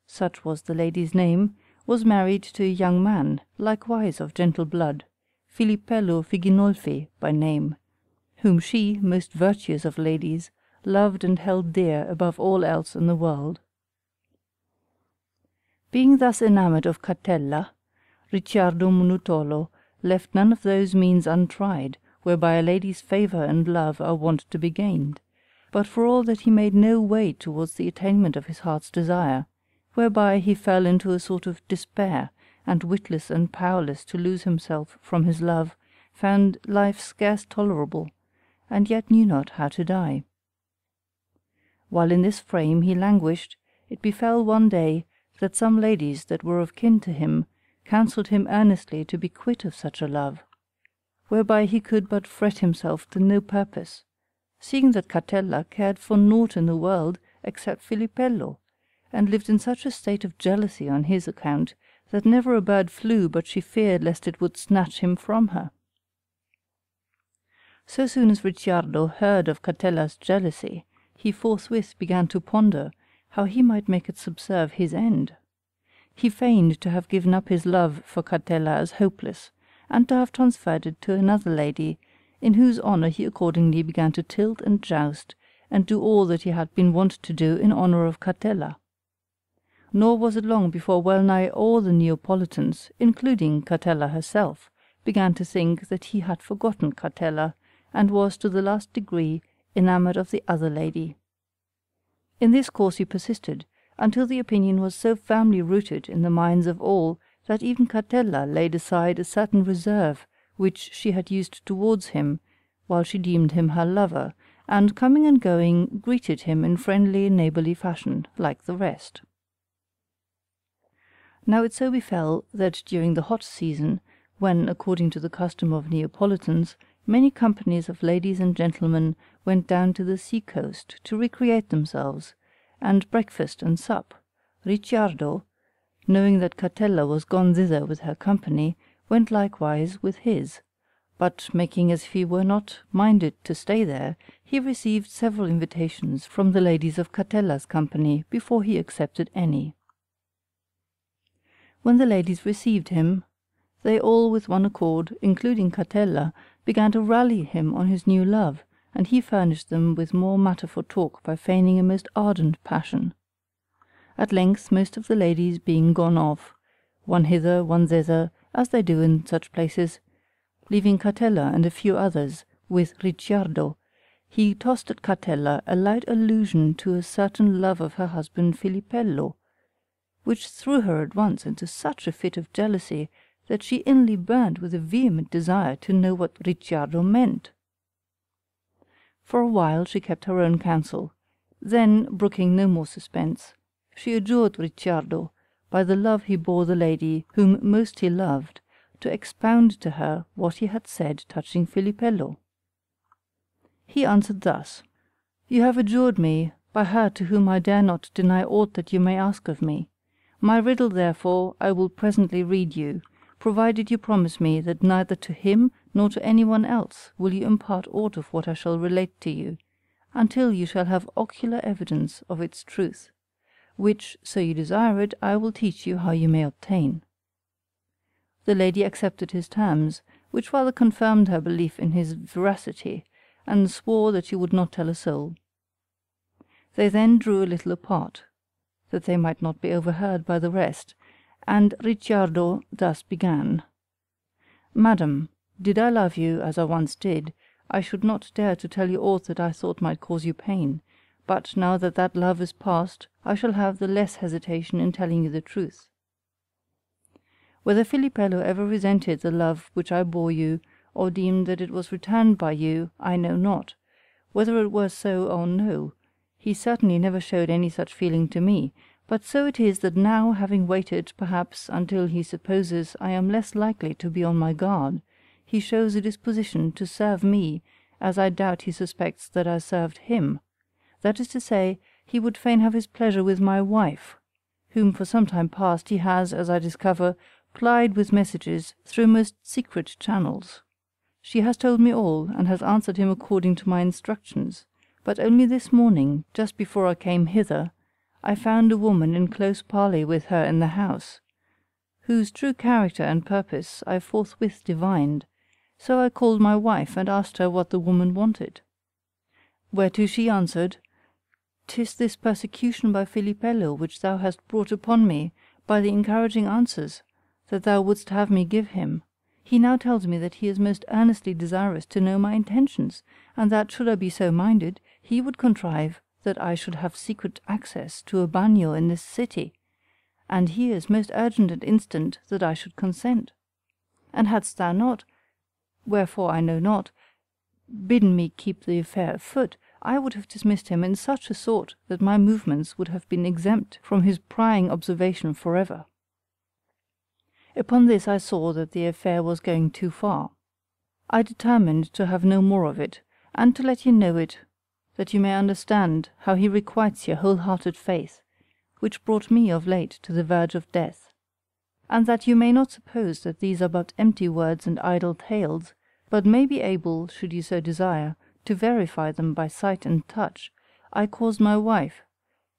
[SPEAKER 7] such was the lady's name, was married to a young man, likewise of gentle blood, Filippello Figinolfi by name, whom she, most virtuous of ladies, loved and held dear above all else in the world. Being thus enamoured of Catella, Ricciardo Monutolo left none of those means untried whereby a lady's favour and love are wont to be gained, but for all that he made no way towards the attainment of his heart's desire, whereby he fell into a sort of despair, and witless and powerless to lose himself from his love, found life scarce tolerable, and yet knew not how to die. While in this frame he languished, it befell one day that some ladies that were of kin to him counselled him earnestly to be quit of such a love, whereby he could but fret himself to no purpose, seeing that Catella cared for naught in the world except Filippello, and lived in such a state of jealousy on his account that never a bird flew but she feared lest it would snatch him from her. So soon as Ricciardo heard of Catella's jealousy, he forthwith began to ponder how he might make it subserve his end. He feigned to have given up his love for Catella as hopeless, and to have transferred it to another lady, in whose honour he accordingly began to tilt and joust, and do all that he had been wont to do in honour of Catella. Nor was it long before well nigh all the Neapolitans, including Catella herself, began to think that he had forgotten Catella, and was to the last degree enamoured of the other lady. In this course he persisted, until the opinion was so firmly rooted in the minds of all that even Catella laid aside a certain reserve which she had used towards him, while she deemed him her lover, and coming and going greeted him in friendly neighbourly fashion, like the rest. Now it so befell that during the hot season, when, according to the custom of Neapolitans, many companies of ladies and gentlemen went down to the sea-coast to recreate themselves, and breakfast and sup, Ricciardo, knowing that Catella was gone thither with her company, went likewise with his, but making as if he were not minded to stay there, he received several invitations from the ladies of Catella's company before he accepted any. When the ladies received him, they all with one accord, including Catella, began to rally him on his new love, and he furnished them with more matter for talk by feigning a most ardent passion. At length most of the ladies being gone off, one hither, one thither, as they do in such places, leaving Catella and a few others with Ricciardo, he tossed at Catella a light allusion to a certain love of her husband Filippello, which threw her at once into such a fit of jealousy that she inly burned with a vehement desire to know what Ricciardo meant. For a while she kept her own counsel, then, brooking no more suspense, she adjured Ricciardo, by the love he bore the lady whom most he loved, to expound to her what he had said touching Filippello. He answered thus: "You have adjured me by her to whom I dare not deny aught that you may ask of me. My riddle, therefore, I will presently read you, provided you promise me that neither to him nor to any one else will you impart aught of what I shall relate to you, until you shall have ocular evidence of its truth, which, so you desire it, I will teach you how you may obtain." The lady accepted his terms, which rather confirmed her belief in his veracity, and swore that she would not tell a soul. They then drew a little apart, that they might not be overheard by the rest, and Ricciardo thus began: "Madam, did I love you as I once did, I should not dare to tell you aught that I thought might cause you pain, but now that that love is past, I shall have the less hesitation in telling you the truth. Whether Filippello ever resented the love which I bore you, or deemed that it was returned by you, I know not. Whether it were so or no, he certainly never showed any such feeling to me, but so it is that now, having waited, perhaps, until he supposes I am less likely to be on my guard, he shows a disposition to serve me, as I doubt he suspects that I served him. That is to say, he would fain have his pleasure with my wife, whom for some time past he has, as I discover, plied with messages through most secret channels. She has told me all, and has answered him according to my instructions, but only this morning, just before I came hither, I found a woman in close parley with her in the house, whose true character and purpose I forthwith divined, so I called my wife and asked her what the woman wanted. Whereto she answered, "'Tis this persecution by Filippello which thou hast brought upon me, by the encouraging answers that thou wouldst have me give him. He now tells me that he is most earnestly desirous to know my intentions, and that, should I be so minded, he would contrive that I should have secret access to a bagnio in this city, and he is most urgent and instant that I should consent. And hadst thou not, wherefore I know not, bidden me keep the affair afoot, I would have dismissed him in such a sort that my movements would have been exempt from his prying observation forever. Upon this I saw that the affair was going too far. I determined to have no more of it, and to let you know it, that you may understand how he requites your whole-hearted faith, which brought me of late to the verge of death, and that you may not suppose that these are but empty words and idle tales, but may be able, should you so desire, to verify them by sight and touch. I caused my wife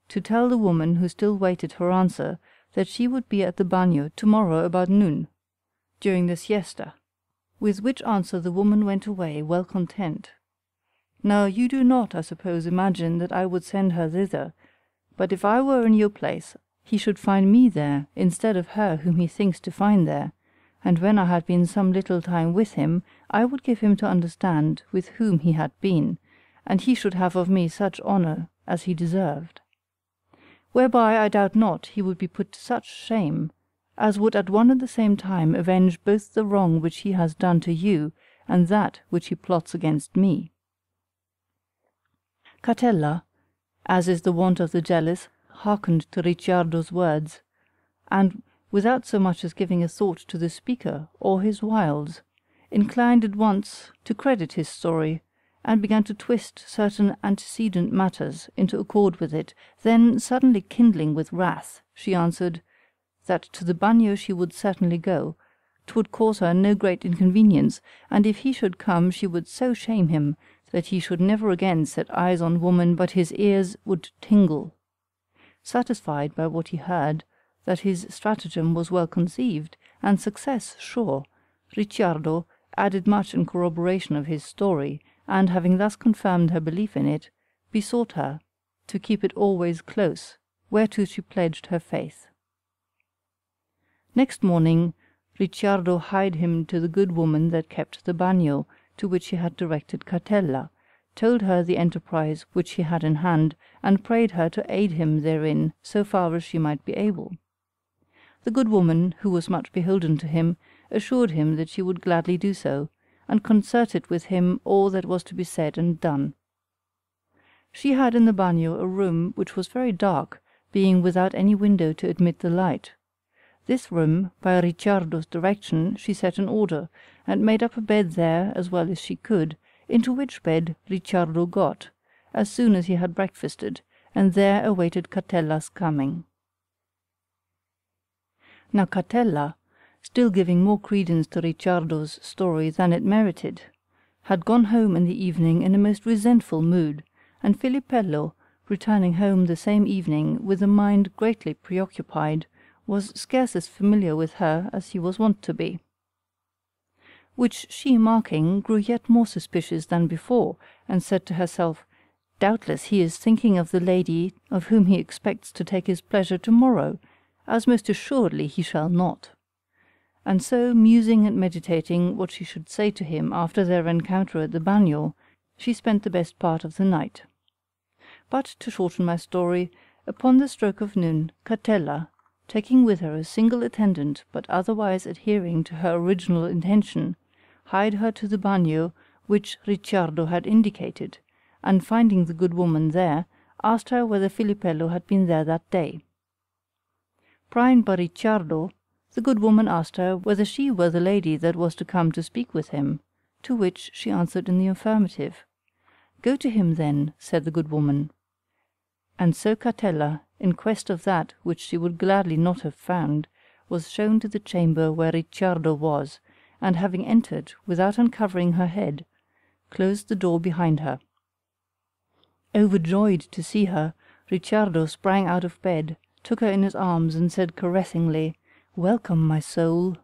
[SPEAKER 7] to tell the woman who still waited her answer that she would be at the bagnio tomorrow about noon, during the siesta, with which answer the woman went away well content. Now you do not, I suppose, imagine that I would send her thither, but if I were in your place, he should find me there instead of her whom he thinks to find there, and when I had been some little time with him, I would give him to understand with whom he had been, and he should have of me such honour as he deserved. Whereby I doubt not he would be put to such shame, as would at one and the same time avenge both the wrong which he has done to you, and that which he plots against me. Catella, as is the wont of the jealous, hearkened to Ricciardo's words, and, without so much as giving a thought to the speaker or his wiles, inclined at once to credit his story, and began to twist certain antecedent matters into accord with it. Then, suddenly kindling with wrath, she answered, that to the bagnio she would certainly go, 'twould cause her no great inconvenience, and if he should come she would so shame him that he should never again set eyes on woman but his ears would tingle. Satisfied by what he heard, that his stratagem was well conceived, and success sure, Ricciardo added much in corroboration of his story, and having thus confirmed her belief in it, besought her to keep it always close, whereto she pledged her faith. Next morning Ricciardo hied him to the good woman that kept the bagnio, to which he had directed Catella, told her the enterprise which he had in hand, and prayed her to aid him therein so far as she might be able. The good woman, who was much beholden to him, assured him that she would gladly do so, and concerted with him all that was to be said and done. She had in the bagnio a room which was very dark, being without any window to admit the light. This room, by Ricciardo's direction, she set in order, and made up a bed there as well as she could, into which bed Ricciardo got, as soon as he had breakfasted, and there awaited Catella's coming. Now Catella, still giving more credence to Ricciardo's story than it merited, had gone home in the evening in a most resentful mood, and Filippello, returning home the same evening with a mind greatly preoccupied, was scarce as familiar with her as he was wont to be. Which she marking, grew yet more suspicious than before, and said to herself, doubtless he is thinking of the lady of whom he expects to take his pleasure tomorrow, as most assuredly he shall not. And so, musing and meditating what she should say to him after their encounter at the bagnio, she spent the best part of the night. But, to shorten my story, upon the stroke of noon, Catella, taking with her a single attendant, but otherwise adhering to her original intention, hied her to the bagnio which Ricciardo had indicated, and finding the good woman there, asked her whether Filippello had been there that day. Prying by Ricciardo, the good woman asked her whether she were the lady that was to come to speak with him, to which she answered in the affirmative. Go to him then, said the good woman. And so Catella, in quest of that which she would gladly not have found, was shown to the chamber where Ricciardo was, and having entered without uncovering her head, closed the door behind her. Overjoyed to see her, Ricciardo sprang out of bed, took her in his arms, and said caressingly, "Welcome, my soul."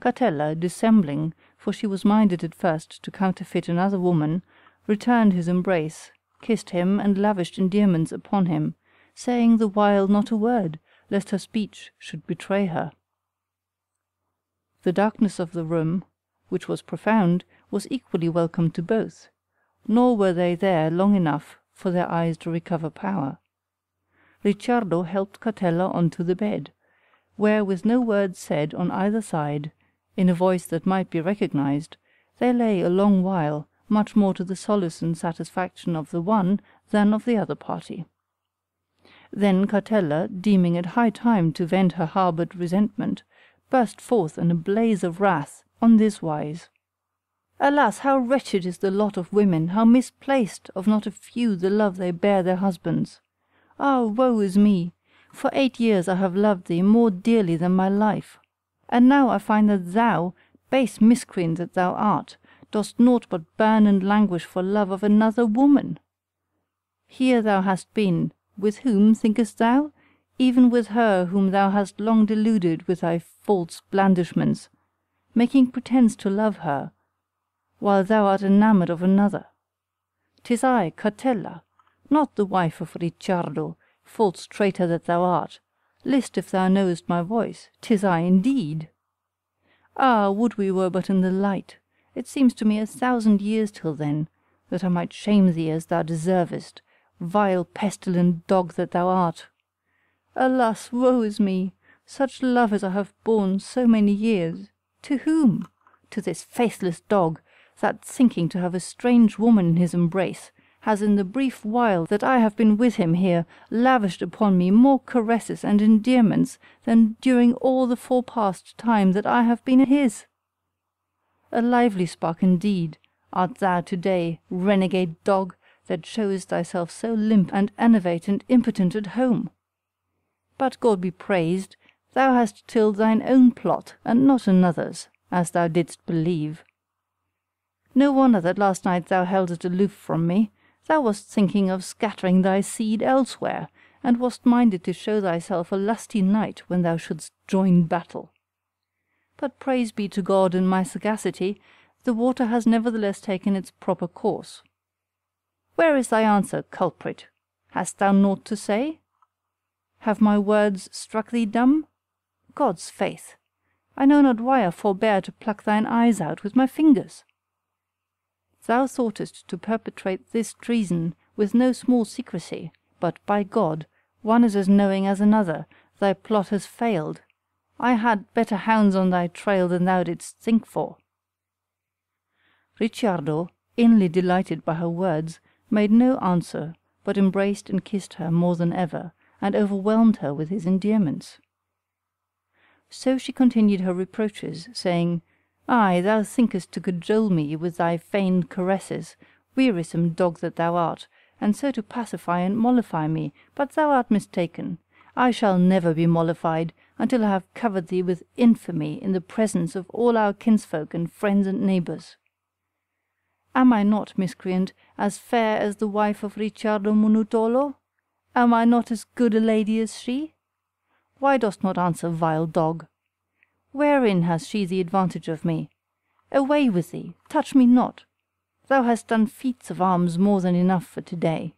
[SPEAKER 7] Catella, dissembling, for she was minded at first to counterfeit another woman, returned his embrace, kissed him, and lavished endearments upon him, saying the while not a word, lest her speech should betray her. The darkness of the room, which was profound, was equally welcome to both, nor were they there long enough for their eyes to recover power. Ricciardo helped Catella on to the bed, where, with no word said on either side, in a voice that might be recognized, they lay a long while, much more to the solace and satisfaction of the one than of the other party. Then Cartella, deeming it high time to vent her harboured resentment, burst forth in a blaze of wrath on this wise. Alas, how wretched is the lot of women, how misplaced of not a few the love they bear their husbands! Ah, woe is me! For 8 years I have loved thee more dearly than my life, and now I find that thou, base miscreant that thou art, dost naught but burn and languish for love of another woman. Here thou hast been, with whom, thinkest thou? Even with her whom thou hast long deluded with thy false blandishments, making pretence to love her, while thou art enamoured of another. 'Tis I, Cartella, not the wife of Ricciardo, false traitor that thou art. List if thou knowest my voice, 'tis I indeed. Ah, would we were but in the light! It seems to me 1,000 years till then, that I might shame thee as thou deservest, vile pestilent dog that thou art. Alas, woe is me! Such love as I have borne so many years, to whom? To this faithless dog, that, thinking to have a strange woman in his embrace, has in the brief while that I have been with him here lavished upon me more caresses and endearments than during all the forepast time that I have been his. A lively spark indeed art thou to-day, renegade dog, that showest thyself so limp and enervate and impotent at home. But God be praised, thou hast tilled thine own plot, and not another's, as thou didst believe. No wonder that last night thou heldest aloof from me. Thou wast thinking of scattering thy seed elsewhere, and wast minded to show thyself a lusty knight when thou shouldst join battle. But praise be to God and my sagacity, the water has nevertheless taken its proper course. Where is thy answer, culprit? Hast thou naught to say? Have my words struck thee dumb? God's faith! I know not why I forbear to pluck thine eyes out with my fingers. Thou thoughtest to perpetrate this treason with no small secrecy, but, by God, one is as knowing as another, thy plot has failed. I had better hounds on thy trail than thou didst think for. Ricciardo, inly delighted by her words, made no answer, but embraced and kissed her more than ever, and overwhelmed her with his endearments. So she continued her reproaches, saying, Ay, thou thinkest to cajole me with thy feigned caresses, wearisome dog that thou art, and so to pacify and mollify me, but thou art mistaken. I shall never be mollified, until I have covered thee with infamy in the presence of all our kinsfolk and friends and neighbours. Am I not, miscreant, as fair as the wife of Ricciardo Monutolo? Am I not as good a lady as she? Why dost not answer, vile dog? Wherein has she the advantage of me? Away with thee, touch me not. Thou hast done feats of arms more than enough for to-day.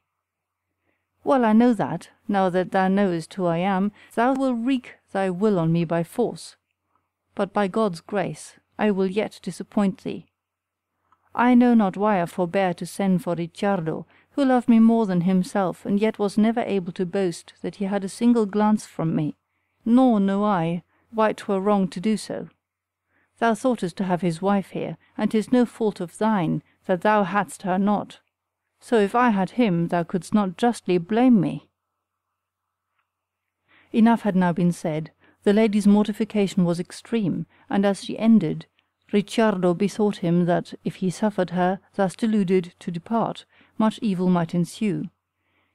[SPEAKER 7] Well, I know that, now that thou knowest who I am, thou wilt wreak thy will on me by force. But by God's grace I will yet disappoint thee. I know not why I forbear to send for Ricciardo, who loved me more than himself, and yet was never able to boast that he had a single glance from me, nor know I why 'twere wrong to do so. Thou thoughtest to have his wife here, and 'tis no fault of thine that thou hadst her not. So if I had him, thou couldst not justly blame me. Enough had now been said. The lady's mortification was extreme, and as she ended, Ricciardo bethought him that, if he suffered her, thus deluded, to depart, much evil might ensue.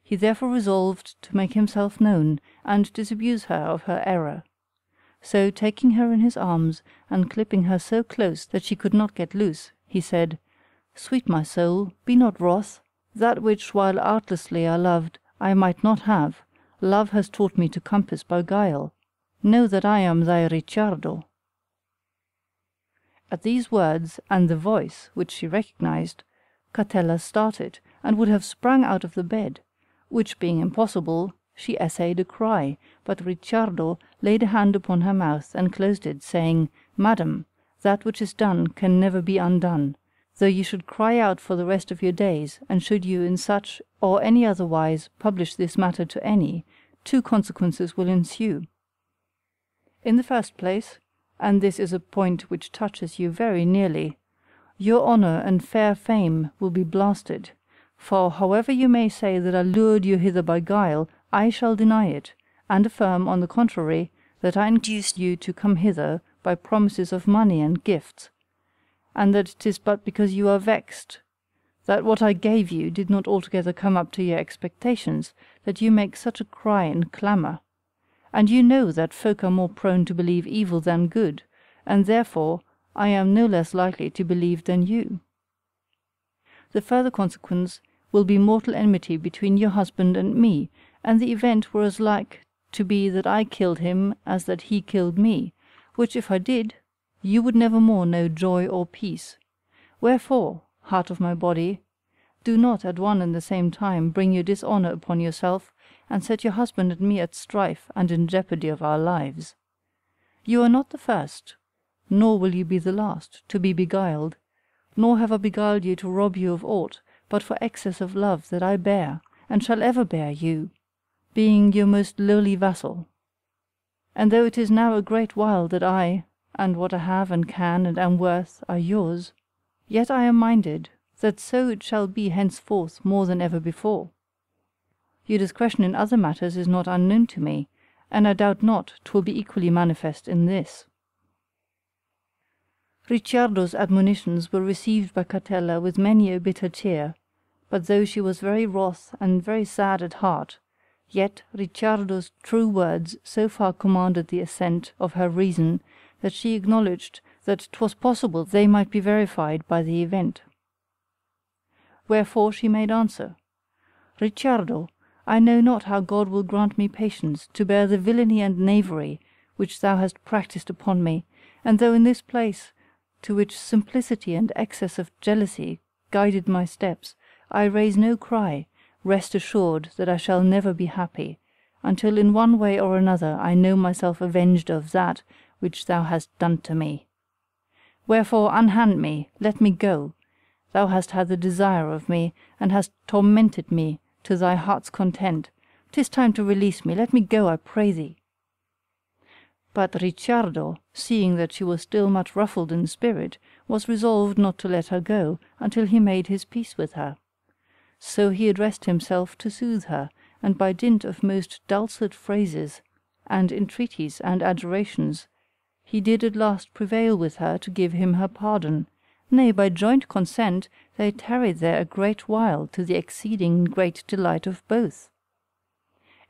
[SPEAKER 7] He therefore resolved to make himself known, and disabuse her of her error. So, taking her in his arms, and clipping her so close that she could not get loose, he said, Sweet my soul, be not wroth. That which, while artlessly I loved, I might not have, love has taught me to compass by guile. Know that I am thy Ricciardo. At these words, and the voice, which she recognized, Cartella started, and would have sprung out of the bed, which being impossible, she essayed a cry, but Ricciardo laid a hand upon her mouth and closed it, saying, Madam, that which is done can never be undone, though you should cry out for the rest of your days, and should you in such or any other wise publish this matter to any, 2 consequences will ensue. In the first place, and this is a point which touches you very nearly, Your honour and fair fame will be blasted, for however you may say that I lured you hither by guile, I shall deny it, and affirm, on the contrary, that I induced you to come hither by promises of money and gifts, and that 'tis but because you are vexed, that what I gave you did not altogether come up to your expectations, that you make such a cry and clamour. And you know that folk are more prone to believe evil than good, and therefore I am no less likely to believe than you. The further consequence will be mortal enmity between your husband and me, and the event were as like to be that I killed him as that he killed me, which if I did, you would never more know joy or peace. Wherefore, heart of my body, do not at one and the same time bring your dishonour upon yourself, and set your husband and me at strife and in jeopardy of our lives. You are not the first, nor will you be the last, to be beguiled, nor have I beguiled you to rob you of aught, but for excess of love that I bear, and shall ever bear you, being your most lowly vassal. And though it is now a great while that I, and what I have and can and am worth, are yours, yet I am minded that so it shall be henceforth more than ever before. Your discretion in other matters is not unknown to me, and I doubt not 'twill be equally manifest in this. Ricciardo's admonitions were received by Catella with many a bitter tear, but though she was very wroth and very sad at heart, yet Ricciardo's true words so far commanded the assent of her reason that she acknowledged that 'twas possible they might be verified by the event. Wherefore she made answer, Ricciardo, I know not how God will grant me patience to bear the villainy and knavery which thou hast practised upon me, and though in this place, to which simplicity and excess of jealousy guided my steps, I raise no cry, rest assured that I shall never be happy, until in one way or another I know myself avenged of that which thou hast done to me. Wherefore unhand me, let me go. Thou hast had the desire of me, and hast tormented me to thy heart's content. 'Tis time to release me, let me go, I pray thee. But Ricciardo, seeing that she was still much ruffled in spirit, was resolved not to let her go until he made his peace with her. So he addressed himself to soothe her, and by dint of most dulcet phrases, and entreaties and adjurations, he did at last prevail with her to give him her pardon. Nay, by joint consent they tarried there a great while, to the exceeding great delight of both.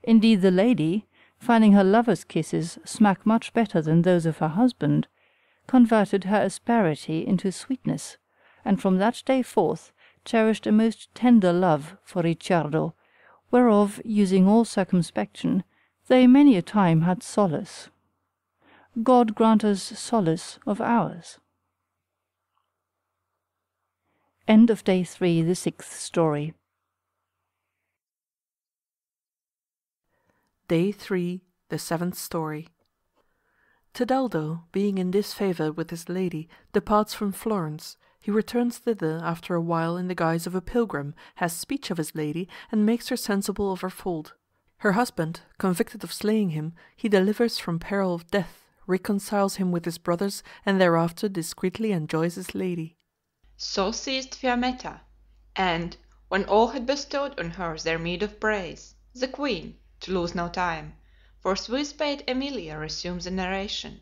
[SPEAKER 7] Indeed the lady, finding her lover's kisses smack much better than those of her husband, converted her asperity into sweetness, and from that day forth cherished a most tender love for Ricciardo, whereof, using all circumspection, they many a time had solace. God grant us solace of ours. End of Day 3, the 6th Story.
[SPEAKER 8] Day 3, the 7th Story. Tebaldo, being in disfavour with his lady, departs from Florence. He returns thither after a while in the guise of a pilgrim, has speech of his lady, and makes her sensible of her fault. Her husband, convicted of slaying him, he delivers from peril of death, reconciles him with his brothers, and thereafter discreetly enjoys his lady.
[SPEAKER 1] So ceased Fiammetta, and, when all had bestowed on her their meed of praise, the queen, to lose no time, forthwith bade Emilia resume the narration.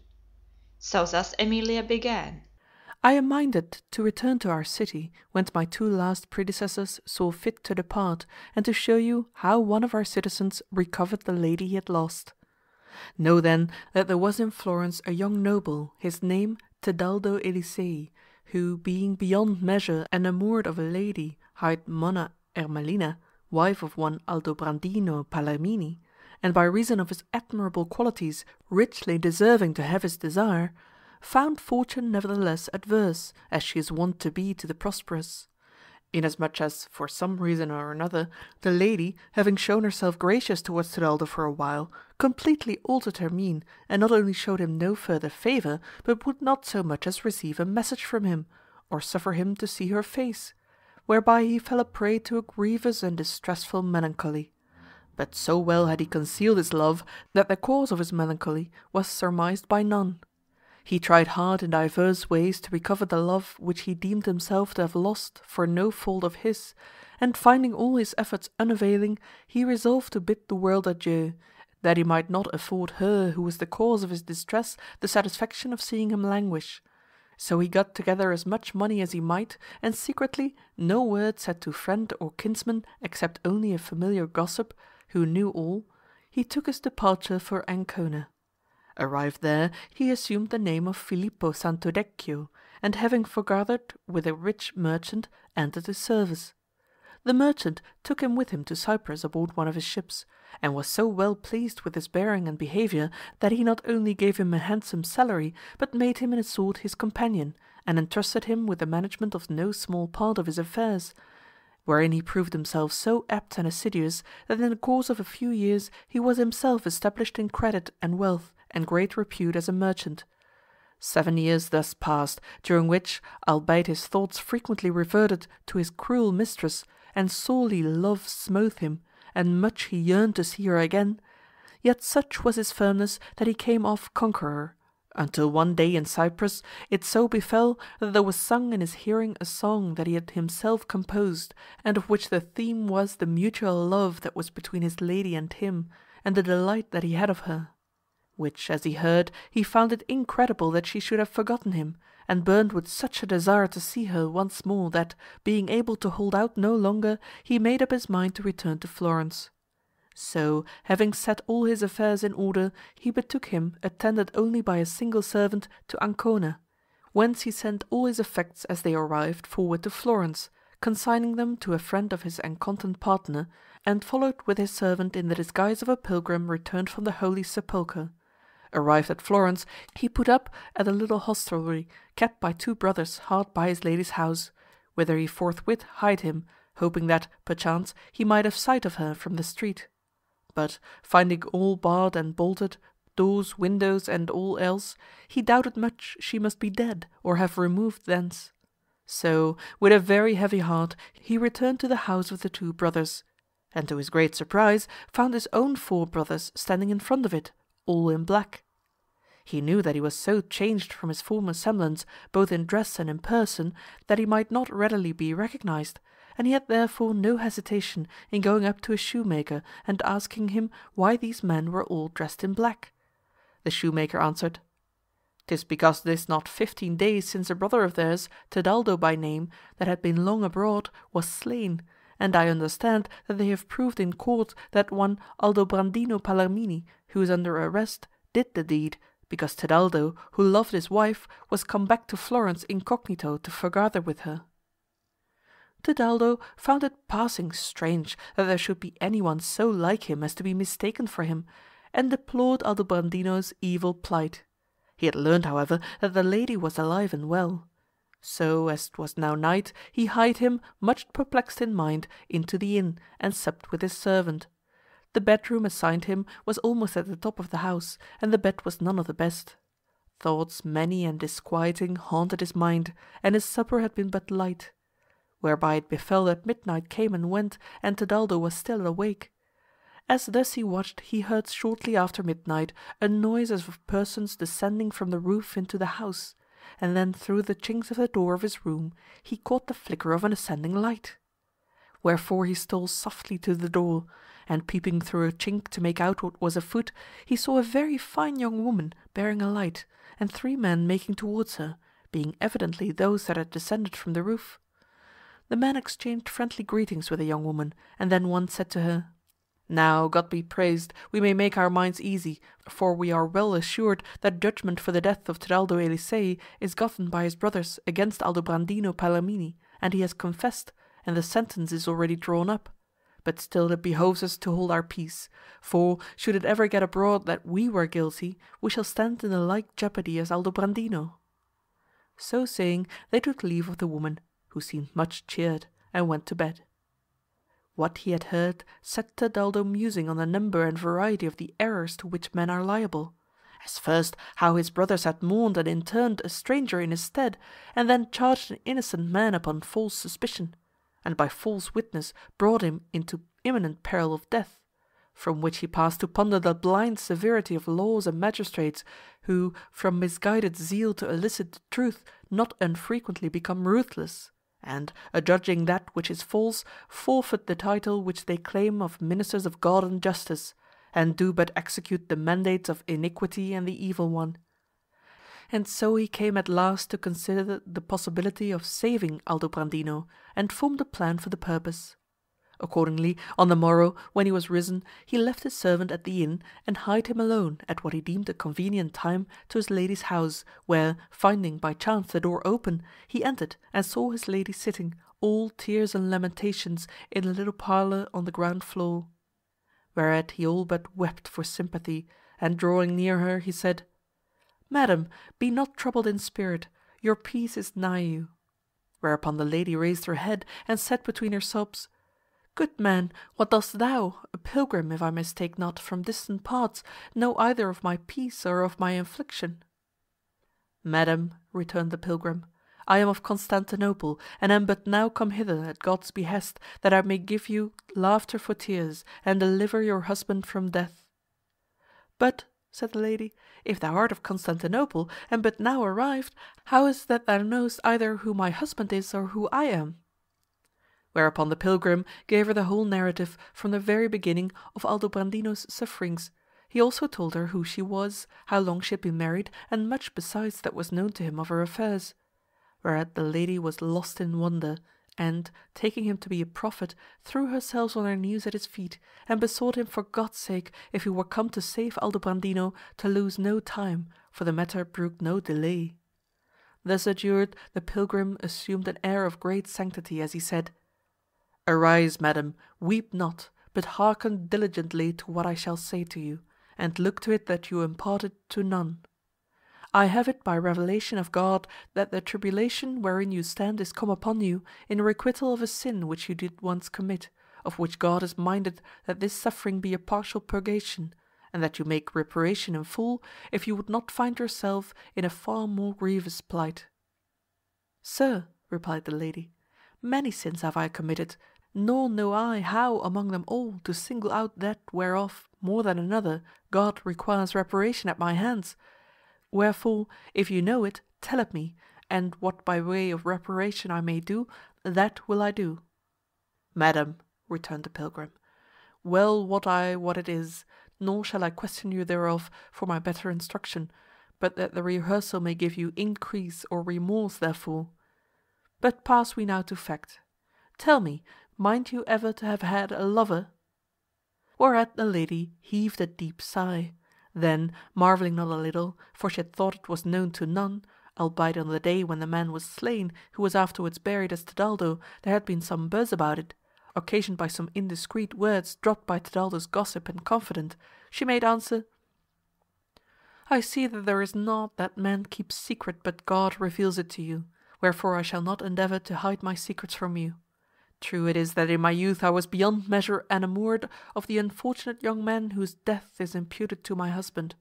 [SPEAKER 1] So thus Emilia began.
[SPEAKER 8] I am minded to return to our city, whence my two last predecessors saw fit to depart, and to show you how one of our citizens recovered the lady he had lost. Know then that there was in Florence a young noble, his name Tebaldo Elisei, who, being beyond measure enamoured of a lady hight Monna Ermelina, wife of one Aldobrandino Palermini, and by reason of his admirable qualities richly deserving to have his desire, found fortune nevertheless adverse, as she is wont to be to the prosperous. Inasmuch as, for some reason or another, the lady, having shown herself gracious towards Tebaldo for a while, completely altered her mien, and not only showed him no further favour, but would not so much as receive a message from him, or suffer him to see her face, whereby he fell a prey to a grievous and distressful melancholy. But so well had he concealed his love, that the cause of his melancholy was surmised by none. He tried hard in divers ways to recover the love which he deemed himself to have lost for no fault of his, and finding all his efforts unavailing, he resolved to bid the world adieu, that he might not afford her who was the cause of his distress the satisfaction of seeing him languish. So he got together as much money as he might, and secretly, no word said to friend or kinsman except only a familiar gossip, who knew all, he took his departure for Ancona. Arrived there, he assumed the name of Filippo Santodecchio, and having foregathered with a rich merchant, entered his service. The merchant took him with him to Cyprus aboard one of his ships, and was so well pleased with his bearing and behaviour that he not only gave him a handsome salary, but made him in a sort his companion, and entrusted him with the management of no small part of his affairs, wherein he proved himself so apt and assiduous that in the course of a few years he was himself established in credit and wealth and great repute as a merchant. 7 years thus passed, during which, albeit his thoughts frequently reverted to his cruel mistress, and sorely love smote him, and much he yearned to see her again, yet such was his firmness that he came off conqueror, until one day in Cyprus it so befell that there was sung in his hearing a song that he had himself composed, and of which the theme was the mutual love that was between his lady and him, and the delight that he had of her. Which, as he heard, he found it incredible that she should have forgotten him, and burned with such a desire to see her once more that, being able to hold out no longer, he made up his mind to return to Florence. So, having set all his affairs in order, he betook him, attended only by a single servant, to Ancona, whence he sent all his effects as they arrived forward to Florence, consigning them to a friend of his encontent partner, and followed with his servant in the disguise of a pilgrim returned from the Holy Sepulchre. Arrived at Florence, he put up at a little hostelry kept by 2 brothers hard by his lady's house, whither he forthwith hied him, hoping that, perchance, he might have sight of her from the street. But, finding all barred and bolted, doors, windows, and all else, he doubted much she must be dead, or have removed thence. So, with a very heavy heart, he returned to the house of the 2 brothers, and to his great surprise found his own 4 brothers standing in front of it, all in black. He knew that he was so changed from his former semblance, both in dress and in person, that he might not readily be recognized, and he had therefore no hesitation in going up to a shoemaker and asking him why these men were all dressed in black. The shoemaker answered, "'Tis because 'tis not 15 days since a brother of theirs, Tedaldo by name, that had been long abroad, was slain, and I understand that they have proved in court that one Aldobrandino Palermini, who is under arrest, did the deed, because Tedaldo, who loved his wife, was come back to Florence incognito to foregather with her." Tedaldo found it passing strange that there should be anyone so like him as to be mistaken for him, and deplored Aldobrandino's evil plight. He had learned, however, that the lady was alive and well. So, as 'twas now night, he hied him, much perplexed in mind, into the inn, and supped with his servant. The bedroom assigned him was almost at the top of the house, and the bed was none of the best. Thoughts many and disquieting haunted his mind, and his supper had been but light. Whereby it befell that midnight came and went, and Tedaldo was still awake. As thus he watched, he heard shortly after midnight a noise as of persons descending from the roof into the house, and then through the chinks of the door of his room he caught the flicker of an ascending light. Wherefore he stole softly to the door, and peeping through a chink to make out what was afoot, he saw a very fine young woman bearing a light, and 3 men making towards her, being evidently those that had descended from the roof. The men exchanged friendly greetings with the young woman, and then one said to her, "Now, God be praised, we may make our minds easy, for we are well assured that judgment for the death of Tedaldo Elisei is gotten by his brothers against Aldobrandino Palermini, and he has confessed, and the sentence is already drawn up. But still it behoves us to hold our peace, for, should it ever get abroad that we were guilty, we shall stand in the like jeopardy as Aldobrandino." So saying, they took leave of the woman, who seemed much cheered, and went to bed. What he had heard set Tedaldo musing on the number and variety of the errors to which men are liable. As first, how his brothers had mourned and interned a stranger in his stead, and then charged an innocent man upon false suspicion, and by false witness brought him into imminent peril of death, from which he passed to ponder the blind severity of laws and magistrates, who, from misguided zeal to elicit the truth, not unfrequently become ruthless, and, adjudging that which is false, forfeit the title which they claim of ministers of God and justice, and do but execute the mandates of iniquity and the evil one. And so he came at last to consider the possibility of saving Aldobrandino, and formed a plan for the purpose. Accordingly, on the morrow, when he was risen, he left his servant at the inn, and hied him alone, at what he deemed a convenient time, to his lady's house, where, finding by chance the door open, he entered and saw his lady sitting, all tears and lamentations, in a little parlour on the ground floor. Whereat he all but wept for sympathy, and drawing near her, he said, "Madam, be not troubled in spirit, your peace is nigh you." Whereupon the lady raised her head, and said between her sobs, "Good man, what dost thou, a pilgrim, if I mistake not, from distant parts, know either of my peace or of my affliction?" "Madam," returned the pilgrim, "I am of Constantinople, and am but now come hither at God's behest, that I may give you laughter for tears, and deliver your husband from death." "But," said the lady, "if thou art of Constantinople, and but now arrived, how is that thou knowest either who my husband is or who I am?" Whereupon the pilgrim gave her the whole narrative from the very beginning of Aldobrandino's sufferings. He also told her who she was, how long she had been married, and much besides that was known to him of her affairs. Whereat the lady was lost in wonder, and, taking him to be a prophet, threw herself on her knees at his feet, and besought him for God's sake, if he were come to save Aldobrandino, to lose no time, for the matter brooked no delay. Thus adjured, the pilgrim assumed an air of great sanctity, as he said, "Arise, madam, weep not, but hearken diligently to what I shall say to you, and look to it that you impart it to none. I have it by revelation of God that the tribulation wherein you stand is come upon you in requital of a sin which you did once commit, of which God is minded that this suffering be a partial purgation, and that you make reparation in full if you would not find yourself in a far more grievous plight." "Sir," replied the lady, "many sins have I committed, nor know I how among them all to single out that whereof, more than another, God requires reparation at my hands. Wherefore, if you know it, tell it me, and what by way of reparation I may do, that will I do." "Madam," returned the pilgrim, "well wot I what it is, nor shall I question you thereof for my better instruction, but that the rehearsal may give you increase or remorse therefore. But pass we now to fact. Tell me, mind you ever to have had a lover?" Whereat the lady heaved a deep sigh. Then, marvelling not a little, for she had thought it was known to none, albeit on the day when the man was slain, who was afterwards buried as Tidaldo, there had been some buzz about it, occasioned by some indiscreet words dropped by Tidaldo's gossip and confidant, she made answer, "I see that there is naught that man keeps secret but God reveals it to you, wherefore I shall not endeavour to hide my secrets from you. True it is that in my youth I was beyond measure enamoured of the unfortunate young man whose death is imputed to my husband,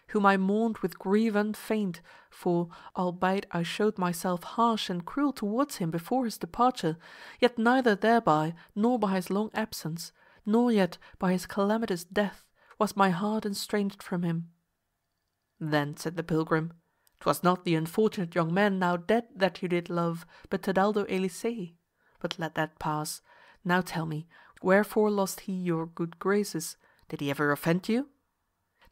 [SPEAKER 8] whom I mourned with grief unfeigned, for, albeit I showed myself harsh and cruel towards him before his departure, yet neither thereby, nor by his long absence, nor yet by his calamitous death, was my heart estranged from him." Then said the pilgrim, "'Twas not the unfortunate young man now dead that you did love, but Tidaldo Elisei. But let that pass. Now tell me, wherefore lost he your good graces? Did he ever offend you?"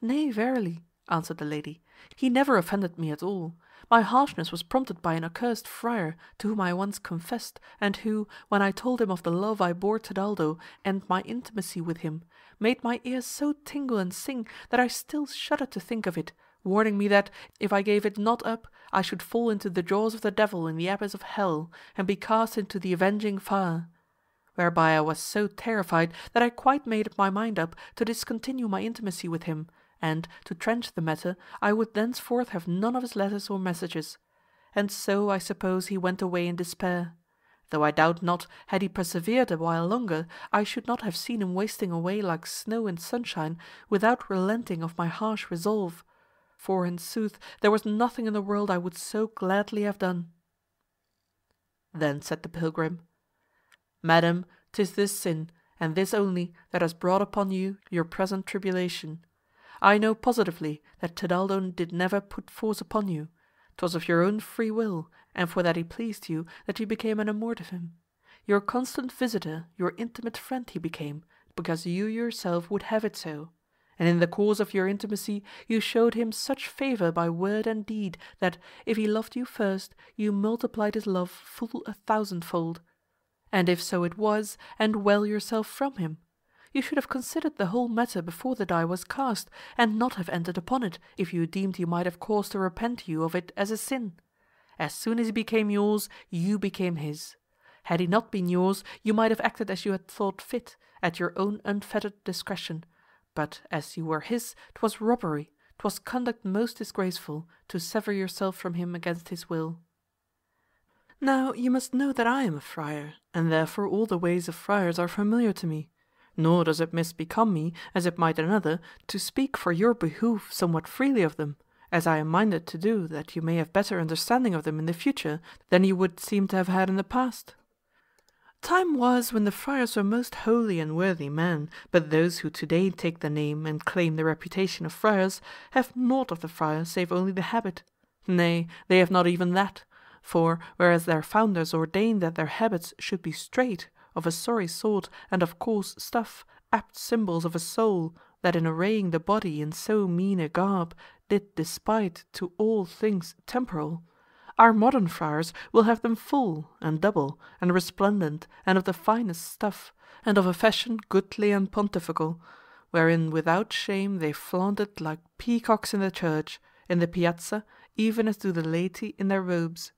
[SPEAKER 8] "Nay, verily," answered the lady, "he never offended me at all. My harshness was prompted by an accursed friar, to whom I once confessed, and who, when I told him of the love I bore Tidaldo, and my intimacy with him, made my ears so tingle and sing that I still shudder to think of it, warning me that, if I gave it not up, I should fall into the jaws of the devil in the abyss of hell, and be cast into the avenging fire. Whereby I was so terrified that I quite made up my mind up to discontinue my intimacy with him, and, to trench the matter, I would thenceforth have none of his letters or messages. And so I suppose he went away in despair. Though I doubt not, had he persevered a while longer, I should not have seen him wasting away like snow in sunshine, without relenting of my harsh resolve. For, in sooth, there was nothing in the world I would so gladly have done." Then said the pilgrim, "Madam, 'tis this sin, and this only that has brought upon you your present tribulation. I know positively that Tebaldo did never put force upon you. 'Twas of your own free will, and for that he pleased you, that you became enamoured of him. Your constant visitor, your intimate friend he became, because you yourself would have it so. And in the course of your intimacy you showed him such favour by word and deed, that, if he loved you first, you multiplied his love full 1,000-fold. And if so it was, and well yourself from him, you should have considered the whole matter before the die was cast, and not have entered upon it, if you deemed you might have cause to repent you of it as a sin. As soon as he became yours, you became his. Had he not been yours, you might have acted as you had thought fit, at your own unfettered discretion. But as you were his, 'twas robbery, 'twas conduct most disgraceful, to sever yourself from him against his will. Now you must know that I am a friar, and therefore all the ways of friars are familiar to me. Nor does it misbecome me, as it might another, to speak for your behoof somewhat freely of them, as I am minded to do, that you may have better understanding of them in the future than you would seem to have had in the past. Time was when the friars were most holy and worthy men, but those who today take the name and claim the reputation of friars have naught of the friar save only the habit. Nay, they have not even that, for whereas their founders ordained that their habits should be straight, of a sorry sort, and of coarse stuff, apt symbols of a soul, that in arraying the body in so mean a garb did despite to all things temporal, our modern friars will have them full, and double, and resplendent, and of the finest stuff, and of a fashion goodly and pontifical, wherein without shame they flaunt it like peacocks in the church, in the piazza, even as do the laity in their robes.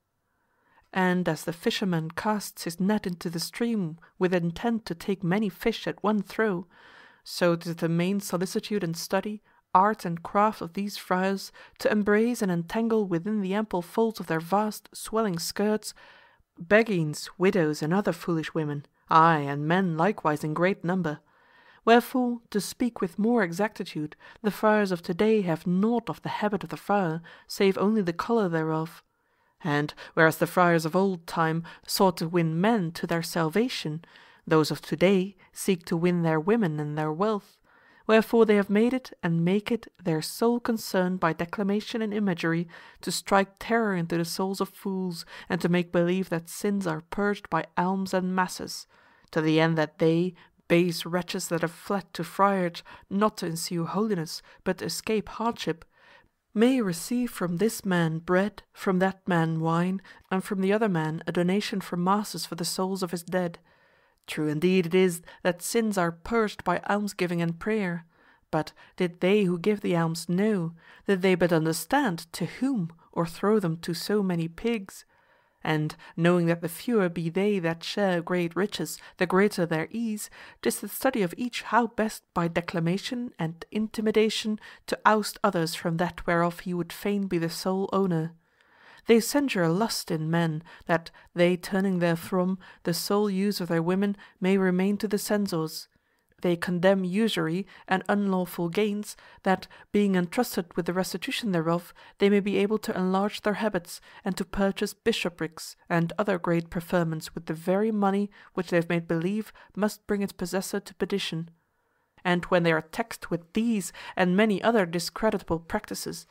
[SPEAKER 8] And as the fisherman casts his net into the stream with intent to take many fish at one throw, so it is the main solicitude and study, art and craft of these friars to embrace and entangle within the ample folds of their vast swelling skirts beguines, widows, and other foolish women, ay, and men likewise in great number. Wherefore, to speak with more exactitude, the friars of today have naught of the habit of the friar, save only the colour thereof. And whereas the friars of old time sought to win men to their salvation, those of today seek to win their women and their wealth. Wherefore they have made it and make it their sole concern by declamation and imagery to strike terror into the souls of fools, and to make believe that sins are purged by alms and masses, to the end that they, base wretches that have fled to friarage not to ensue holiness but to escape hardship, may receive from this man bread, from that man wine, and from the other man a donation for masses for the souls of his dead. True indeed it is that sins are purged by almsgiving and prayer, but did they who give the alms know, did they but understand to whom, or throw them to so many pigs? And, knowing that the fewer be they that share great riches, the greater their ease, 'tis the study of each how best by declamation and intimidation to oust others from that whereof he would fain be the sole owner. They censure lust in men, that they turning therefrom, the sole use of their women may remain to the censors. They condemn usury and unlawful gains, that, being entrusted with the restitution thereof, they may be able to enlarge their habits, and to purchase bishoprics and other great preferments with the very money which they have made believe must bring its possessor to perdition. And when they are taxed with these and many other discreditable practices,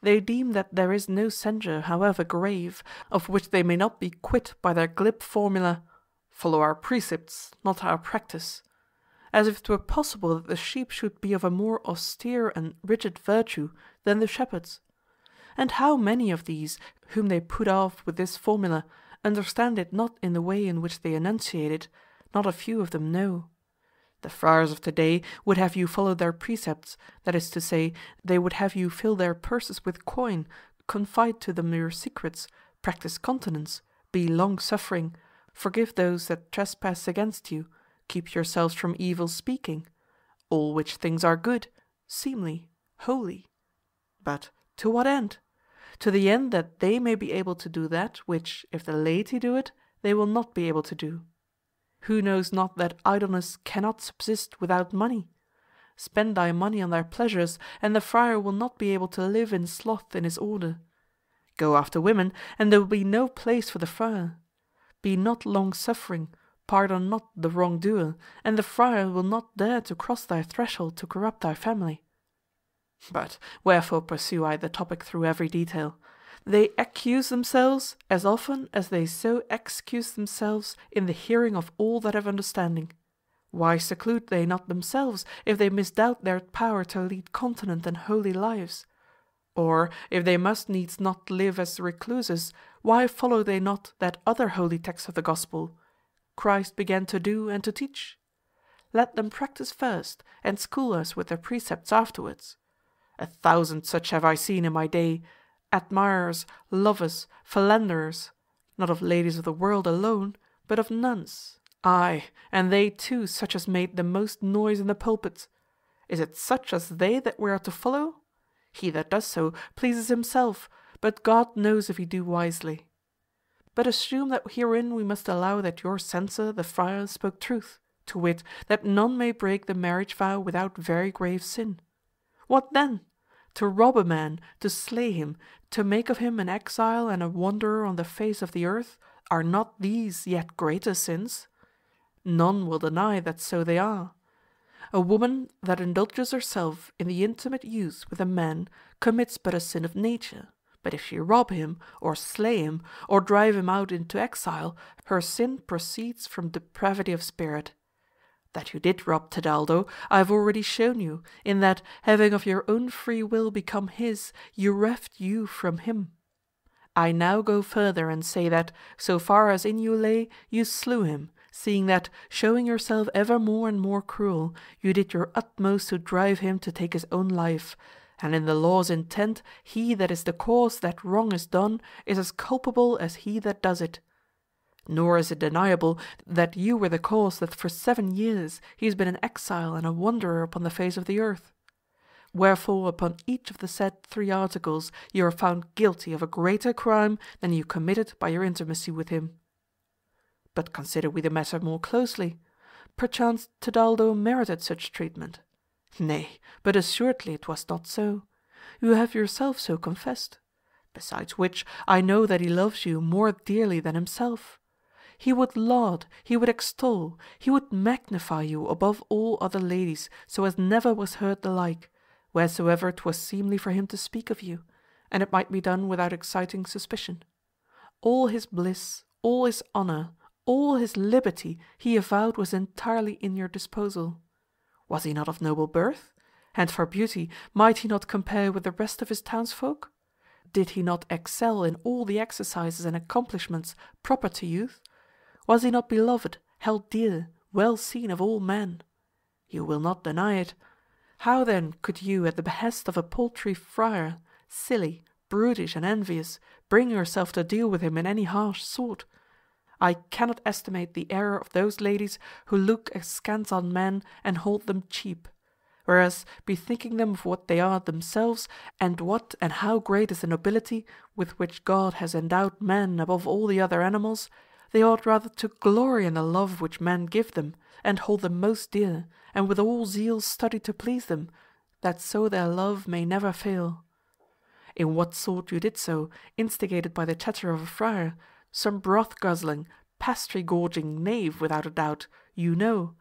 [SPEAKER 8] they deem that there is no censure, however grave, of which they may not be quit by their glib formula, "Follow our precepts, not our practice," as if it were possible that the sheep should be of a more austere and rigid virtue than the shepherds. And how many of these, whom they put off with this formula, understand it not in the way in which they enunciate it, not a few of them know. The friars of today would have you follow their precepts, that is to say, they would have you fill their purses with coin, confide to them your secrets, practice continence, be long-suffering, forgive those that trespass against you, keep yourselves from evil speaking, all which things are good, seemly, holy. But to what end? To the end that they may be able to do that which, if the laity do it, they will not be able to do. Who knows not that idleness cannot subsist without money? Spend thy money on their pleasures, and the friar will not be able to live in sloth in his order. Go after women, and there will be no place for the friar. Be not long-suffering, pardon not the wrongdoer, and the friar will not dare to cross thy threshold to corrupt thy family. But wherefore pursue I the topic through every detail? They accuse themselves as often as they so excuse themselves in the hearing of all that have understanding. Why seclude they not themselves, if they misdoubt their power to lead continent and holy lives? Or, if they must needs not live as recluses, why follow they not that other holy text of the Gospel, Christ began to do and to teach? Let them practice first, and school us with their precepts afterwards. 1,000 such have I seen in my day, admirers, lovers, philanderers, not of ladies of the world alone, but of nuns, aye, and they too such as made the most noise in the pulpit. Is it such as they that we are to follow? He that does so pleases himself, but God knows if he do wisely. But assume that herein we must allow that your censor, the friar, spoke truth, to wit, that none may break the marriage vow without very grave sin. What then? To rob a man, to slay him, to make of him an exile and a wanderer on the face of the earth, are not these yet greater sins? None will deny that so they are. A woman that indulges herself in the intimate use with a man commits but a sin of nature, but if she rob him, or slay him, or drive him out into exile, her sin proceeds from depravity of spirit. That you did rob Tedaldo, I have already shown you, in that, having of your own free will become his, you reft you from him. I now go further and say that, so far as in you lay, you slew him, seeing that, showing yourself ever more and more cruel, you did your utmost to drive him to take his own life, and in the law's intent he that is the cause that wrong is done is as culpable as he that does it. Nor is it deniable that you were the cause that for 7 years he has been an exile and a wanderer upon the face of the earth. Wherefore upon each of the said 3 articles you are found guilty of a greater crime than you committed by your intimacy with him. But consider we the matter more closely. Perchance Tedaldo merited such treatment. Nay, but assuredly it was not so. You have yourself so confessed. Besides which, I know that he loves you more dearly than himself. He would laud, he would extol, he would magnify you above all other ladies, so as never was heard the like, wheresoever 'twas seemly for him to speak of you, and it might be done without exciting suspicion. All his bliss, all his honour, all his liberty he avowed was entirely in your disposal. Was he not of noble birth? And for beauty might he not compare with the rest of his townsfolk? Did he not excel in all the exercises and accomplishments proper to youth? Was he not beloved, held dear, well seen of all men? You will not deny it. How then could you, at the behest of a paltry friar, silly, brutish, and envious, bring yourself to deal with him in any harsh sort? I cannot estimate the error of those ladies who look askance on men and hold them cheap, whereas, bethinking them of what they are themselves, and what and how great is the nobility with which God has endowed man above all the other animals, they ought rather to glory in the love which men give them, and hold them most dear, and with all zeal study to please them, that so their love may never fail. In what sort you did so, instigated by the chatter of a friar, some broth-guzzling, pastry-gorging knave without a doubt, you know,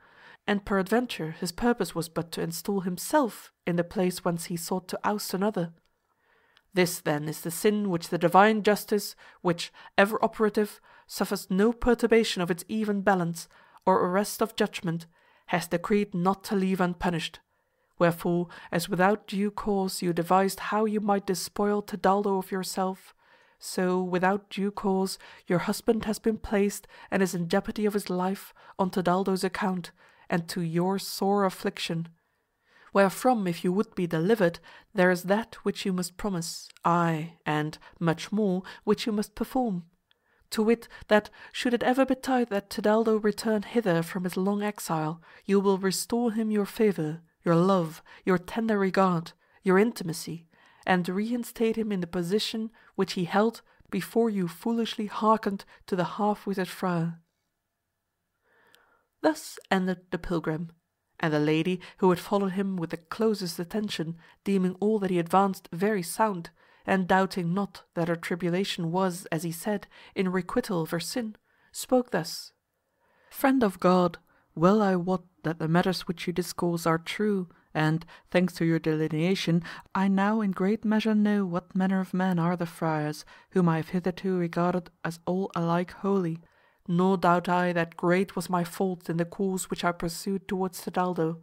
[SPEAKER 8] and peradventure his purpose was but to install himself in the place whence he sought to oust another. This then is the sin which the divine justice, which, ever operative, suffers no perturbation of its even balance, or arrest of judgment, has decreed not to leave unpunished. Wherefore, as without due cause you devised how you might despoil Tedaldo of yourself, so, without due cause, your husband has been placed, and is in jeopardy of his life, on Tedaldo's account, and to your sore affliction. Wherefrom, if you would be delivered, there is that which you must promise, aye, and, much more, which you must perform. To wit, that, should it ever betide that Tedaldo return hither from his long exile, you will restore him your favour, your love, your tender regard, your intimacy, and reinstate him in the position which he held before you foolishly hearkened to the half-witted friar. Thus ended the pilgrim, and the lady, who had followed him with the closest attention, deeming all that he advanced very sound, and doubting not that her tribulation was, as he said, in requital of her sin, spoke thus: Friend of God, well I wot that the matters which you discourse are true, and, thanks to your delineation, I now in great measure know what manner of men are the friars, whom I have hitherto regarded as all alike holy. Nor doubt I that great was my fault in the course which I pursued towards Tidaldo.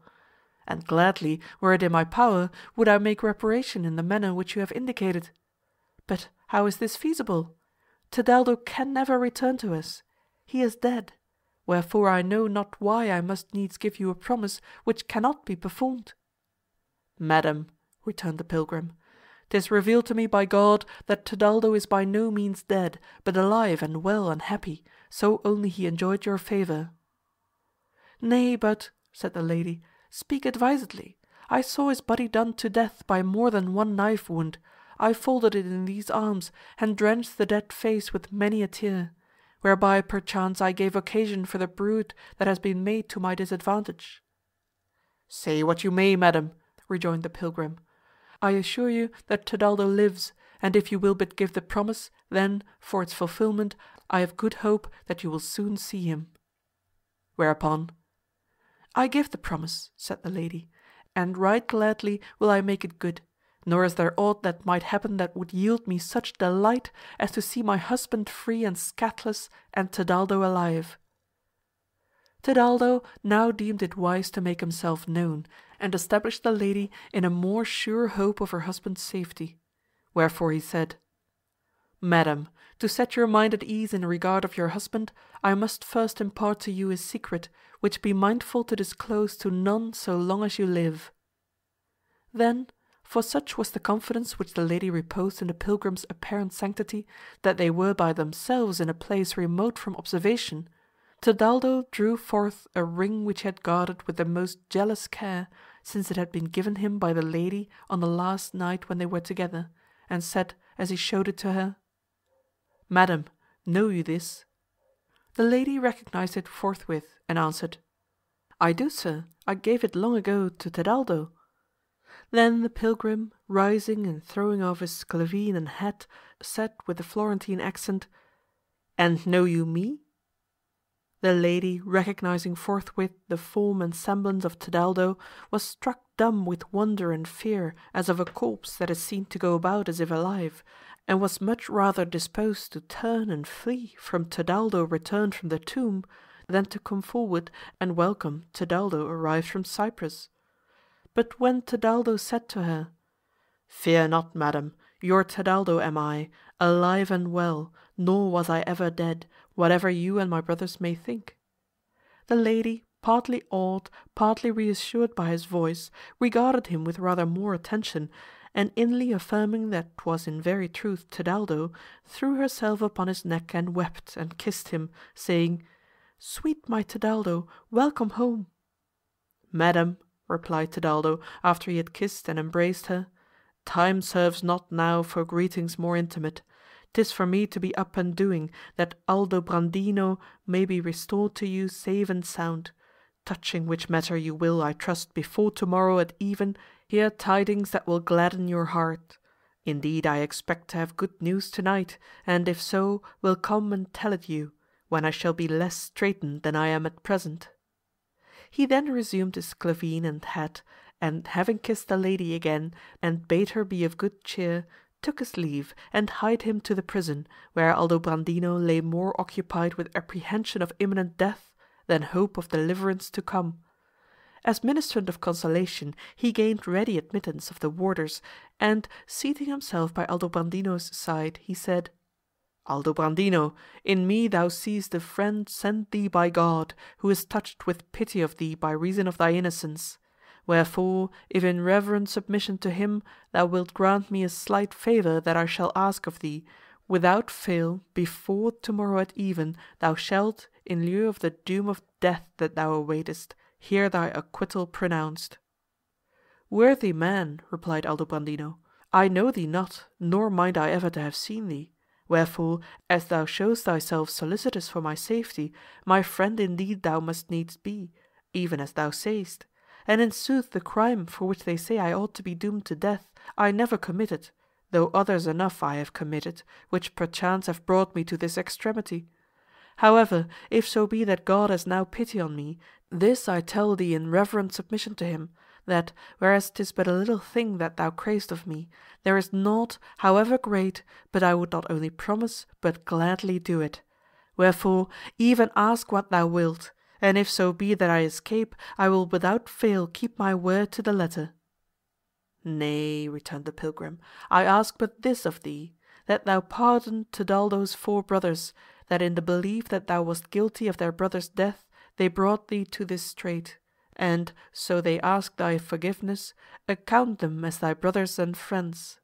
[SPEAKER 8] And gladly, were it in my power, would I make reparation in the manner which you have indicated. But how is this feasible? Tidaldo can never return to us. He is dead. Wherefore I know not why I must needs give you a promise which cannot be performed. Madam, returned the pilgrim, 'tis revealed to me by God that Tidaldo is by no means dead, but alive and well and happy, so only he enjoyed your favour. Nay, but, said the lady, speak advisedly. I saw his body done to death by more than one knife wound. I folded it in these arms, and drenched the dead face with many a tear, whereby perchance I gave occasion for the bruit that has been made to my disadvantage. Say what you may, madam, rejoined the pilgrim. I assure you that Tidaldo lives, and if you will but give the promise, then, for its fulfilment, I have good hope that you will soon see him. Whereupon, I give the promise, said the lady, and right gladly will I make it good, nor is there aught that might happen that would yield me such delight as to see my husband free and scathless, and Tidaldo alive. Tidaldo now deemed it wise to make himself known, and establish the lady in a more sure hope of her husband's safety. Wherefore he said, Madam, to set your mind at ease in regard of your husband, I must first impart to you his secret, which be mindful to disclose to none so long as you live. Then, for such was the confidence which the lady reposed in the pilgrim's apparent sanctity, that they were by themselves in a place remote from observation, Tidaldo drew forth a ring which he had guarded with the most jealous care, since it had been given him by the lady on the last night when they were together, and said, as he showed it to her, Madam, know you this? The lady recognized it forthwith, and answered, I do, sir. I gave it long ago to Tidaldo. Then the pilgrim, rising and throwing off his sclavine and hat, said with a Florentine accent, And know you me? The lady, recognizing forthwith the form and semblance of Tidaldo, was struck dumb with wonder and fear, as of a corpse that is seen to go about as if alive, and was much rather disposed to turn and flee from Tidaldo returned from the tomb, than to come forward and welcome Tidaldo arrived from Cyprus. But when Tidaldo said to her, Fear not, madam, your Tidaldo am I, alive and well, nor was I ever dead, whatever you and my brothers may think. The lady, partly awed, partly reassured by his voice, regarded him with rather more attention, and inly affirming that 'twas in very truth Tidaldo, threw herself upon his neck and wept and kissed him, saying, Sweet my Tidaldo, welcome home. Madam, replied Tidaldo, after he had kissed and embraced her, time serves not now for greetings more intimate. 'Tis for me to be up and doing, that Aldobrandino may be restored to you safe and sound, touching which matter you will, I trust, before tomorrow at even hear tidings that will gladden your heart. Indeed, I expect to have good news tonight, and if so, will come and tell it you, when I shall be less straitened than I am at present. He then resumed his sclavine and hat, and having kissed the lady again, and bade her be of good cheer, took his leave, and hied him to the prison, where Aldobrandino lay more occupied with apprehension of imminent death than hope of deliverance to come. As ministrant of consolation, he gained ready admittance of the warders, and, seating himself by Aldobrandino's side, he said, Aldobrandino, in me thou seest a friend sent thee by God, who is touched with pity of thee by reason of thy innocence. Wherefore, if in reverent submission to him thou wilt grant me a slight favour that I shall ask of thee, without fail, before tomorrow at even, thou shalt, in lieu of the doom of death that thou awaitest, hear thy acquittal pronounced. Worthy man, replied Aldobrandino, I know thee not, nor mind I ever to have seen thee. Wherefore, as thou showest thyself solicitous for my safety, my friend indeed thou must needs be, even as thou sayest. And in sooth the crime for which they say I ought to be doomed to death, I never committed, though others enough I have committed, which perchance have brought me to this extremity. However, if so be that God has now pity on me, this I tell thee in reverent submission to him, that, whereas 'tis but a little thing that thou cravest of me, there is naught, however great, but I would not only promise, but gladly do it. Wherefore, even ask what thou wilt, and if so be that I escape, I will without fail keep my word to the letter." "Nay," returned the pilgrim, "I ask but this of thee, that thou pardon Tidaldo's 4 brothers, that in the belief that thou wast guilty of their brother's death, they brought thee to this strait, and, so they ask thy forgiveness, account them as thy brothers and friends."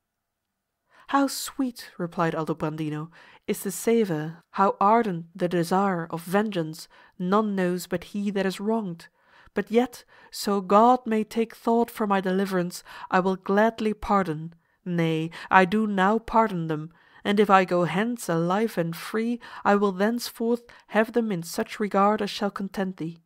[SPEAKER 8] "How sweet," replied Aldobrandino, "is the savour, how ardent the desire of vengeance, none knows but he that is wronged. But yet, so God may take thought for my deliverance, I will gladly pardon, nay, I do now pardon them, and if I go hence alive and free, I will thenceforth have them in such regard as shall content thee."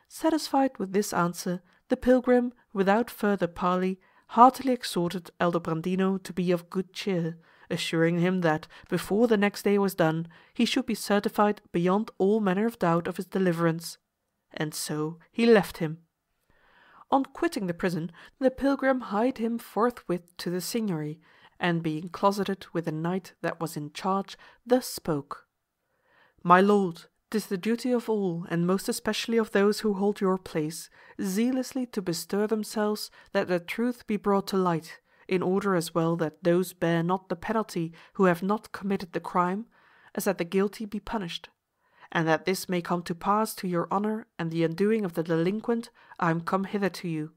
[SPEAKER 8] Satisfied with this answer, the pilgrim, without further parley, heartily exhorted Aldobrandino to be of good cheer, assuring him that, before the next day was done, he should be certified beyond all manner of doubt of his deliverance. And so he left him. On quitting the prison, the pilgrim hied him forthwith to the signory, and being closeted with the knight that was in charge, thus spoke: "My lord, 'tis the duty of all, and most especially of those who hold your place, zealously to bestir themselves that the truth be brought to light, in order as well that those bear not the penalty who have not committed the crime, as that the guilty be punished. And that this may come to pass to your honour and the undoing of the delinquent, I am come hither to you.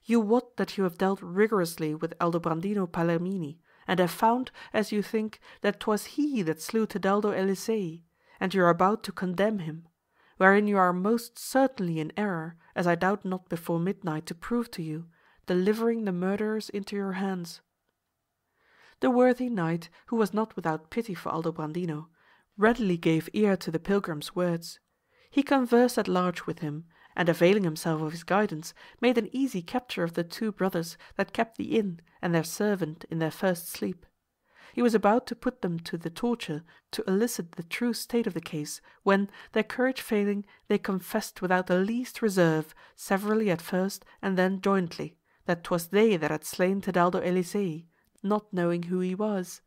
[SPEAKER 8] You wot that you have dealt rigorously with Aldobrandino Palermini, and have found, as you think, that 'twas he that slew Tidaldo Elisei, and you are about to condemn him, wherein you are most certainly in error, as I doubt not before midnight to prove to you, delivering the murderers into your hands." The worthy knight, who was not without pity for Aldobrandino, readily gave ear to the pilgrim's words. He conversed at large with him, and availing himself of his guidance, made an easy capture of the 2 brothers that kept the inn and their servant in their first sleep. He was about to put them to the torture to elicit the true state of the case, when, their courage failing, they confessed without the least reserve, severally at first and then jointly, that 'twas they that had slain Tidaldo Elisei, not knowing who he was.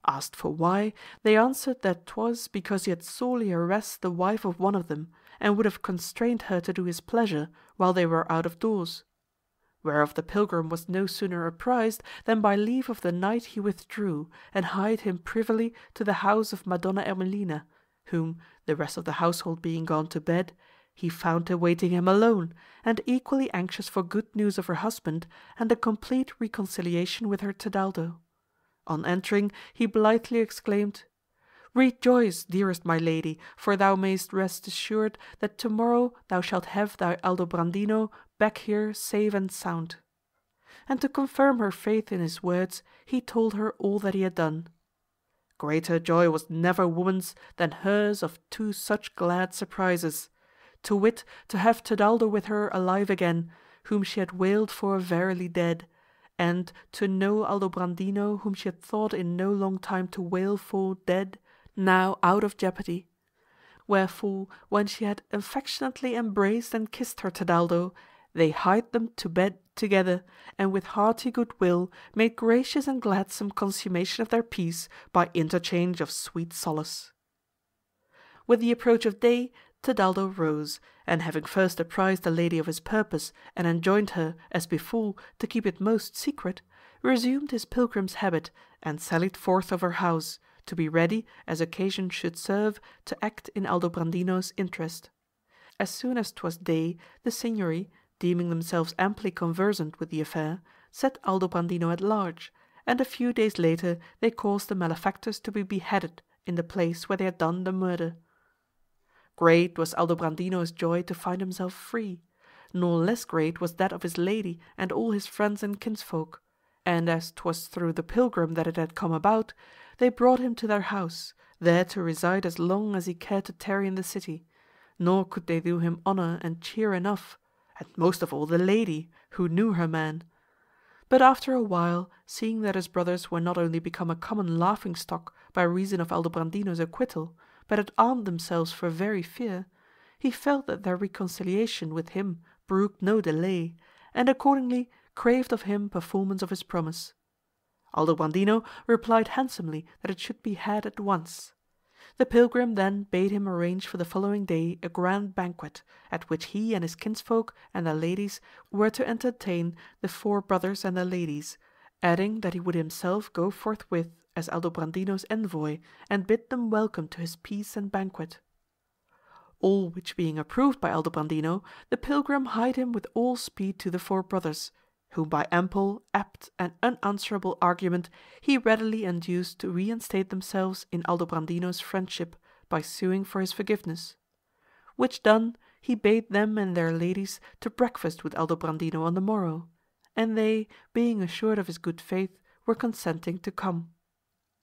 [SPEAKER 8] Asked for why, they answered that 'twas because he had sorely harassed the wife of one of them, and would have constrained her to do his pleasure while they were out of doors. Whereof the pilgrim was no sooner apprised than by leave of the knight he withdrew, and hied him privily to the house of Madonna Ermelina, whom, the rest of the household being gone to bed, he found awaiting him alone, and equally anxious for good news of her husband and a complete reconciliation with her Tidaldo. On entering, he blithely exclaimed, "Rejoice, dearest my lady, for thou mayst rest assured that tomorrow thou shalt have thy Aldobrandino back here safe and sound." And to confirm her faith in his words, he told her all that he had done. Greater joy was never woman's than hers of 2 such glad surprises, to wit, to have Tidaldo with her alive again, whom she had wailed for verily dead, and to know Aldobrandino, whom she had thought in no long time to wail for dead, now out of jeopardy. Wherefore, when she had affectionately embraced and kissed her Tidaldo, they hied them to bed together, and with hearty good will made gracious and gladsome consummation of their peace by interchange of sweet solace. With the approach of day, Tidaldo rose, and having first apprised the lady of his purpose and enjoined her, as before, to keep it most secret, resumed his pilgrim's habit and sallied forth of her house, to be ready, as occasion should serve, to act in Aldobrandino's interest. As soon as 'twas day, the signory, deeming themselves amply conversant with the affair, set Aldobrandino at large, and a few days later they caused the malefactors to be beheaded in the place where they had done the murder. Great was Aldobrandino's joy to find himself free, nor less great was that of his lady and all his friends and kinsfolk, and as 'twas through the pilgrim that it had come about, they brought him to their house, there to reside as long as he cared to tarry in the city, nor could they do him honour and cheer enough, and most of all the lady, who knew her man. But after a while, seeing that his brothers were not only become a common laughing-stock by reason of Aldobrandino's acquittal, but had armed themselves for very fear, he felt that their reconciliation with him brooked no delay, and accordingly craved of him performance of his promise. Aldobrandino replied handsomely that it should be had at once. The pilgrim then bade him arrange for the following day a grand banquet, at which he and his kinsfolk and their ladies were to entertain the four brothers and their ladies, adding that he would himself go forthwith as Aldobrandino's envoy, and bid them welcome to his peace and banquet. All which being approved by Aldobrandino, the pilgrim hied him with all speed to the four brothers, whom by ample, apt, and unanswerable argument he readily induced to reinstate themselves in Aldobrandino's friendship by suing for his forgiveness. Which done, he bade them and their ladies to breakfast with Aldobrandino on the morrow, and they, being assured of his good faith, were consenting to come.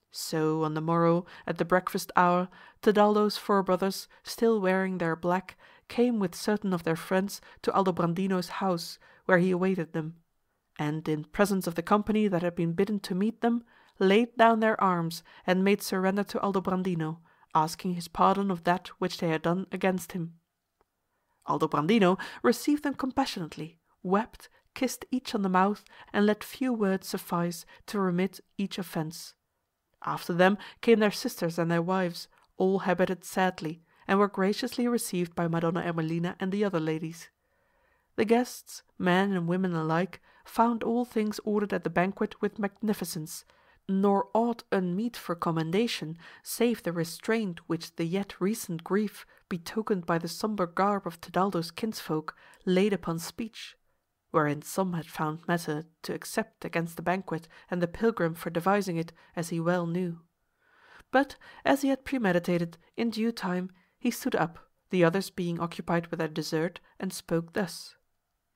[SPEAKER 8] So on the morrow, at the breakfast hour, Tedaldo's four brothers, still wearing their black, came with certain of their friends to Aldobrandino's house, where he awaited them, and in presence of the company that had been bidden to meet them, laid down their arms and made surrender to Aldobrandino, asking his pardon of that which they had done against him. Aldobrandino received them compassionately, wept, kissed each on the mouth, and let few words suffice to remit each offence. After them came their sisters and their wives, all habited sadly, and were graciously received by Madonna Ermelina and the other ladies. The guests, men and women alike, found all things ordered at the banquet with magnificence, nor aught unmeet for commendation, save the restraint which the yet recent grief, betokened by the sombre garb of Tedaldo's kinsfolk, laid upon speech, wherein some had found matter to except against the banquet and the pilgrim for devising it, as he well knew. But, as he had premeditated, in due time he stood up, the others being occupied with their dessert, and spoke thus: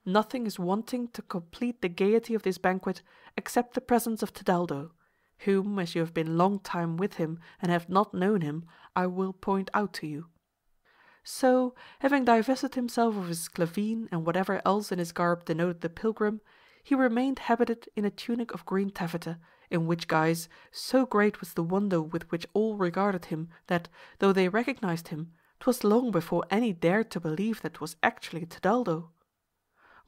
[SPEAKER 8] "Nothing is wanting to complete the gaiety of this banquet except the presence of Tedaldo, whom, as you have been long time with him and have not known him, I will point out to you." So, having divested himself of his sclavine and whatever else in his garb denoted the pilgrim, he remained habited in a tunic of green taffeta, in which guise so great was the wonder with which all regarded him that, though they recognized him, 'twas long before any dared to believe that 'twas actually Tedaldo.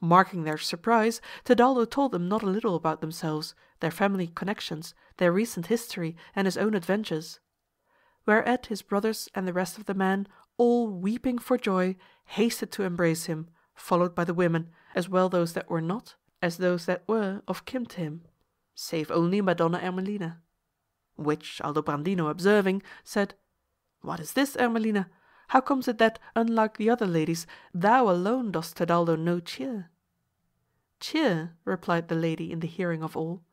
[SPEAKER 8] Marking their surprise, Tedaldo told them not a little about themselves, their family connections, their recent history, and his own adventures. Whereat his brothers and the rest of the men, all weeping for joy, hasted to embrace him, followed by the women, as well those that were not, as those that were, of kin to him, save only Madonna Ermelina. Which Aldobrandino observing, said, "What is this, Ermelina? How comes it that, unlike the other ladies, thou alone dost Tedaldo no cheer?" "Cheer," replied the lady in the hearing of all,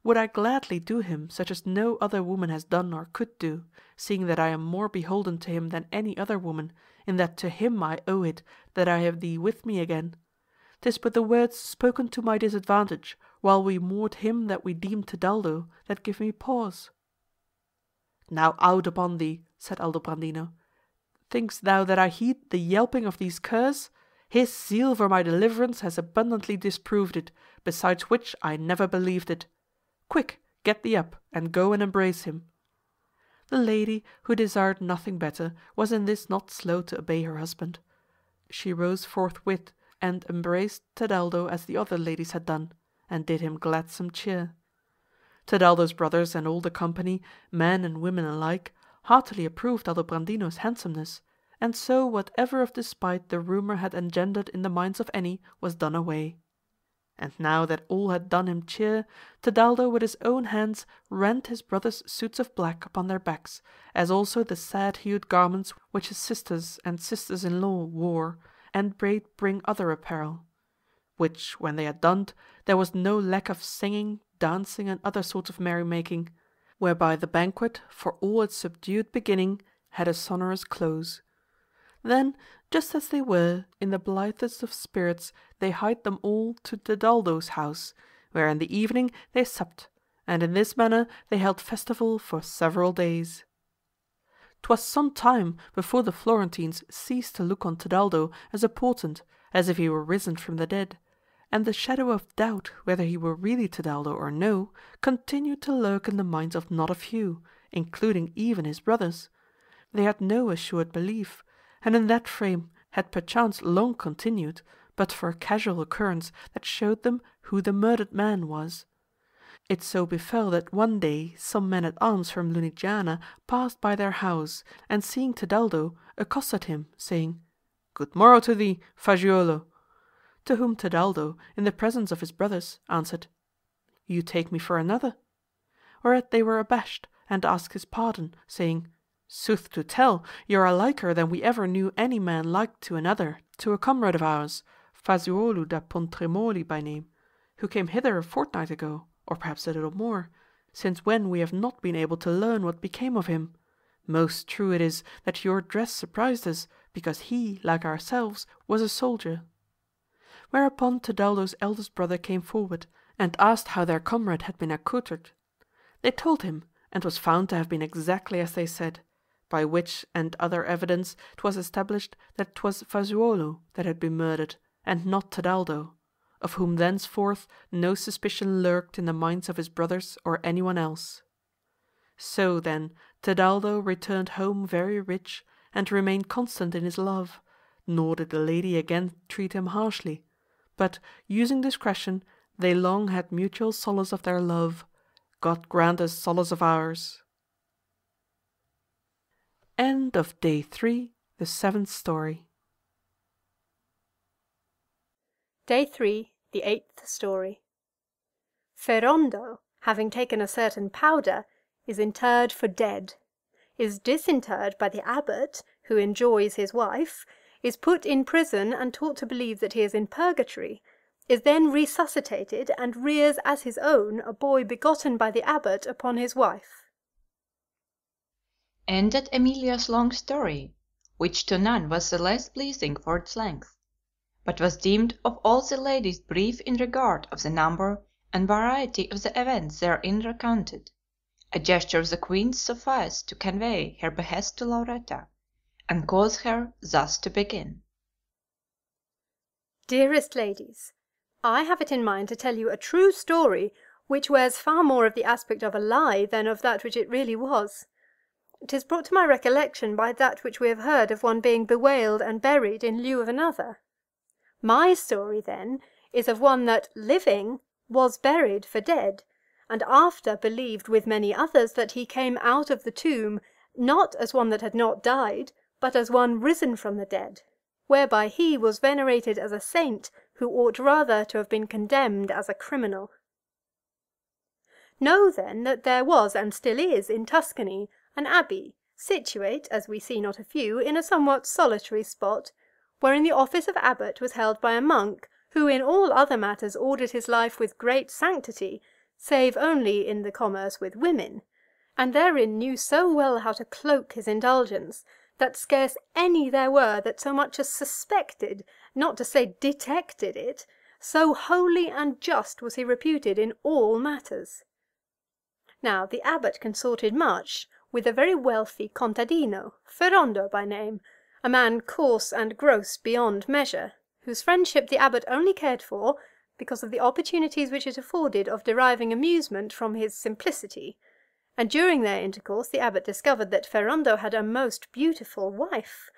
[SPEAKER 8] "would I gladly do him such as no other woman has done or could do, seeing that I am more beholden to him than any other woman, in that to him I owe it that I have thee with me again. 'Tis but the words spoken to my disadvantage, while we mourned him that we deemed Tedaldo, that give me pause." "Now out upon thee," said Aldobrandino. "Think'st thou that I heed the yelping of these curs? His zeal for my deliverance has abundantly disproved it, besides which I never believed it. Quick, get thee up, and go and embrace him." The lady, who desired nothing better, was in this not slow to obey her husband. She rose forthwith, and embraced Tedaldo as the other ladies had done, and did him gladsome cheer. Tedaldo's brothers and all the company, men and women alike, heartily approved Aldobrandino's handsomeness, and so whatever of despite the rumour had engendered in the minds of any was done away. And now that all had done him cheer, Tedaldo with his own hands rent his brothers' suits of black upon their backs, as also the sad-hued garments which his sisters and sisters-in-law wore, and bade bring other apparel. Which when they had donned, there was no lack of singing, dancing, and other sorts of merrymaking, whereby the banquet, for all its subdued beginning, had a sonorous close. Then, just as they were, in the blithest of spirits, they hied them all to Tedaldo's house, where in the evening they supped, and in this manner they held festival for several days. 'Twas some time before the Florentines ceased to look on Tedaldo as a portent, as if he were risen from the dead, and the shadow of doubt whether he were really Tedaldo or no continued to lurk in the minds of not a few, including even his brothers. they had no assured belief, and in that frame had perchance long continued, but for a casual occurrence that showed them who the murdered man was. It so befell that one day some men-at-arms from Luigina passed by their house, and seeing Tebaldo, accosted him, saying, "Good morrow to thee, fagiolo." To whom Tebaldo, in the presence of his brothers, answered, "You take me for another." Whereat they were abashed, and asked his pardon, saying, "Sooth to tell, you are liker than we ever knew any man like to another, to a comrade of ours, Fasuolo da Pontremoli by name, who came hither a fortnight ago, or perhaps a little more, since when we have not been able to learn what became of him. Most true it is that your dress surprised us, because he, like ourselves, was a soldier." Whereupon Tebaldo's eldest brother came forward, and asked how their comrade had been accoutred. They told him, and was found to have been exactly as they said, by which and other evidence 'twas established that 'twas Fasuolo that had been murdered, and not Tebaldo, of whom thenceforth no suspicion lurked in the minds of his brothers or anyone else. So, then, Tebaldo returned home very rich, and remained constant in his love, nor did the lady again treat him harshly, but, using discretion, they long had mutual solace of their love. God grant us solace of ours. End of Day 3, the 7th Story.
[SPEAKER 9] Day 3, the 8th Story. Ferrando, having taken a certain powder, is interred for dead, is disinterred by the abbot, who enjoys his wife, is put in prison and taught to believe that he is in purgatory, is then resuscitated and rears as his own a boy begotten by the abbot upon his wife.
[SPEAKER 1] Ended Emilia's long story, which to none was the less pleasing for its length, but was deemed of all the ladies brief in regard of the number and variety of the events therein recounted. A gesture of the queen's sufficed to convey her behest to Lauretta, and cause her thus to begin.
[SPEAKER 9] Dearest ladies, I have it in mind to tell you a true story, which wears far more of the aspect of a lie than of that which it really was. 'Tis brought to my recollection by that which we have heard of one being bewailed and buried in lieu of another. My story, then, is of one that, living, was buried for dead, and after believed with many others that he came out of the tomb, not as one that had not died, but as one risen from the dead, whereby he was venerated as a saint who ought rather to have been condemned as a criminal. Know then that there was and still is in Tuscany an abbey, situate, as we see not a few, in a somewhat solitary spot, wherein the office of abbot was held by a monk, who in all other matters ordered his life with great sanctity, save only in the commerce with women, and therein knew so well how to cloak his indulgence, that scarce any there were that so much as suspected, not to say detected it, so holy and just was he reputed in all matters. Now the abbot consorted much with a very wealthy contadino, Ferrando by name, a man coarse and gross beyond measure, whose friendship the abbot only cared for because of the opportunities which it afforded of deriving amusement from his simplicity. And during their intercourse the abbot discovered that Ferrando had a most beautiful wife,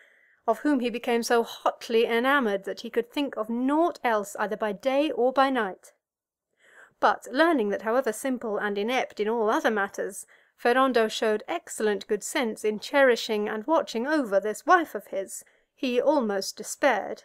[SPEAKER 9] of whom he became so hotly enamoured that he could think of naught else either by day or by night. But learning that however simple and inept in all other matters, Ferrando showed excellent good sense in cherishing and watching over this wife of his, he almost despaired.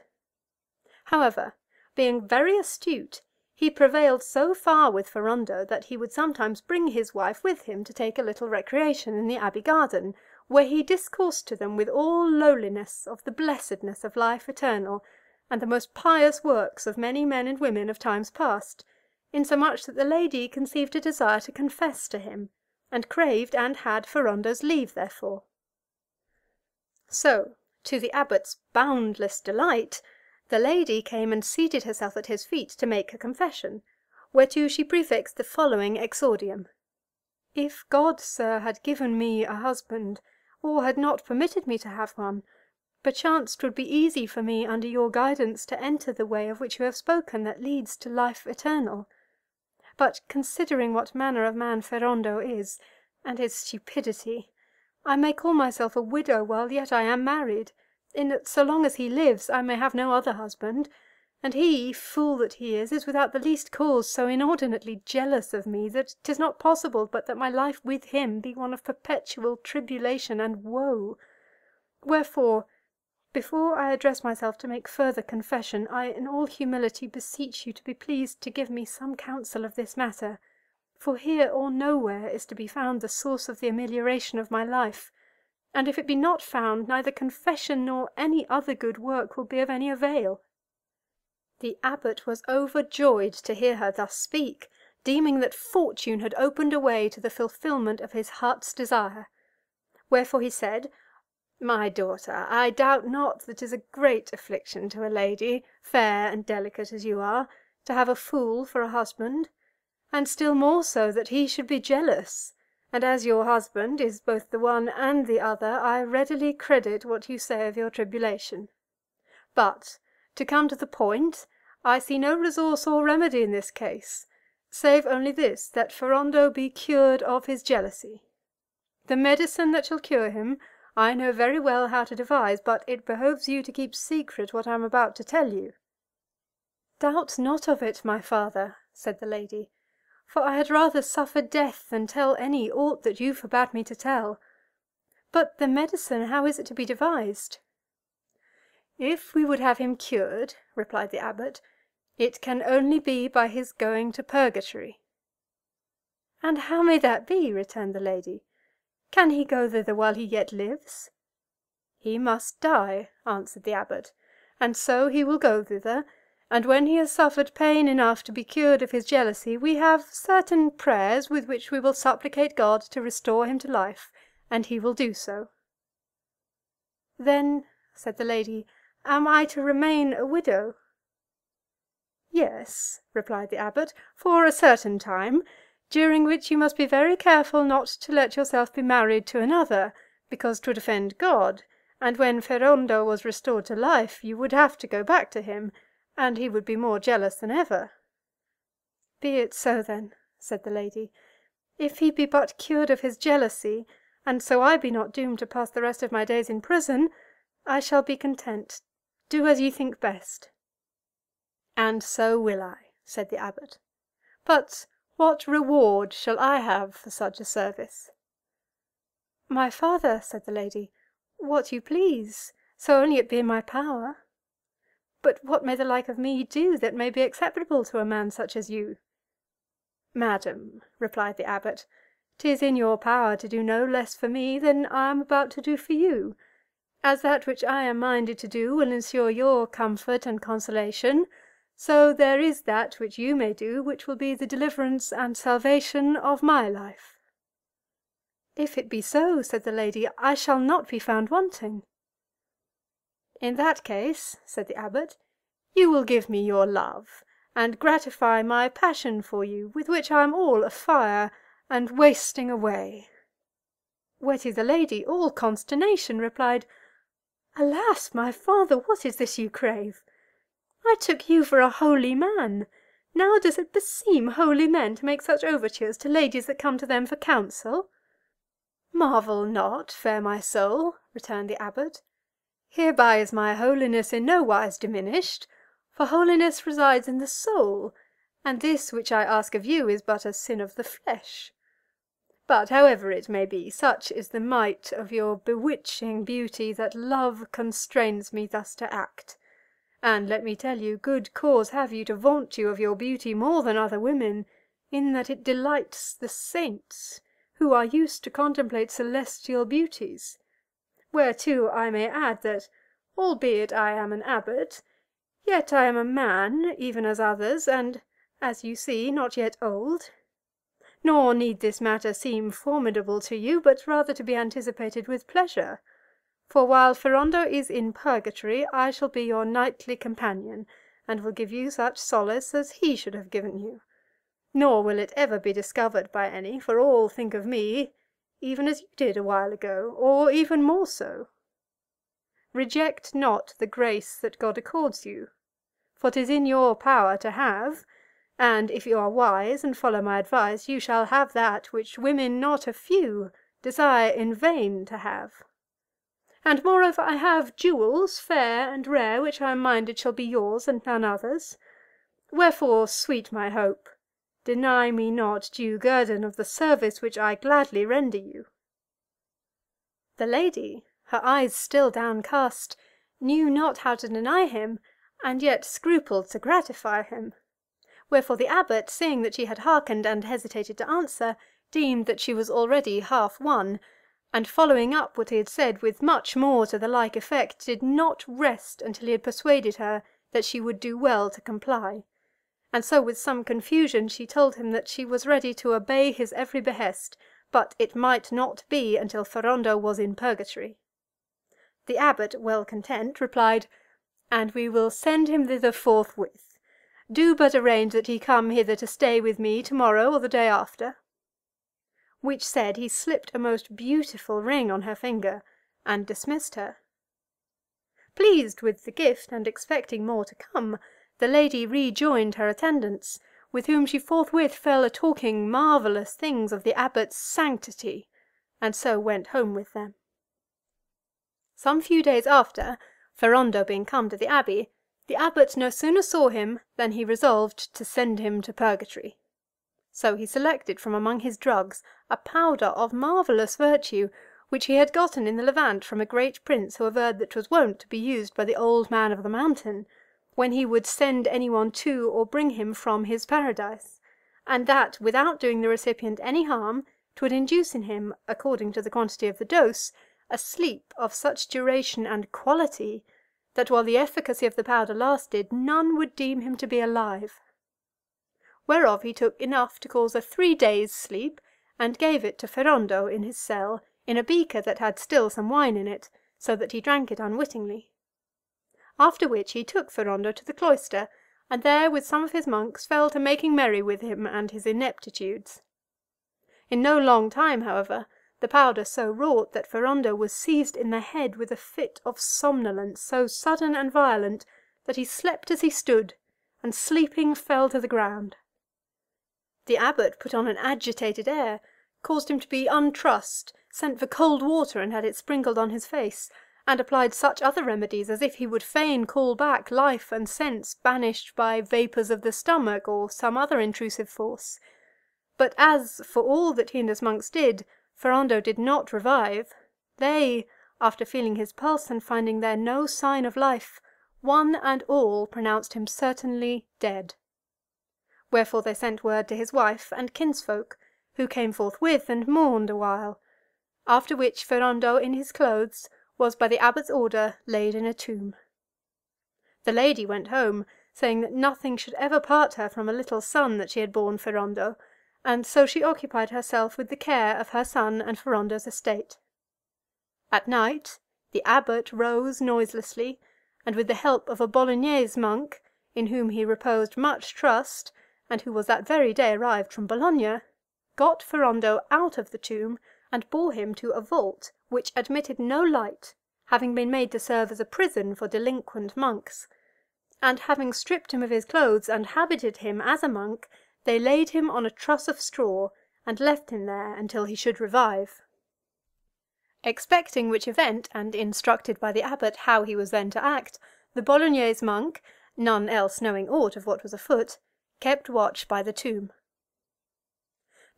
[SPEAKER 9] However, being very astute, he prevailed so far with Ferrando that he would sometimes bring his wife with him to take a little recreation in the abbey garden, where he discoursed to them with all lowliness of the blessedness of life eternal, and the most pious works of many men and women of times past, insomuch that the lady conceived a desire to confess to him, and craved and had Ferrando's leave therefore. So, to the abbot's boundless delight, the lady came and seated herself at his feet to make her confession, whereto she prefixed the following exordium: "If God, sir, had given me a husband, or had not permitted me to have one, perchance 'twould be easy for me under your guidance to enter the way of which you have spoken that leads to life eternal. But considering what manner of man Ferrando is, and his stupidity, I may call myself a widow while yet I am married, in that so long as he lives I may have no other husband, and he, fool that he is without the least cause so inordinately jealous of me that 'tis not possible but that my life with him be one of perpetual tribulation and woe. Wherefore, before I address myself to make further confession, I in all humility beseech you to be pleased to give me some counsel of this matter, for here or nowhere is to be found the source of the amelioration of my life, and if it be not found, neither confession nor any other good work will be of any avail." The abbot was overjoyed to hear her thus speak, deeming that fortune had opened a way to the fulfilment of his heart's desire. Wherefore he said, "My daughter, I doubt not that 'tis a great affliction to a lady, fair and delicate as you are, to have a fool for a husband, and still more so that he should be jealous, and as your husband is both the one and the other, I readily credit what you say of your tribulation. But, to come to the point, I see no resource or remedy in this case, save only this, that Ferrando be cured of his jealousy. The medicine that shall cure him I know very well how to devise, but it behoves you to keep secret what I am about to tell you." "Doubt not of it, my father," said the lady, "for I had rather suffer death than tell any aught that you forbade me to tell. But the medicine, how is it to be devised?" "If we would have him cured," replied the abbot, "it can only be by his going to purgatory." "And how may that be?" returned the lady. "Can he go thither while he yet lives?" "He must die," answered the abbot, "and so he will go thither, and when he has suffered pain enough to be cured of his jealousy, we have certain prayers with which we will supplicate God to restore him to life, and he will do so." "Then," said the lady, "am I to remain a widow?" "Yes," replied the abbot, "for a certain time, during which you must be very careful not to let yourself be married to another, because 'twould offend God, and when Ferrando was restored to life, you would have to go back to him, and he would be more jealous than ever." "Be it so then," said the lady, "if he be but cured of his jealousy, and so I be not doomed to pass the rest of my days in prison, I shall be content. Do as ye think best." "And so will I," said the abbot. "But what reward shall I have for such a service?" "My father," said the lady, "what you please, so only it be in my power. But what may the like of me do that may be acceptable to a man such as you?" "Madam," replied the abbot, "'tis in your power to do no less for me than I am about to do for you. As that which I am minded to do will ensure your comfort and consolation, so there is that which you may do which will be the deliverance and salvation of my life." "If it be so," said the lady, "I shall not be found wanting." "In that case," said the abbot, "you will give me your love, and gratify my passion for you, with which I am all afire, and wasting away." Whereto the lady, all consternation, replied, "Alas, my father, what is this you crave? I took you for a holy man. Now does it beseem holy men to make such overtures to ladies that come to them for counsel?" "Marvel not, fair my soul," returned the abbot. "Hereby is my holiness in no wise diminished, for holiness resides in the soul, and this which I ask of you is but a sin of the flesh. But however it may be, such is the might of your bewitching beauty that love constrains me thus to act. And let me tell you, good cause have you to vaunt you of your beauty more than other women, in that it delights the saints, who are used to contemplate celestial beauties. Whereto I may add that, albeit I am an abbot, yet I am a man, even as others, and, as you see, not yet old. Nor need this matter seem formidable to you, but rather to be anticipated with pleasure. For while Ferrando is in purgatory, I shall be your nightly companion, and will give you such solace as he should have given you. Nor will it ever be discovered by any, for all think of me, even as you did a while ago, or even more so. Reject not the grace that God accords you, for 'tis in your power to have, and if you are wise and follow my advice, you shall have that which women not a few desire in vain to have. And moreover I have jewels fair and rare, which I am minded shall be yours and none others. Wherefore, sweet my hope, deny me not due guerdon of the service which I gladly render you." The lady, her eyes still downcast, knew not how to deny him, and yet scrupled to gratify him. Wherefore the abbot, seeing that she had hearkened and hesitated to answer, deemed that she was already half won, and following up what he had said with much more to the like effect, did not rest until he had persuaded her that she would do well to comply. And so with some confusion she told him that she was ready to obey his every behest, but it might not be until Ferrando was in purgatory. The abbot, well content, replied, "And we will send him thither forthwith. Do but arrange that he come hither to stay with me to-morrow or the day after." Which said, he slipped a most beautiful ring on her finger, and dismissed her. Pleased with the gift, and expecting more to come, the lady rejoined her attendants, with whom she forthwith fell a talking marvellous things of the abbot's sanctity, and so went home with them. Some few days after, Ferrando being come to the abbey, the abbot no sooner saw him than he resolved to send him to purgatory. So he selected from among his drugs a powder of marvellous virtue, which he had gotten in the Levant from a great prince, who averred that 'twas wont to be used by the old man of the mountain, when he would send any one to or bring him from his paradise, and that, without doing the recipient any harm, 'twould induce in him, according to the quantity of the dose, a sleep of such duration and quality, that while the efficacy of the powder lasted, none would deem him to be alive. Whereof he took enough to cause a 3 days' sleep, and gave it to Ferrando in his cell, in a beaker that had still some wine in it, so that he drank it unwittingly. After which he took Ferrando to the cloister, and there with some of his monks fell to making merry with him and his ineptitudes. In no long time, however, the powder so wrought that Ferrando was seized in the head with a fit of somnolence so sudden and violent that he slept as he stood, and sleeping fell to the ground. The abbot put on an agitated air, caused him to be untrussed, sent for cold water and had it sprinkled on his face, and applied such other remedies as if he would fain call back life and sense banished by vapours of the stomach or some other intrusive force. But as, for all that he and his monks did, Ferrando did not revive, they, after feeling his pulse and finding there no sign of life, one and all pronounced him certainly dead. Wherefore they sent word to his wife and kinsfolk, who came forthwith and mourned a while, after which Ferrando in his clothes was by the abbot's order laid in a tomb. The lady went home, saying that nothing should ever part her from a little son that she had borne Ferrando, and so she occupied herself with the care of her son and Ferrando's estate. At night the abbot rose noiselessly, and with the help of a Bolognese monk, in whom he reposed much trust, and who was that very day arrived from Bologna, got Ferrando out of the tomb, and bore him to a vault which admitted no light, having been made to serve as a prison for delinquent monks. And having stripped him of his clothes and habited him as a monk, they laid him on a truss of straw, and left him there until he should revive. Expecting which event, and instructed by the abbot how he was then to act, the Bolognese monk, none else knowing aught of what was afoot, kept watch by the tomb.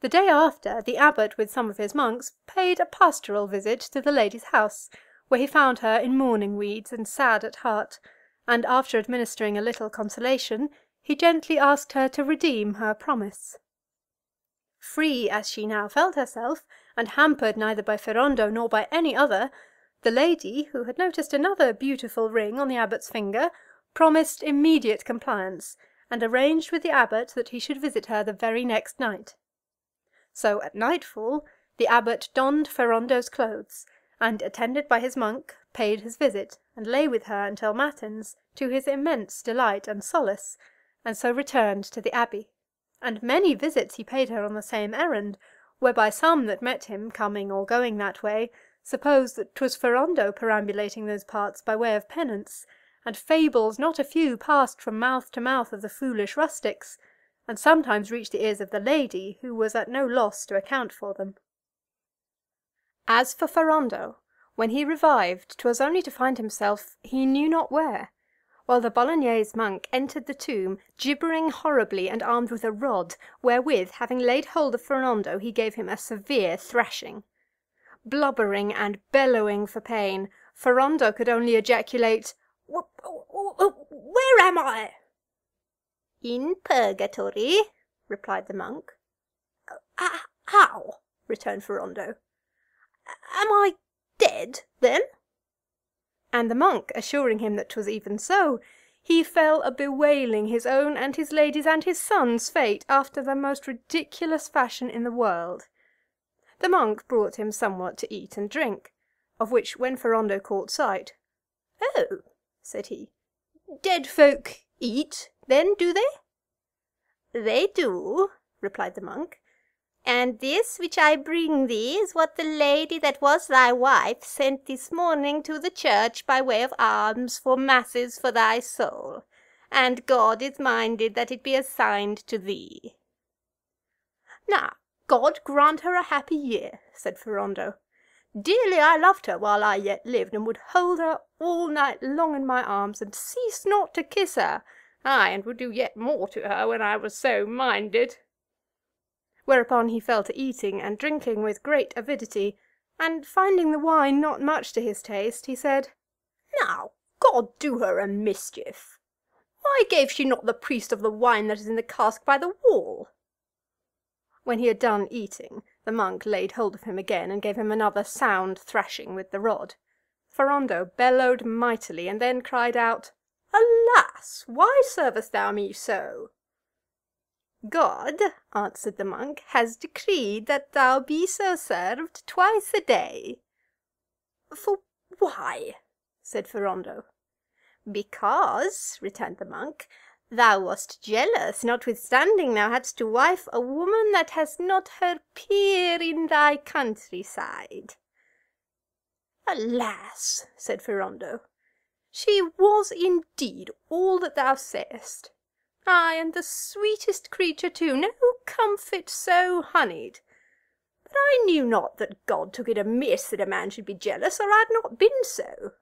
[SPEAKER 9] The day after, the abbot with some of his monks paid a pastoral visit to the lady's house, where he found her in mourning weeds and sad at heart, and after administering a little consolation, he gently asked her to redeem her promise. Free as she now felt herself, and hampered neither by Ferrando nor by any other, the lady, who had noticed another beautiful ring on the abbot's finger, promised immediate compliance, and arranged with the abbot that he should visit her the very next night. So at nightfall the abbot donned Ferrando's clothes, and, attended by his monk, paid his visit, and lay with her until matins, to his immense delight and solace, and so returned to the abbey. And many visits he paid her on the same errand, whereby some that met him, coming or going that way, supposed that 'twas Ferrando perambulating those parts by way of penance, and fables not a few passed from mouth to mouth of the foolish rustics, and sometimes reached the ears of the lady, who was at no loss to account for them. As for Ferrando, when he revived, 'twas only to find himself he knew not where, while the Bolognese monk entered the tomb, gibbering horribly and armed with a rod, wherewith, having laid hold of Ferrando, he gave him a severe thrashing. Blubbering and bellowing for pain, Ferrando could only ejaculate, "Where am I?" "In purgatory," replied the monk. "How?" returned Ferrando. "Am I dead, then?" And the monk, assuring him that 'twas even so, he fell a bewailing his own and his lady's and his son's fate after the most ridiculous fashion in the world. The monk brought him somewhat to eat and drink, of which when Ferrando caught sight, "Oh," said he, "dead folk eat, then, do they?" "They do," replied the monk. "And this which I bring thee is what the lady that was thy wife sent this morning to the church by way of alms for masses for thy soul, and God is minded that it be assigned to thee." "Now, God grant her a happy year," said Ferrando. "Dearly I loved her while I yet lived, and would hold her all night long in my arms, and cease not to kiss her, ay, and would do yet more to her when I was so minded." Whereupon he fell to eating and drinking with great avidity, and finding the wine not much to his taste, he said, "Now, God do her a mischief! Why gave she not the priest of the wine that is in the cask by the wall?" When he had done eating, the monk laid hold of him again, and gave him another sound thrashing with the rod. Ferrando bellowed mightily, and then cried out, "Alas! Why servest thou me so?" "God," answered the monk, "has decreed that thou be so served twice a day." "For why?" said Ferrando. "Because," returned the monk, "thou wast jealous, notwithstanding thou hadst to wife a woman that has not her peer in thy countryside." "Alas!" said Ferrando, "she was indeed all that thou sayest. Ay, and the sweetest creature too, no comfit so honeyed. But I knew not that God took it amiss that a man should be jealous, or I had not been so."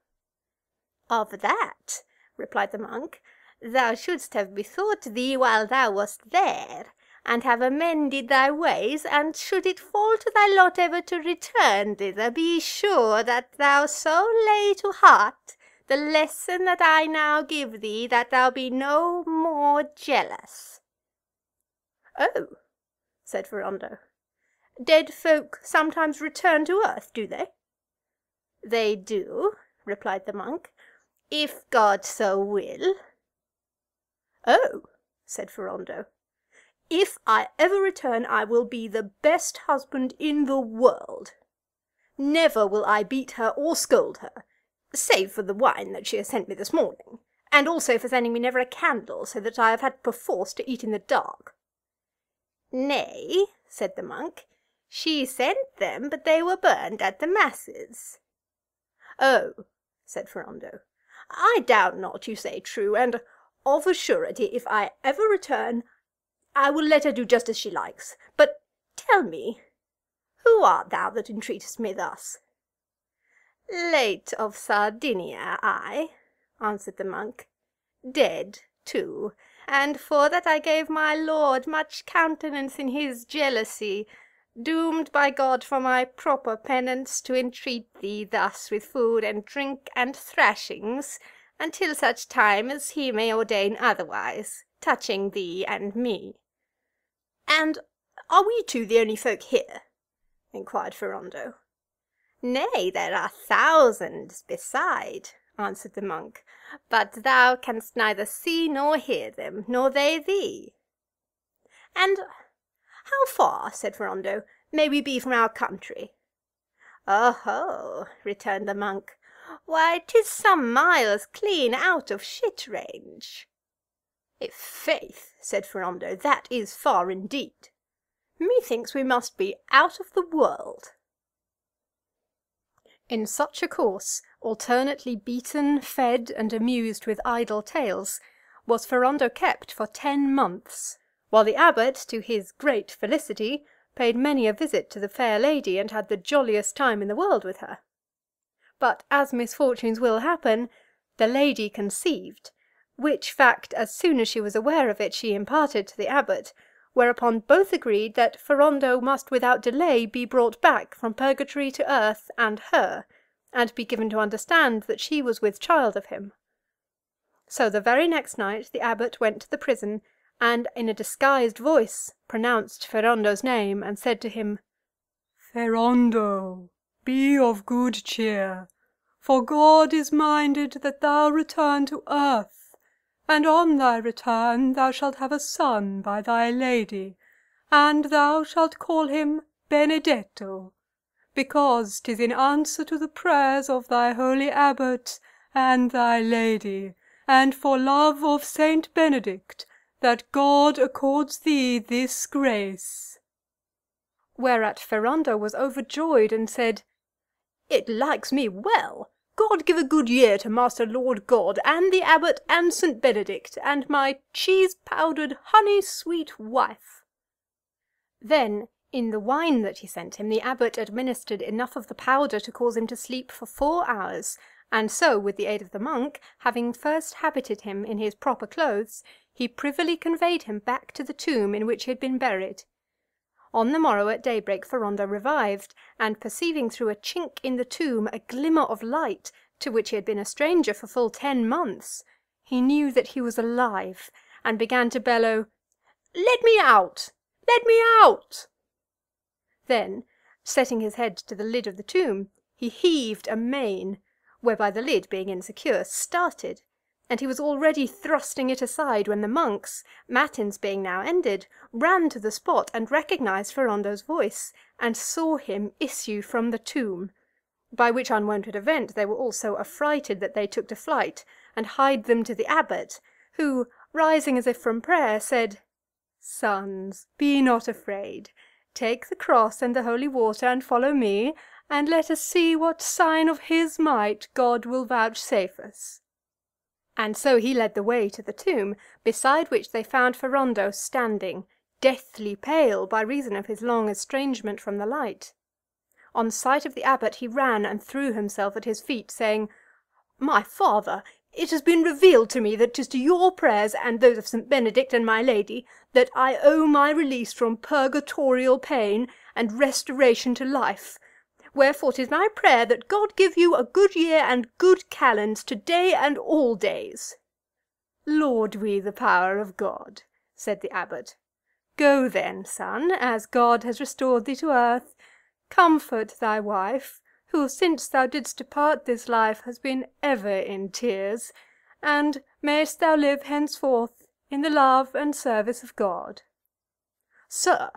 [SPEAKER 9] "Of that," replied the monk, "thou shouldst have bethought thee while thou wast there, and have amended thy ways, and should it fall to thy lot ever to return thither, be sure that thou so lay to heart the lesson that I now give thee, that thou be no more jealous." "Oh," said Ferrando, "dead folk sometimes return to earth, do they?" "They do," replied the monk, "if God so will." "Oh," said Ferrando, "if I ever return, I will be the best husband in the world. Never will I beat her or scold her, save for the wine that she has sent me this morning, and also for sending me never a candle, so that I have had perforce to eat in the dark." "Nay," said the monk, "she sent them, but they were burned at the masses." "Oh," said Ferrando, "I doubt not you say true, and of a surety, if I ever return, I will let her do just as she likes. But tell me, who art thou that entreatest me thus?" "Late of Sardinia, I," answered the monk, "dead too, and for that I gave my lord much countenance in his jealousy, doomed by God for my proper penance to entreat thee thus with food and drink and thrashings, until such time as he may ordain otherwise, touching thee and me." "And are we two the only folk here?" inquired Ferrando. "Nay, there are thousands beside," answered the monk, "but thou canst neither see nor hear them, nor they thee." "And how far," said Ferrando, "may we be from our country?" "Oho," returned the monk, "why, 'tis some miles clean out of shit range." "I'faith," said Ferrando, "that is far indeed. Methinks we must be out of the world." In such a course, alternately beaten, fed, and amused with idle tales, was Ferrando kept for 10 months, while the abbot, to his great felicity, paid many a visit to the fair lady, and had the jolliest time in the world with her. But, as misfortunes will happen, the lady conceived, which fact, as soon as she was aware of it, she imparted to the abbot, whereupon both agreed that Ferrando must without delay be brought back from purgatory to earth and her, and be given to understand that she was with child of him. So the very next night the abbot went to the prison, and in a disguised voice pronounced Ferrando's name, and said to him, "Ferrando, be of good cheer, for God is minded that thou return to earth, and on thy return thou shalt have a son by thy lady, and thou shalt call him Benedetto, because 'tis in answer to the prayers of thy holy abbot and thy lady, and for love of Saint Benedict, that God accords thee this grace." Whereat Ferrando was overjoyed, and said, "It likes me well. God give a good year to Master Lord God, and the abbot, and St. Benedict, and my cheese-powdered, honey-sweet wife." Then, in the wine that he sent him, the abbot administered enough of the powder to cause him to sleep for 4 hours, and so, with the aid of the monk, having first habited him in his proper clothes, he privily conveyed him back to the tomb in which he had been buried. On the morrow at daybreak Ferrando revived, and perceiving through a chink in the tomb a glimmer of light, to which he had been a stranger for full 10 months, he knew that he was alive, and began to bellow, "Let me out! Let me out!" Then, setting his head to the lid of the tomb, he heaved amain, whereby the lid, being insecure, started, and he was already thrusting it aside when the monks, matins being now ended, ran to the spot and recognized Ferrando's voice, and saw him issue from the tomb, by which unwonted event they were all so affrighted that they took to flight, and hied them to the abbot, who, rising as if from prayer, said, "Sons, be not afraid. Take the cross and the holy water, and follow me, and let us see what sign of his might God will vouchsafe us." And so he led the way to the tomb, beside which they found Ferrando standing, deathly pale by reason of his long estrangement from the light. On sight of the abbot he ran and threw himself at his feet, saying, "My father, it has been revealed to me that 'tis to your prayers, and those of St. Benedict and my lady, that I owe my release from purgatorial pain and restoration to life. Wherefore 'tis my prayer that God give you a good year and good calends to-day and all days." "Laud we the power of God," said the abbot. "Go then, son, as God has restored thee to earth, comfort thy wife, who since thou didst depart this life has been ever in tears, and mayst thou live henceforth in the love and service of God." "Sir,"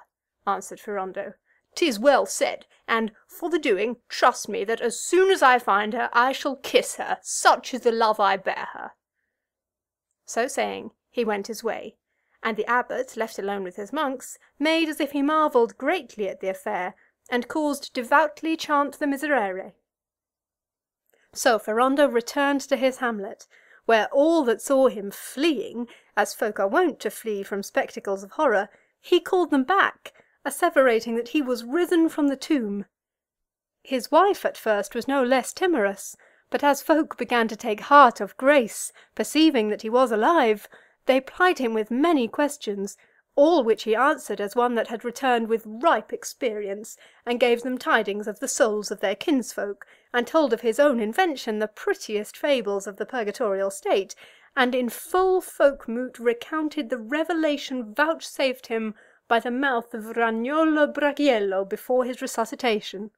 [SPEAKER 9] answered Ferrando, "'tis well said, and for the doing, trust me that as soon as I find her I shall kiss her, such is the love I bear her." So saying, he went his way, and the abbot, left alone with his monks, made as if he marvelled greatly at the affair, and caused devoutly chant the Miserere. So Ferrando returned to his hamlet, where all that saw him fleeing, as folk are wont to flee from spectacles of horror, he called them back, asseverating that he was risen from the tomb. His wife at first was no less timorous, but as folk began to take heart of grace, perceiving that he was alive, they plied him with many questions, all which he answered as one that had returned with ripe experience, and gave them tidings of the souls of their kinsfolk, and told of his own invention the prettiest fables of the purgatorial state, and in full folk-moot recounted the revelation vouchsafed him by the mouth of Ragnolo Brachiello before his resuscitation.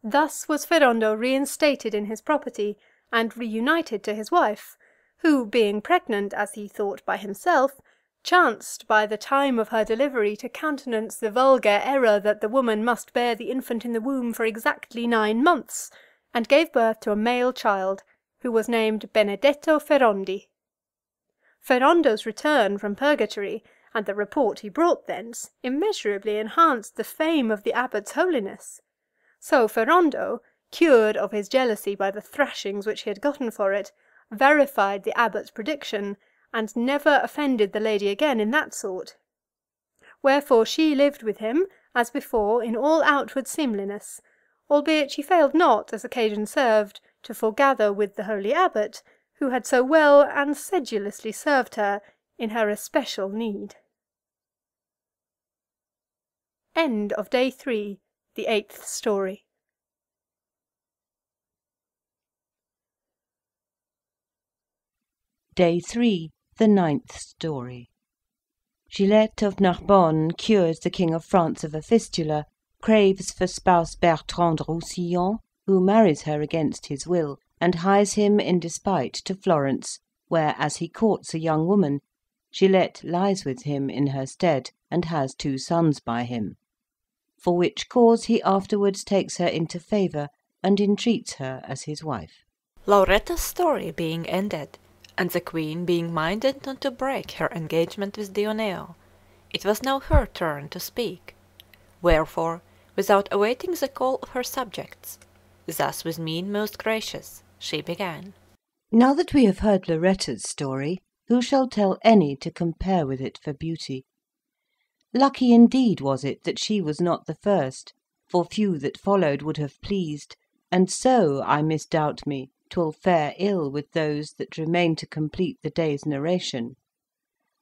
[SPEAKER 9] Thus was Ferrando reinstated in his property, and reunited to his wife, who, being pregnant, as he thought by himself, chanced by the time of her delivery to countenance the vulgar error that the woman must bear the infant in the womb for exactly 9 months, and gave birth to a male child, who was named Benedetto Ferrandi. Ferrando's return from purgatory, and the report he brought thence, immeasurably enhanced the fame of the abbot's holiness. So Ferrando, cured of his jealousy by the thrashings which he had gotten for it, verified the abbot's prediction, and never offended the lady again in that sort. wherefore she lived with him, as before, in all outward seemliness, albeit she failed not, as occasion served, to foregather with the holy abbot, who had so well and sedulously served her in her especial need. End of Day 3, the 8th Story.
[SPEAKER 10] Day 3, the 9th Story. Gillette of Narbonne cures the King of France of a fistula, craves for spouse Bertrand de Roussillon, who marries her against his will, and hies him in despite to Florence, where, as he courts a young woman, Gillette lies with him in her stead, and has 2 sons by him. For which cause he afterwards takes her into favour, and entreats her as his wife.
[SPEAKER 1] Lauretta's story being ended, and the queen being minded not to break her engagement with Dioneo, it was now her turn to speak. Wherefore, without awaiting the call of her subjects, thus with mien most gracious, she began.
[SPEAKER 10] Now that we have heard Lauretta's story, who shall tell any to compare with it for beauty? Lucky indeed was it that she was not the first, for few that followed would have pleased, and so, I misdoubt me, 'twill fare ill with those that remain to complete the day's narration.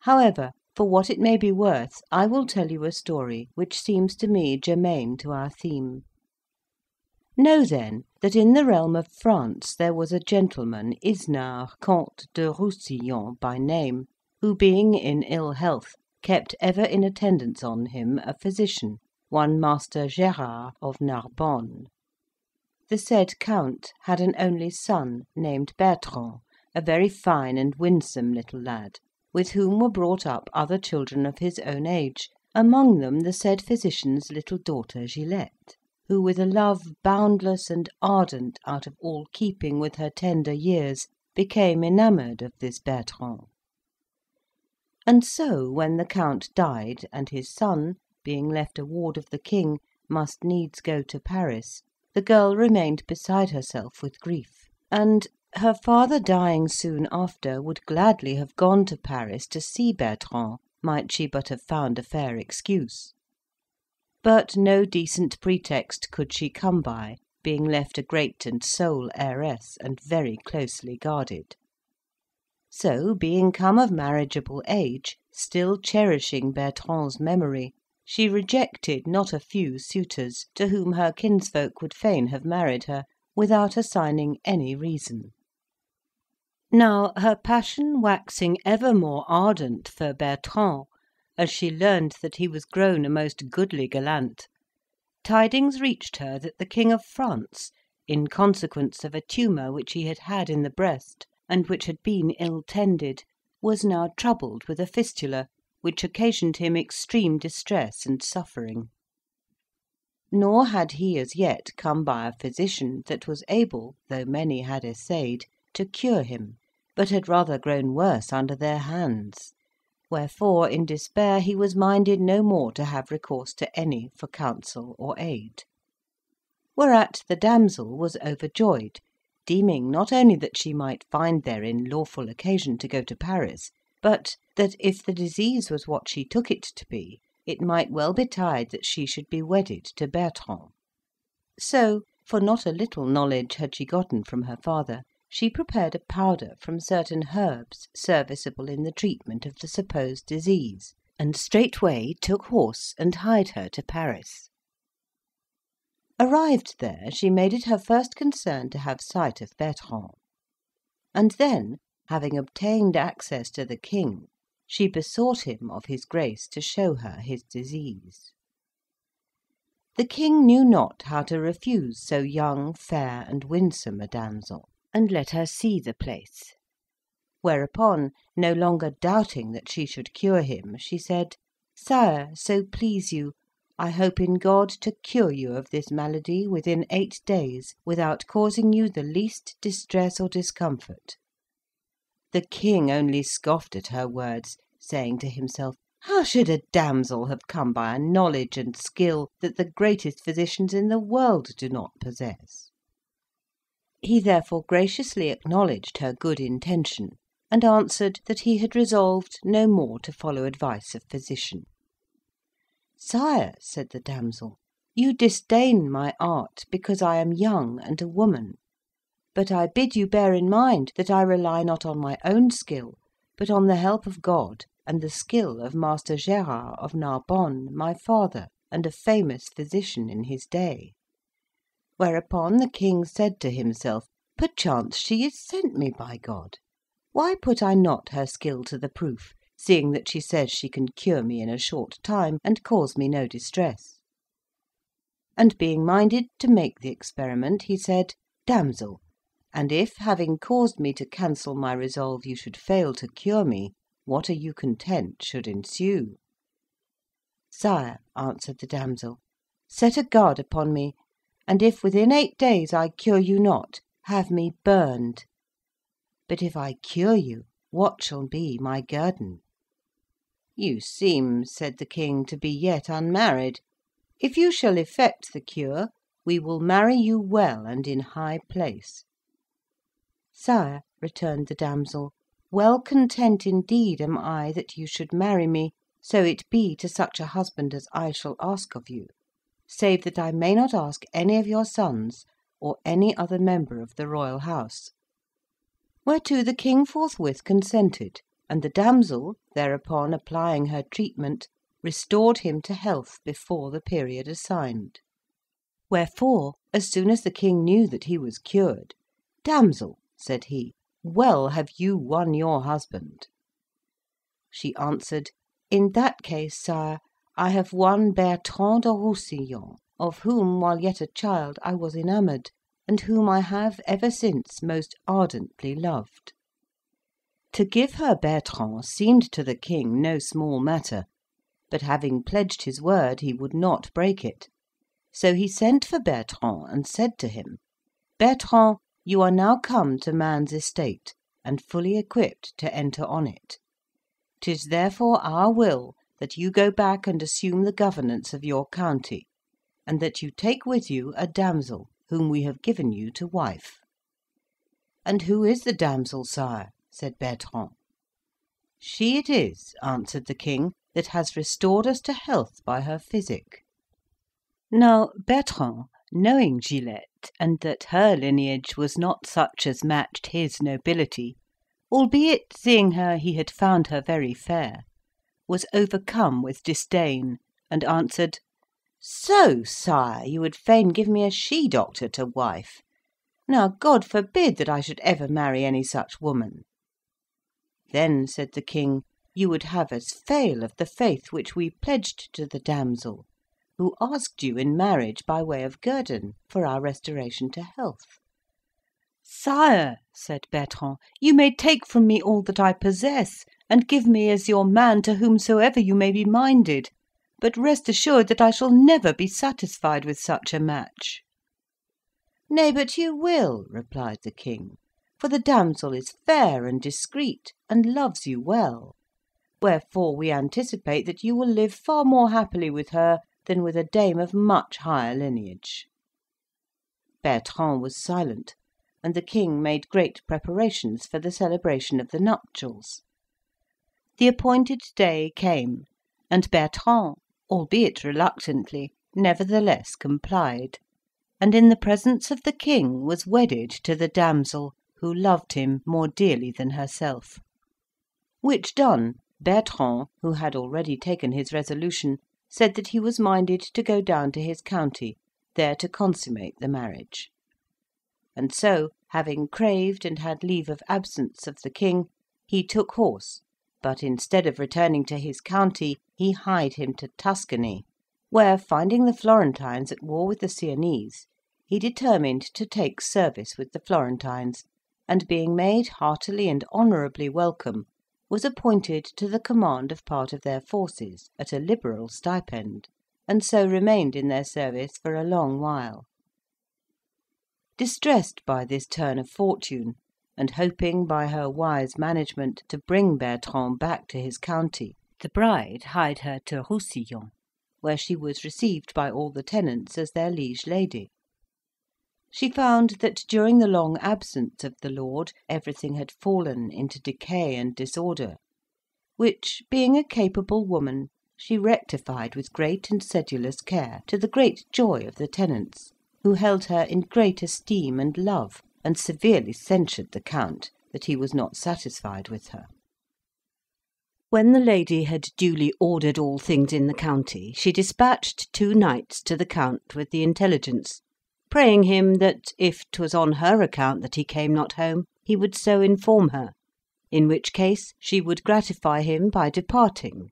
[SPEAKER 10] However, for what it may be worth, I will tell you a story which seems to me germane to our theme. Know then that in the realm of France there was a gentleman, Isnard, Comte de Roussillon by name, who being in ill health, kept ever in attendance on him a physician, one Master Gérard of Narbonne. The said Count had an only son, named Bertrand, a very fine and winsome little lad, with whom were brought up other children of his own age, among them the said physician's little daughter Gillette, who with a love boundless and ardent out of all keeping with her tender years, became enamoured of this Bertrand. And so, when the Count died, and his son, being left a ward of the king, must needs go to Paris, the girl remained beside herself with grief, and, her father dying soon after, would gladly have gone to Paris to see Bertrand, might she but have found a fair excuse. But no decent pretext could she come by, being left a great and sole heiress, and very closely guarded. So, being come of marriageable age, still cherishing Bertrand's memory, she rejected not a few suitors, to whom her kinsfolk would fain have married her, without assigning any reason. Now, her passion waxing ever more ardent for Bertrand, as she learned that he was grown a most goodly gallant, tidings reached her that the King of France, in consequence of a tumour which he had had in the breast, and which had been ill tended, was now troubled with a fistula, which occasioned him extreme distress and suffering. Nor had he as yet come by a physician that was able, though many had essayed, to cure him, but had rather grown worse under their hands, wherefore in despair he was minded no more to have recourse to any for counsel or aid. Whereat the damsel was overjoyed, deeming not only that she might find therein lawful occasion to go to Paris, but that if the disease was what she took it to be, it might well betide that she should be wedded to Bertrand. So, for not a little knowledge had she gotten from her father, she prepared a powder from certain herbs serviceable in the treatment of the supposed disease, and straightway took horse and hied her to Paris. Arrived there, she made it her first concern to have sight of Bertrand, and then, having obtained access to the king, she besought him of his grace to show her his disease. The king knew not how to refuse so young, fair, and winsome a damsel, and let her see the place. Whereupon, no longer doubting that she should cure him, she said, "Sire, so please you, I hope in God to cure you of this malady within 8 days, without causing you the least distress or discomfort." The king only scoffed at her words, saying to himself, "How should a damsel have come by a knowledge and skill that the greatest physicians in the world do not possess?" He therefore graciously acknowledged her good intention, and answered that he had resolved no more to follow advice of physician. "Sire," said the damsel, "you disdain my art because I am young and a woman. But I bid you bear in mind that I rely not on my own skill, but on the help of God and the skill of Master Gerard of Narbonne, my father, and a famous physician in his day." Whereupon the king said to himself, "Perchance she is sent me by God. Why put I not her skill to the proof, seeing that she says she can cure me in a short time, and cause me no distress?" And being minded to make the experiment, he said, "Damsel, and if, having caused me to cancel my resolve, you should fail to cure me, what are you content should ensue?" "Sire," answered the damsel, "set a guard upon me, and if within 8 days I cure you not, have me burned. But if I cure you, what shall be my guerdon?" "You seem," said the king, "to be yet unmarried. If you shall effect the cure, we will marry you well and in high place." "Sire," returned the damsel, "well content indeed am I that you should marry me, so it be to such a husband as I shall ask of you, save that I may not ask any of your sons, or any other member of the royal house." Whereto the king forthwith consented, and the damsel, thereupon applying her treatment, restored him to health before the period assigned. Wherefore, as soon as the king knew that he was cured, "Damsel," said he, "well have you won your husband." She answered, "In that case, sire, I have won Bertrand de Roussillon, of whom, while yet a child, I was enamoured, and whom I have ever since most ardently loved." To give her Bertrand seemed to the king no small matter, but having pledged his word, he would not break it. So he sent for Bertrand and said to him, "Bertrand, you are now come to man's estate, and fully equipped to enter on it. 'Tis therefore our will that you go back and assume the governance of your county, and that you take with you a damsel whom we have given you to wife." "And who is the damsel, sire?" said Bertrand. "She it is," answered the king, "that has restored us to health by her physic." Now Bertrand, knowing Gilette, and that her lineage was not such as matched his nobility, albeit seeing her he had found her very fair, was overcome with disdain, and answered, "So, sire, you would fain give me a she-doctor to wife. Now God forbid that I should ever marry any such woman." "Then," said the king, "you would have us fail of the faith which we pledged to the damsel, who asked you in marriage by way of guerdon for our restoration to health." "Sire," said Bertrand, "you may take from me all that I possess, and give me as your man to whomsoever you may be minded, but rest assured that I shall never be satisfied with such a match." "Nay, but you will," replied the king, "for the damsel is fair and discreet, and loves you well. Wherefore we anticipate that you will live far more happily with her than with a dame of much higher lineage." Bertrand was silent, and the king made great preparations for the celebration of the nuptials. The appointed day came, and Bertrand, albeit reluctantly, nevertheless complied, and in the presence of the king was wedded to the damsel, who loved him more dearly than herself. Which done, Bertrand, who had already taken his resolution, said that he was minded to go down to his county, there to consummate the marriage. And so, having craved and had leave of absence of the king, he took horse, but instead of returning to his county, he hied him to Tuscany, where, finding the Florentines at war with the Siennese, he determined to take service with the Florentines, and being made heartily and honourably welcome, was appointed to the command of part of their forces at a liberal stipend, and so remained in their service for a long while. Distressed by this turn of fortune, and hoping by her wise management to bring Bertrand back to his county, the bride hied her to Roussillon, where she was received by all the tenants as their liege lady. She found that during the long absence of the lord everything had fallen into decay and disorder, which, being a capable woman, she rectified with great and sedulous care, to the great joy of the tenants, who held her in great esteem and love, and severely censured the Count that he was not satisfied with her. When the lady had duly ordered all things in the county, she dispatched 2 knights to the Count with the intelligence, praying him that, if 'twas on her account that he came not home, he would so inform her, in which case she would gratify him by departing.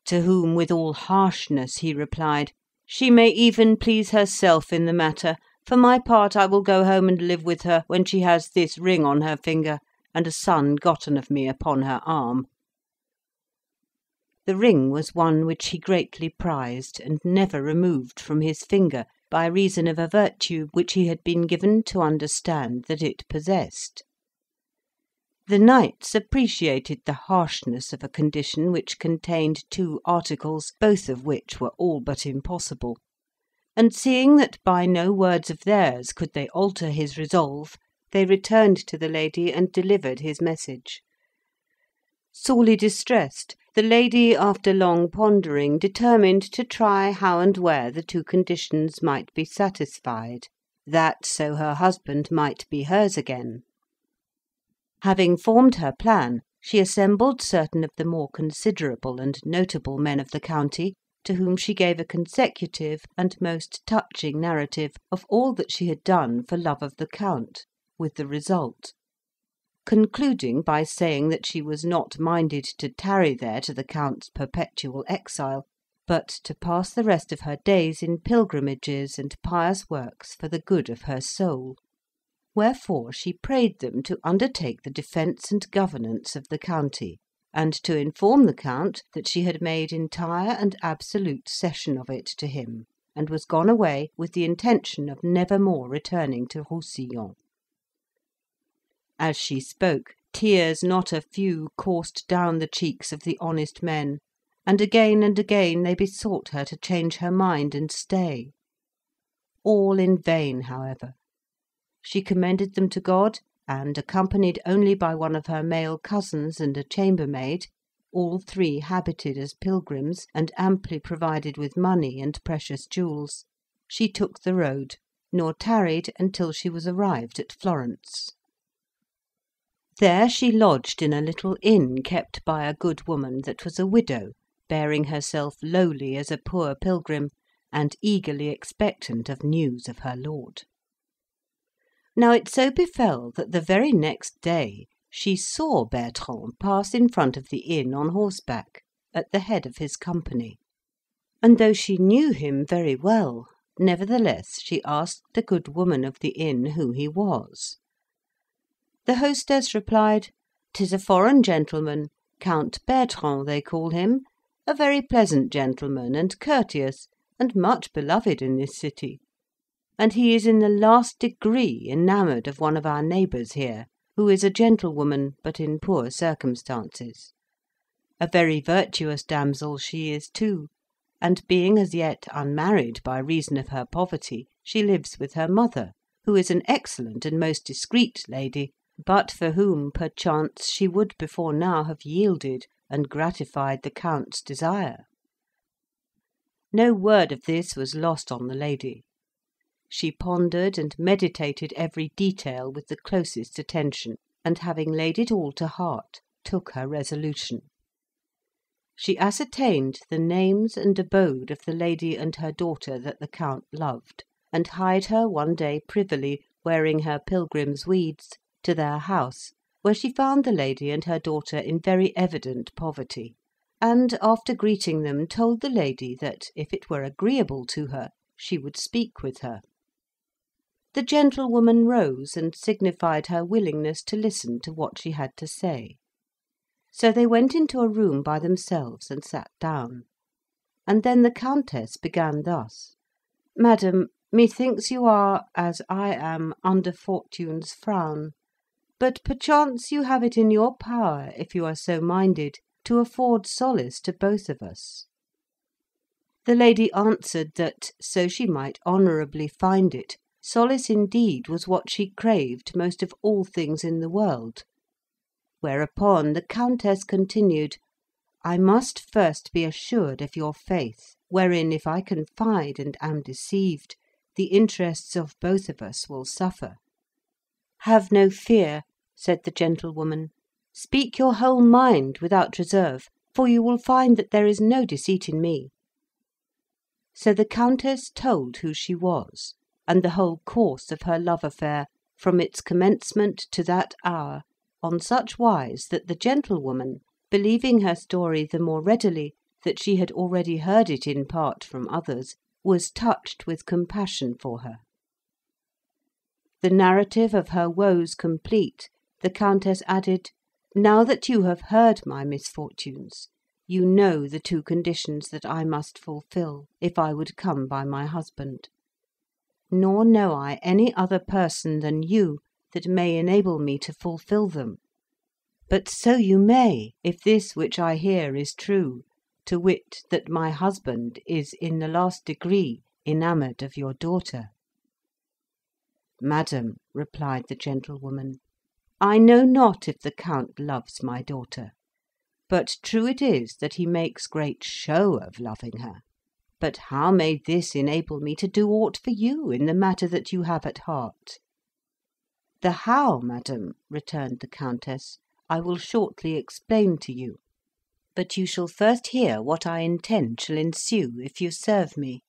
[SPEAKER 10] To whom with all harshness he replied, "She may even please herself in the matter. For my part, I will go home and live with her when she has this ring on her finger, and a son gotten of me upon her arm." The ring was one which he greatly prized, and never removed from his finger, by reason of a virtue which he had been given to understand that it possessed. The knights appreciated the harshness of a condition which contained 2 articles, both of which were all but impossible, and seeing that by no words of theirs could they alter his resolve, they returned to the lady and delivered his message. Sorely distressed, the lady, after long pondering, determined to try how and where the 2 conditions might be satisfied, that so her husband might be hers again. Having formed her plan, she assembled certain of the more considerable and notable men of the county, to whom she gave a consecutive and most touching narrative of all that she had done for love of the Count, with the result, concluding by saying that she was not minded to tarry there to the Count's perpetual exile, but to pass the rest of her days in pilgrimages and pious works for the good of her soul. Wherefore she prayed them to undertake the defence and governance of the county, and to inform the Count that she had made entire and absolute cession of it to him, and was gone away with the intention of never more returning to Roussillon. As she spoke, tears not a few coursed down the cheeks of the honest men, and again they besought her to change her mind and stay. All in vain, however. She commended them to God, and, accompanied only by one of her male cousins and a chambermaid, all 3 habited as pilgrims, and amply provided with money and precious jewels, she took the road, nor tarried until she was arrived at Florence. There she lodged in a little inn kept by a good woman that was a widow, bearing herself lowly as a poor pilgrim, and eagerly expectant of news of her lord. Now it so befell that the very next day she saw Bertrand pass in front of the inn on horseback, at the head of his company, and though she knew him very well, nevertheless she asked the good woman of the inn who he was. The hostess replied, "'Tis a foreign gentleman, Count Bertrand they call him, a very pleasant gentleman, and courteous, and much beloved in this city. And he is in the last degree enamoured of one of our neighbours here, who is a gentlewoman, but in poor circumstances. A very virtuous damsel she is too, and being as yet unmarried by reason of her poverty, she lives with her mother, who is an excellent and most discreet lady, but for whom, perchance, she would before now have yielded and gratified the Count's desire." No word of this was lost on the lady. She pondered and meditated every detail with the closest attention, and having laid it all to heart, took her resolution. She ascertained the names and abode of the lady and her daughter that the Count loved, and hied her one day privily, wearing her pilgrim's weeds, to their house, where she found the lady and her daughter in very evident poverty, and, after greeting them, told the lady that, if it were agreeable to her, she would speak with her. The gentlewoman rose and signified her willingness to listen to what she had to say. So they went into a room by themselves and sat down. And then the Countess began thus: "Madam, methinks you are, as I am, under Fortune's frown. But perchance you have it in your power, if you are so minded, to afford solace to both of us." The lady answered that, so she might honourably find it, solace indeed was what she craved most of all things in the world. Whereupon the Countess continued, I must first be assured of your faith, wherein if I confide and am deceived, the interests of both of us will suffer." "Have no fear," said the gentlewoman. "Speak your whole mind without reserve, for you will find that there is no deceit in me." So the Countess told who she was, and the whole course of her love affair, from its commencement to that hour, on such wise that the gentlewoman, believing her story the more readily that she had already heard it in part from others, was touched with compassion for her. The narrative of her woes complete, the Countess added, "Now that you have heard my misfortunes, you know the 2 conditions that I must fulfil, if I would come by my husband. Nor know I any other person than you that may enable me to fulfil them. But so you may, if this which I hear is true, to wit, that my husband is in the last degree enamoured of your daughter." "Madam," replied the gentlewoman, "I know not if the Count loves my daughter, but true it is that he makes great show of loving her. But how may this enable me to do aught for you in the matter that you have at heart?" "The how, madam," returned the Countess, "I will shortly explain to you. But you shall first hear what I intend shall ensue if you serve me.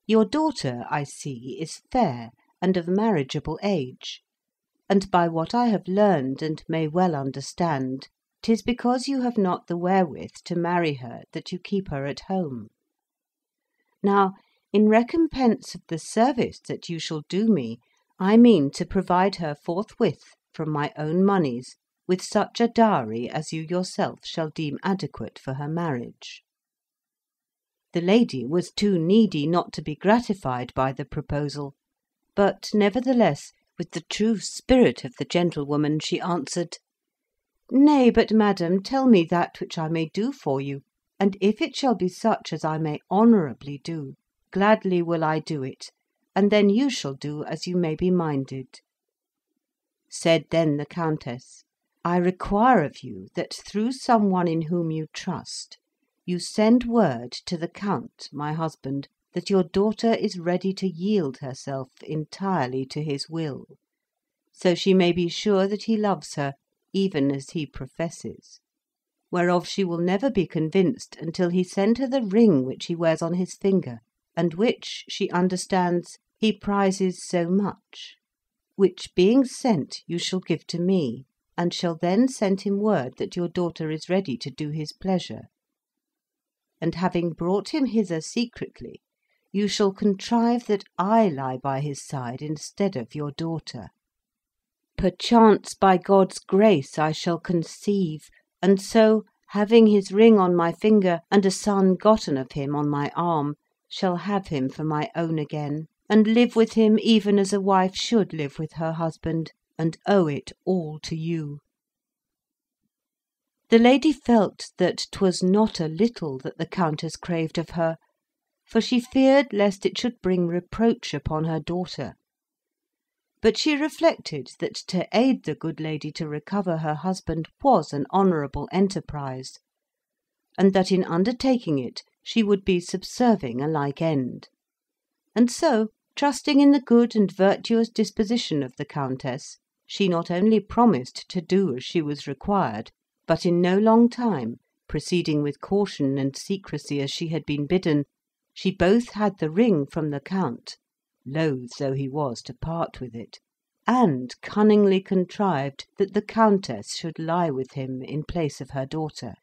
[SPEAKER 10] Your daughter, I see, is fair and of marriageable age, and by what I have learned and may well understand, 'tis because you have not the wherewith to marry her that you keep her at home. Now, in recompense of the service that you shall do me, I mean to provide her forthwith from my own moneys with such a dowry as you yourself shall deem adequate for her marriage." The lady was too needy not to be gratified by the proposal, but nevertheless, with the true spirit of the gentlewoman, she answered, "Nay, but madam, tell me that which I may do for you, and if it shall be such as I may honourably do, gladly will I do it, and then you shall do as you may be minded." Said then the Countess, "I require of you that through some one in whom you trust, you send word to the Count, my husband, that your daughter is ready to yield herself entirely to his will, so she may be sure that he loves her, even as he professes, whereof she will never be convinced until he send her the ring which he wears on his finger, and which, she understands, he prizes so much, which being sent you shall give to me, and shall then send him word that your daughter is ready to do his pleasure. And having brought him hither secretly, you shall contrive that I lie by his side instead of your daughter. Perchance by God's grace I shall conceive, and so, having his ring on my finger, and a son gotten of him on my arm, shall have him for my own again, and live with him even as a wife should live with her husband, and owe it all to you." The lady felt that 'twas not a little that the Countess craved of her, for she feared lest it should bring reproach upon her daughter. But she reflected that to aid the good lady to recover her husband was an honourable enterprise, and that in undertaking it she would be subserving a like end. And so, trusting in the good and virtuous disposition of the Countess, she not only promised to do as she was required, but in no long time, proceeding with caution and secrecy as she had been bidden, she both had the ring from the Count, loath though he was to part with it, and cunningly contrived that the Countess should lie with him in place of her daughter,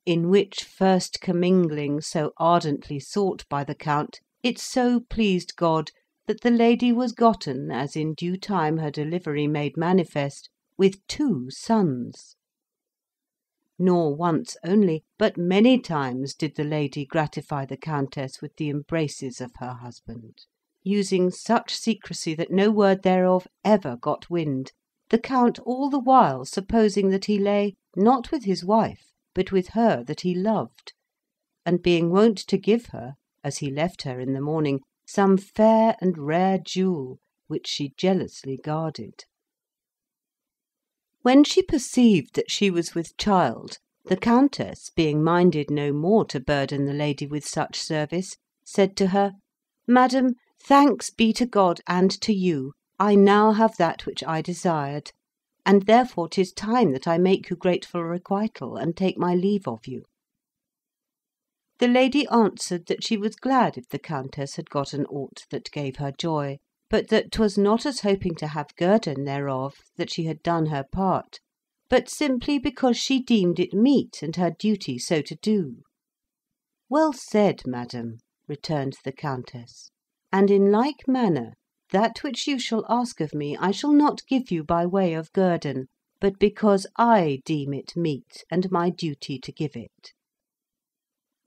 [SPEAKER 10] in which first commingling so ardently sought by the Count, it so pleased God that the lady was gotten, as in due time her delivery made manifest, with 2 sons. Nor once only, but many times did the lady gratify the Countess with the embraces of her husband, using such secrecy that no word thereof ever got wind, the Count all the while supposing that he lay, not with his wife, but with her that he loved, and being wont to give her, as he left her in the morning, some fair and rare jewel, which she jealously guarded. When she perceived that she was with child, The Countess, being minded no more to burden the lady with such service, said to her, Madam, thanks be to God and to you, I now have that which I desired, and therefore 'tis time that I make you grateful requital, and take my leave of you. The lady answered that she was glad if the Countess had gotten aught that gave her joy, but that 'twas not as hoping to have guerdon thereof that she had done her part, but simply because she deemed it meet and her duty so to do. Well said, madam, returned the Countess, and in like manner that which you shall ask of me I shall not give you by way of guerdon, but because I deem it meet and my duty to give it.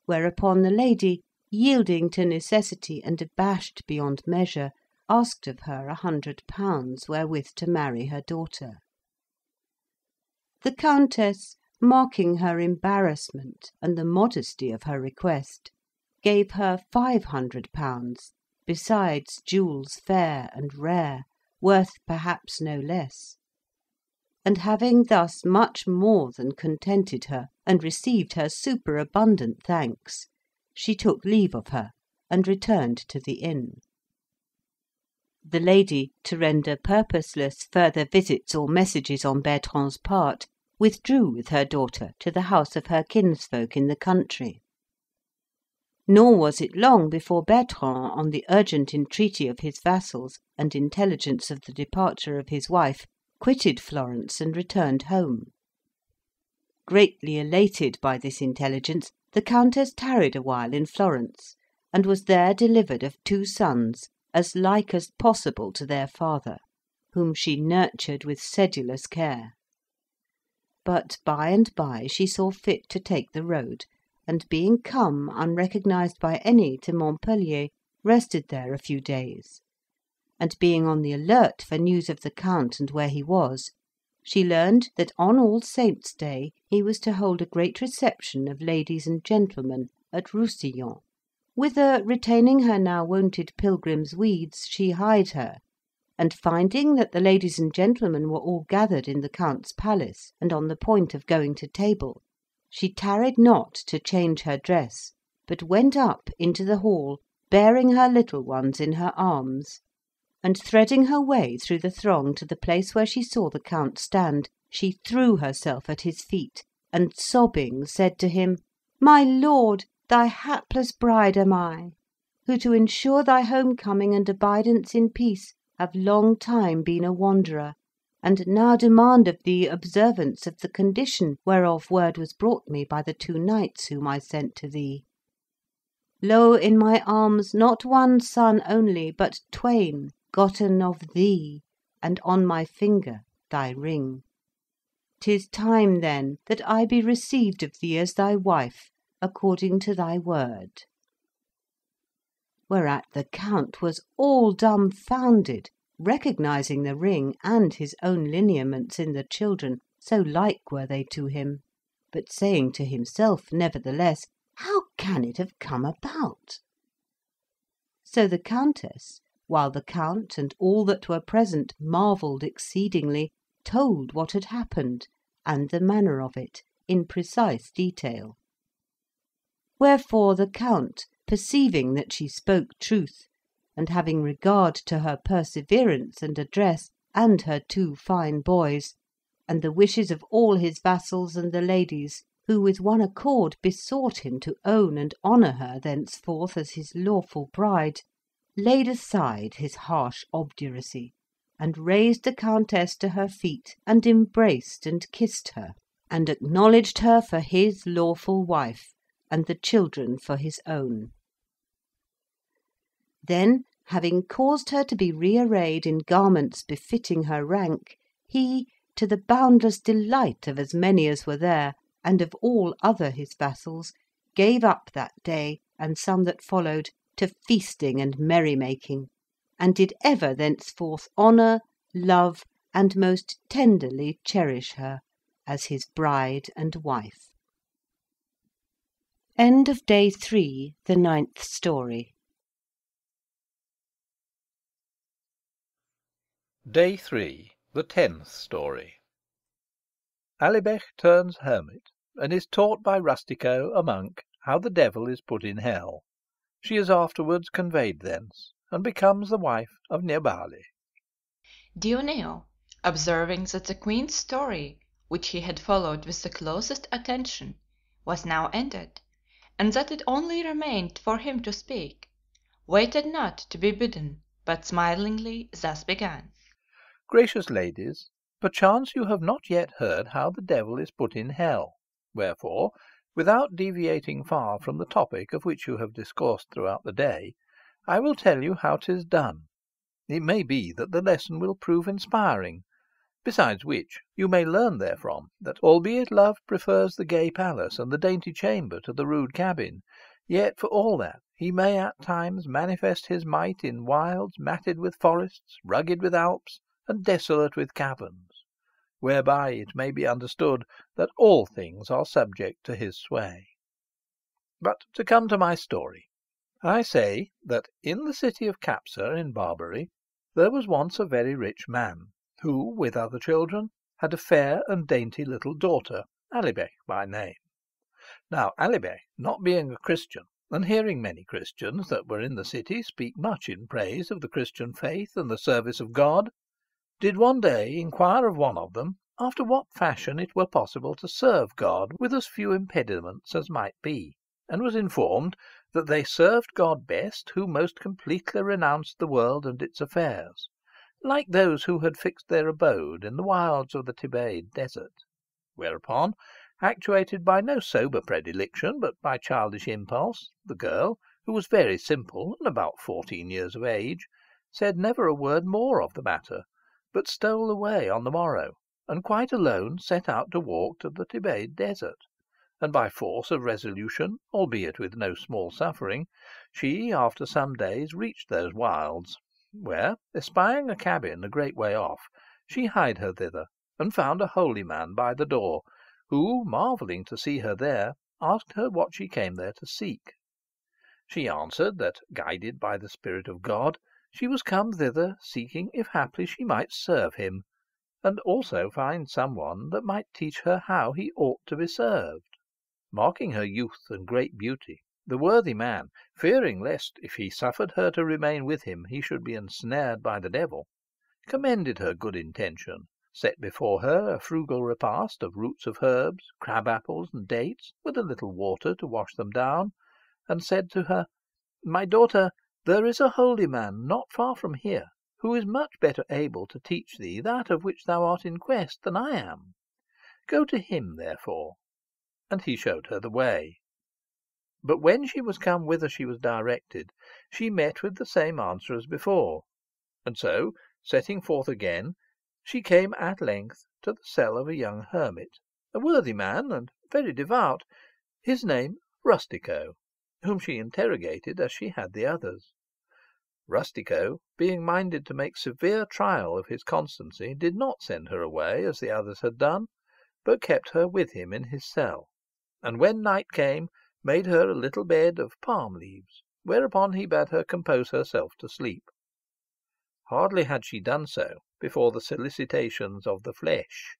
[SPEAKER 10] Whereupon the lady, yielding to necessity and abashed beyond measure, asked of her £100 wherewith to marry her daughter. The Countess, marking her embarrassment and the modesty of her request, gave her £500, besides jewels fair and rare, worth perhaps no less. And having thus much more than contented her, and received her superabundant thanks, she took leave of her, and returned to the inn. The lady, to render purposeless further visits or messages on Bertrand's part, withdrew with her daughter to the house of her kinsfolk in the country. Nor was it long before Bertrand, on the urgent entreaty of his vassals and intelligence of the departure of his wife, quitted Florence and returned home. Greatly elated by this intelligence, the Countess tarried a while in Florence, and was there delivered of 2 sons, as like as possible to their father, whom she nurtured with sedulous care. But by and by she saw fit to take the road, and being come, unrecognised by any, to Montpellier, rested there a few days. And being on the alert for news of the Count and where he was, she learned that on All Saints' Day he was to hold a great reception of ladies and gentlemen at Roussillon, whither, retaining her now wonted pilgrim's weeds, she hied her, and finding that the ladies and gentlemen were all gathered in the Count's palace, and on the point of going to table, she tarried not to change her dress, but went up into the hall, bearing her little ones in her arms, and threading her way through the throng to the place where she saw the Count stand, she threw herself at his feet, and sobbing said to him, My lord, thy hapless bride am I, who to ensure thy home-coming and abidance in peace have long time been a wanderer, and now demand of thee observance of the condition whereof word was brought me by the 2 knights whom I sent to thee. Lo, in my arms not 1 son only, but 2 gotten of thee, and on my finger thy ring. 'Tis time then that I be received of thee as thy wife, according to thy word. Whereat the Count was all dumbfounded, recognising the ring and his own lineaments in the children, so like were they to him, but saying to himself, nevertheless, how can it have come about? So the Countess, while the Count and all that were present marvelled exceedingly, told what had happened, and the manner of it, in precise detail. Wherefore the Count, perceiving that she spoke truth, and having regard to her perseverance and address, and her 2 fine boys, and the wishes of all his vassals and the ladies, who with one accord besought him to own and honour her thenceforth as his lawful bride, laid aside his harsh obduracy, and raised the Countess to her feet, and embraced and kissed her, and acknowledged her for his lawful wife, and the children for his own. Then, having caused her to be rearrayed in garments befitting her rank, he, to the boundless delight of as many as were there, and of all other his vassals, gave up that day, and some that followed, to feasting and merry-making, and did ever thenceforth honour, love, and most tenderly cherish her as his bride and wife. End of Day 3, the 9th Story.
[SPEAKER 11] Day 3, the 10th Story. Alibech turns hermit, and is taught by Rustico, a monk, how the devil is put in hell. She is afterwards conveyed thence, and becomes the wife of Nerbali.
[SPEAKER 1] Dioneo, observing that the Queen's story, which he had followed with the closest attention, was now ended, and that it only remained for him to speak, waited not to be bidden, but smilingly thus began.
[SPEAKER 11] Gracious ladies, perchance you have not yet heard how the devil is put in hell, wherefore, without deviating far from the topic of which you have discoursed throughout the day, I will tell you how 'tis done. It may be that the lesson will prove inspiring, besides which you may learn therefrom that, albeit love prefers the gay palace and the dainty chamber to the rude cabin, yet for all that he may at times manifest his might in wilds matted with forests, rugged with Alps, and desolate with caverns, whereby it may be understood that all things are subject to his sway. But to come to my story, I say that in the city of Capsa in Barbary there was once a very rich man, who, with other children, had a fair and dainty little daughter, Alibek by name. Now Alibek, not being a Christian, and hearing many Christians that were in the city speak much in praise of the Christian faith and the service of God, did one day inquire of one of them after what fashion it were possible to serve God with as few impediments as might be, and was informed that they served God best who most completely renounced the world and its affairs, like those who had fixed their abode in the wilds of the Thebaid desert. Whereupon, actuated by no sober predilection, but by childish impulse, the girl, who was very simple and about 14 years of age, said never a word more of the matter, but stole away on the morrow, and quite alone set out to walk to the Thebaid desert, and by force of resolution, albeit with no small suffering, she after some days reached those wilds, where, espying a cabin a great way off, she hied her thither, and found a holy man by the door, who, marvelling to see her there, asked her what she came there to seek. She answered that, guided by the Spirit of God, she was come thither seeking if haply she might serve him, and also find some one that might teach her how he ought to be served. Marking her youth and great beauty, the worthy man, fearing lest if he suffered her to remain with him he should be ensnared by the devil, commended her good intention, set before her a frugal repast of roots of herbs, crab apples, and dates, with a little water to wash them down, and said to her, "My daughter, there is a holy man not far from here, who is much better able to teach thee that of which thou art in quest than I am. Go to him, therefore." And he showed her the way. But when she was come whither she was directed, she met with the same answer as before, and so, setting forth again, she came at length to the cell of a young hermit, a worthy man, and very devout, his name Rustico, whom she interrogated as she had the others. Rustico, being minded to make severe trial of his constancy, did not send her away as the others had done, but kept her with him in his cell, and when night came, made her a little bed of palm leaves, whereupon he bade her compose herself to sleep. Hardly had she done so before the solicitations of the flesh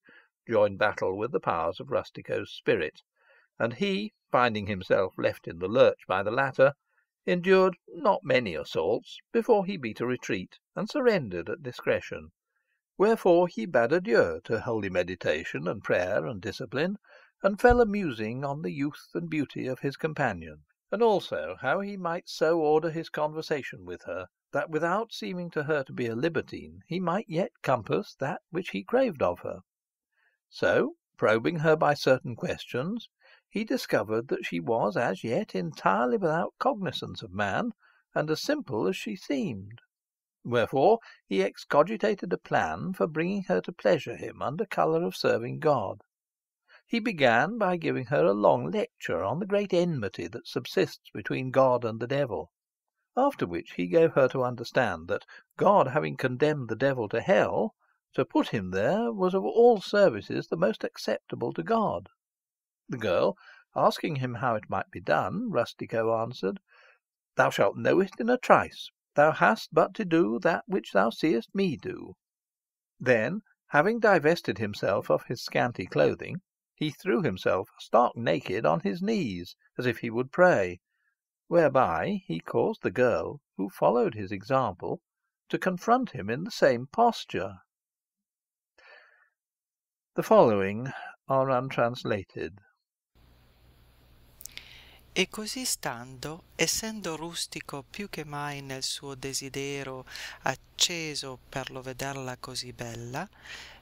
[SPEAKER 11] joined battle with the powers of Rustico's spirit, and he, finding himself left in the lurch by the latter, endured not many assaults before he beat a retreat and surrendered at discretion, wherefore he bade adieu to holy meditation and prayer and discipline, and fell a musing on the youth and beauty of his companion, and also how he might so order his conversation with her that without seeming to her to be a libertine he might yet compass that which he craved of her. So, probing her by certain questions, he discovered that she was as yet entirely without cognizance of man, and as simple as she seemed. Wherefore he excogitated a plan for bringing her to pleasure him under colour of serving God. He began by giving her a long lecture on the great enmity that subsists between God and the devil, after which he gave her to understand that, God having condemned the devil to hell, to put him there was of all services the most acceptable to God. The girl, asking him how it might be done, Rustico answered, "Thou shalt know it in a trice. Thou hast but to do that which thou seest me do." Then, having divested himself of his scanty clothing, he threw himself stark naked on his knees, as if he would pray, whereby he caused the girl, who followed his example, to confront him in the same posture. The following are untranslated.
[SPEAKER 6] E così stando, essendo Rustico più che mai nel suo desidero acceso per lo vederla così bella,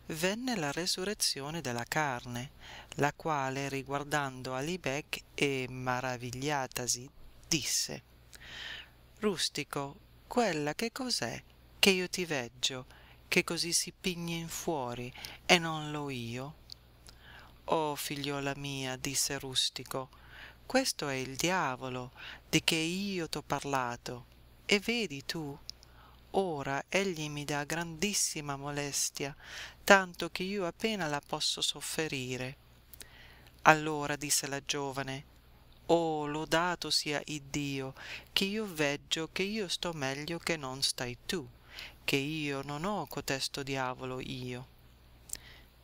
[SPEAKER 6] venne la resurrezione della carne, la quale, riguardando Alibeg e maravigliatasi, disse: Rustico, quella che cos'è che io ti veggio, che così si pigni in fuori, e non lo io? Oh, figliola mia, disse Rustico, questo è il diavolo di che io t'ho parlato, e vedi tu, ora egli mi dà grandissima molestia, tanto che io appena la posso sofferire. Allora disse la giovane: Oh, lodato sia Iddio, che io veggio che io sto meglio che non stai tu, che io non ho cotesto diavolo io.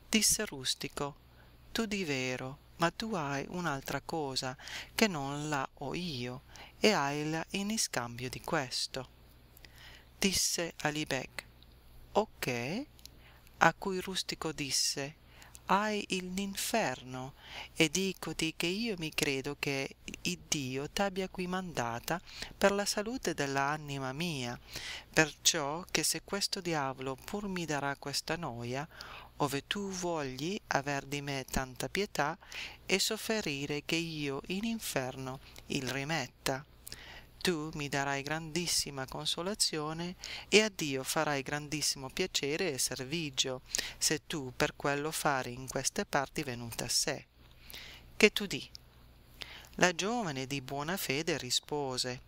[SPEAKER 6] Disse Rustico: Tu di vero, ma tu hai un'altra cosa che non la ho io, e haila in iscambio di questo. Disse Alibeg: O che? A cui Rustico disse: Hai l'inferno, e dicoti che io mi credo che Iddio t'abbia qui mandata per la salute dell'anima mia, perciò che se questo diavolo pur mi darà questa noia, ove tu vogli aver di me tanta pietà e sofferire che io in inferno il rimetta, tu mi darai grandissima consolazione e a Dio farai grandissimo piacere e servigio, se tu per quello fari in queste parti venuta a sé. Che tu di? La giovane di buona fede rispose: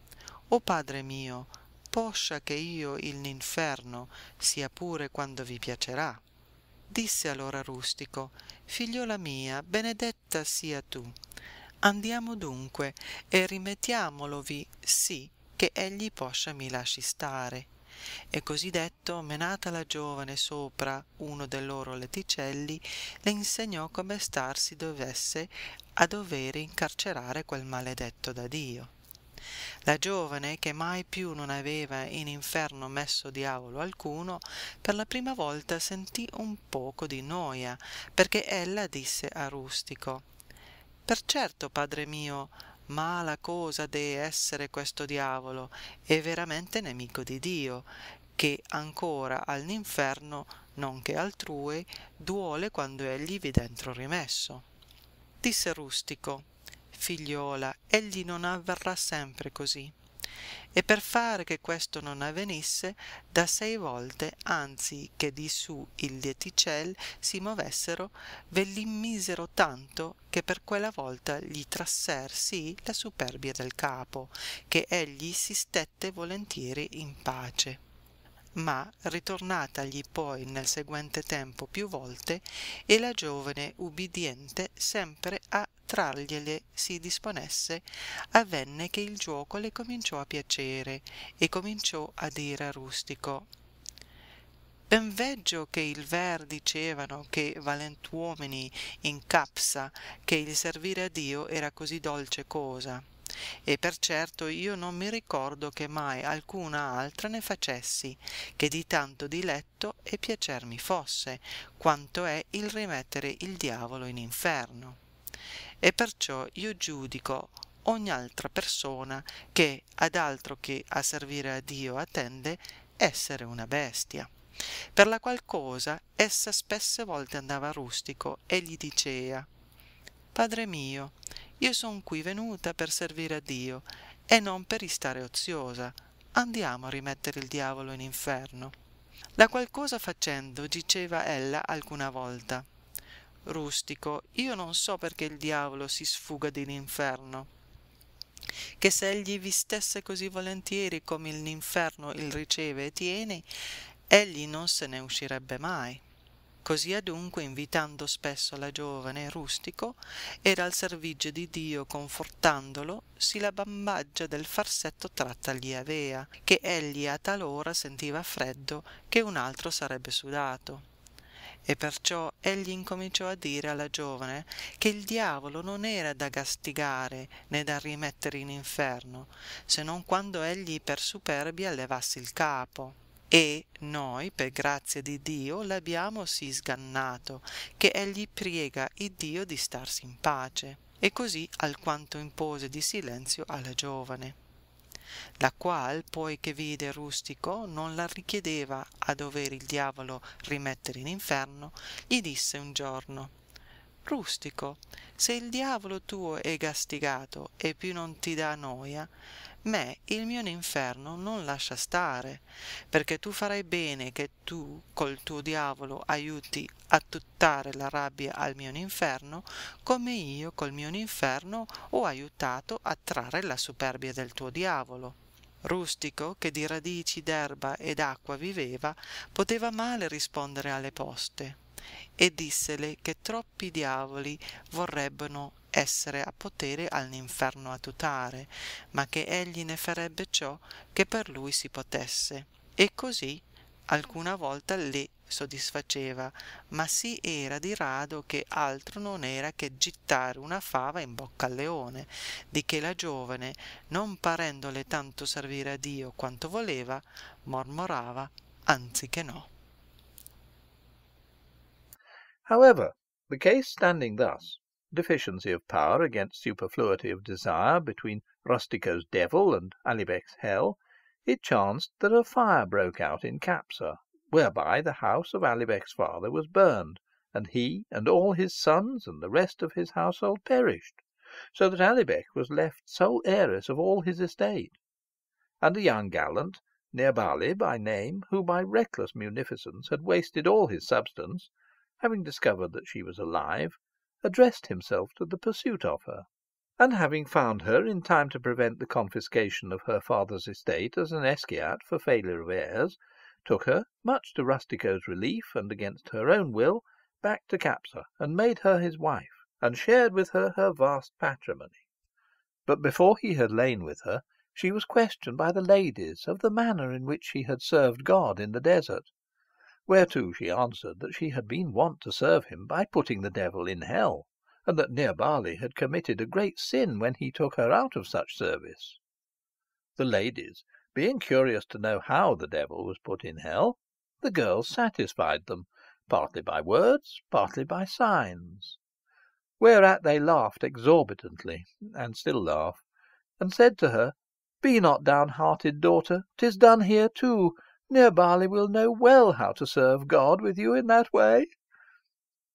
[SPEAKER 6] O padre mio, poscia che io l'inferno sia pure quando vi piacerà. Disse allora Rustico: Figliola mia, benedetta sia tu. Andiamo dunque e rimettiamolovi sì che egli poscia mi lasci stare. E così detto, menata la giovane sopra uno dei loro letticelli, le insegnò come star si dovesse a dovere incarcerare quel maledetto da Dio. La giovane, che mai più non aveva in inferno messo diavolo alcuno, per la prima volta sentì un poco di noia, perché ella disse a Rustico: Per certo, padre mio, mala cosa dee essere questo diavolo, e veramente nemico di Dio, che ancora all'inferno, non che altrui, duole quando egli vi dentro rimesso. Disse Rustico: Figliola, egli non avverrà sempre così. E per fare che questo non avvenisse, da 6 volte, anzi che di su il letticel si movessero, ve li misero tanto che per quella volta gli trasser sì la superbia del capo, che egli si stette volentieri in pace. Ma ritornatagli poi nel seguente tempo più volte, e la giovane ubbidiente sempre a trargliele si disponesse, avvenne che il giuoco le cominciò a piacere, e cominciò a dire a Rustico: Ben veggio che il ver dicevano che valentuomini in capsa, che il servire a Dio era così dolce cosa, e per certo io non mi ricordo che mai alcuna altra ne facessi, che di tanto diletto e piacer mi fosse, quanto è il rimettere il diavolo in inferno. E perciò io giudico ogni altra persona che ad altro che a servire a Dio attende essere una bestia. Per la qual cosa essa spesse volte andava a Rustico e gli dicea: Padre mio, io son qui venuta per servire a Dio e non per istare oziosa. Andiamo a rimettere il diavolo in inferno. La qual cosa facendo diceva ella alcuna volta: Rustico, io non so perché il diavolo si sfuga dell'inferno, che se egli vi stesse così volentieri come l'inferno il riceve e tiene, egli non se ne uscirebbe mai. Così adunque, invitando spesso la giovane Rustico, era al servigio di Dio confortandolo, sì la bambaggia del farsetto tratta gli avea, che egli a talora sentiva freddo che un altro sarebbe sudato. e perciò egli incominciò a dire alla giovane che il diavolo non era da castigare né da rimettere in inferno, se non quando egli per superbia levasse il capo. E noi, per grazia di Dio, l'abbiamo sì sgannato, che egli priega Iddio di starsi in pace. E così alquanto impose di silenzio alla giovane, la qual, poi che vide Rustico non la richiedeva a dovere il diavolo rimettere in inferno, gli disse un giorno: Rustico, se il diavolo tuo è gastigato e più non ti dà noia, me il mio inferno non lascia stare, perché tu farai bene che tu col tuo diavolo aiuti a tuttare la rabbia al mio inferno, come io col mio inferno ho aiutato a trarre la superbia del tuo diavolo. Rustico, che di radici d'erba ed acqua viveva, poteva male rispondere alle poste, e dissele che troppi diavoli vorrebbero essere a potere all'inferno a tutare, ma che egli ne farebbe ciò che per lui si potesse, e così alcuna volta le soddisfaceva, ma sì era di rado che altro non era che gittare una fava in bocca al leone, di che la giovane, non parendole tanto servire a Dio quanto voleva, mormorava anziché no.
[SPEAKER 11] However, the case standing thus, deficiency of power against superfluity of desire between Rustico's devil and Alibec's hell, it chanced that a fire broke out in Capsa, whereby the house of Alibec's father was burned, and he and all his sons and the rest of his household perished, so that Alibec was left sole heiress of all his estate. And a young gallant, Nerbali by name, who by reckless munificence had wasted all his substance, having discovered that she was alive, addressed himself to the pursuit of her, and having found her in time to prevent the confiscation of her father's estate as an esciat for failure of heirs, took her, much to Rustico's relief and against her own will, back to Capsa, and made her his wife, and shared with her her vast patrimony. But before he had lain with her, she was questioned by the ladies of the manner in which she had served God in the desert, whereto she answered that she had been wont to serve him by putting the devil in hell, and that Nerbali had committed a great sin when he took her out of such service. The ladies, being curious to know how the devil was put in hell, the girls satisfied them, partly by words, partly by signs. Whereat they laughed exorbitantly, and still laugh, and said to her, Be not downhearted, daughter, 'tis done here too. Nerbali will know well how to serve God with you in that way.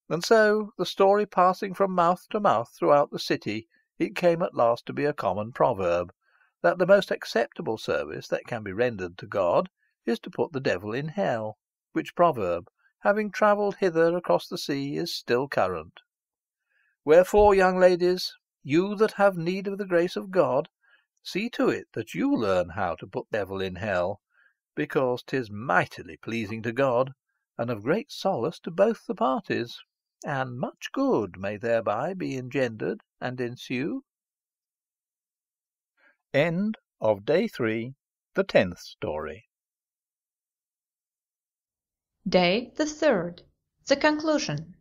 [SPEAKER 11] And so, the story passing from mouth to mouth throughout the city, it came at last to be a common proverb, that the most acceptable service that can be rendered to God is to put the devil in hell, which proverb, having travelled hither across the sea, is still current. Wherefore, young ladies, you that have need of the grace of God, see to it that you learn how to put the devil in hell, because 'tis mightily pleasing to God, and of great solace to both the parties, and much good may thereby be engendered and ensue. End of Day 3, the 10th Story.
[SPEAKER 1] Day the 3rd. The Conclusion.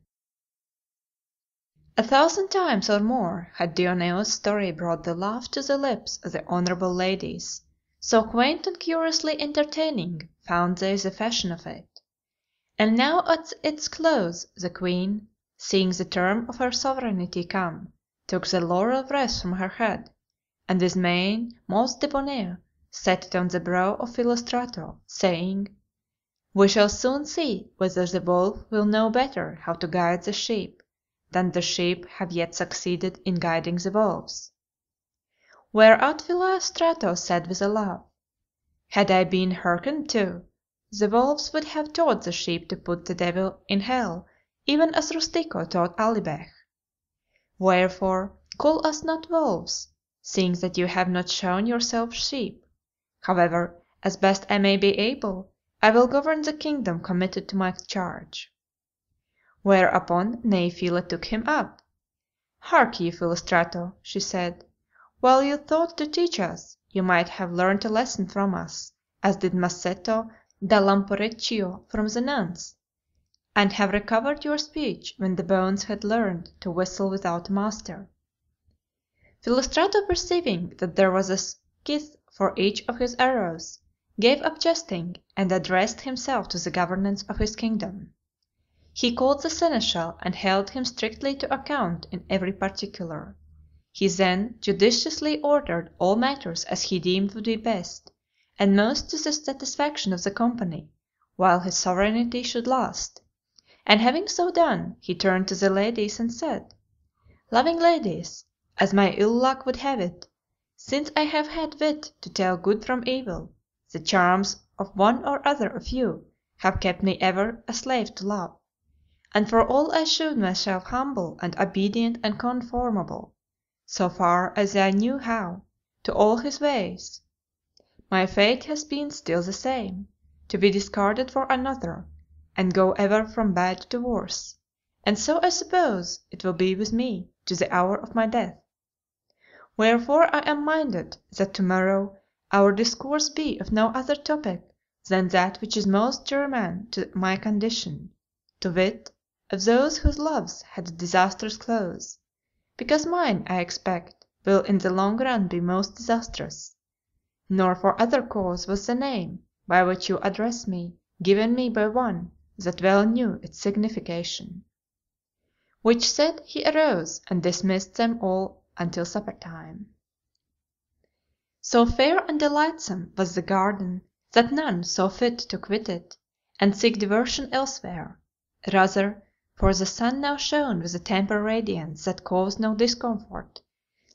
[SPEAKER 1] 1,000 times or more had Dioneo's story brought the laugh to the lips of the honourable ladies, so quaint and curiously entertaining found they the fashion of it. And now at its close the Queen, seeing the term of her sovereignty come, took the laurel wreath from her head, and with mien most debonair set it on the brow of Philostrato, saying, We shall soon see whether the wolf will know better how to guide the sheep than the sheep have yet succeeded in guiding the wolves. Whereat Philostrato said with a laugh, Had I been hearkened to, the wolves would have taught the sheep to put the devil in hell, even as Rustico taught Alibec. Wherefore, call us not wolves, seeing that you have not shown yourselves sheep. However, as best I may be able, I will govern the kingdom committed to my charge. Whereupon Nephila took him up. Hark ye, Philostrato, she said, while you thought to teach us, you might have learnt a lesson from us, as did Masetto da Lamporecchio from the nuns, and have recovered your speech when the bones had learned to whistle without a master. Philostrato, perceiving that there was a scythe for each of his arrows, gave up jesting, and addressed himself to the governance of his kingdom. He called the seneschal and held him strictly to account in every particular. He then judiciously ordered all matters as he deemed would be best, and most to the satisfaction of the company, while his sovereignty should last. And having so done, he turned to the ladies and said, "Loving ladies, as my ill luck would have it, since I have had wit to tell good from evil, the charms of one or other of you have kept me ever a slave to love, and for all I shewed myself humble and obedient and conformable, so far as I knew how, to all his ways. My fate has been still the same, to be discarded for another, and go ever from bad to worse, and so I suppose it will be with me to the hour of my death. Wherefore I am minded that tomorrow our discourse be of no other topic than that which is most german to my condition, to wit, of those whose loves had a disastrous close, because mine, I expect, will in the long run be most disastrous. Nor for other cause was the name by which you address me given me by one that well knew its signification." Which said, he arose and dismissed them all until supper time. So fair and delightsome was the garden that none saw fit to quit it and seek diversion elsewhere; rather, for the sun now shone with a temper radiance that caused no discomfort,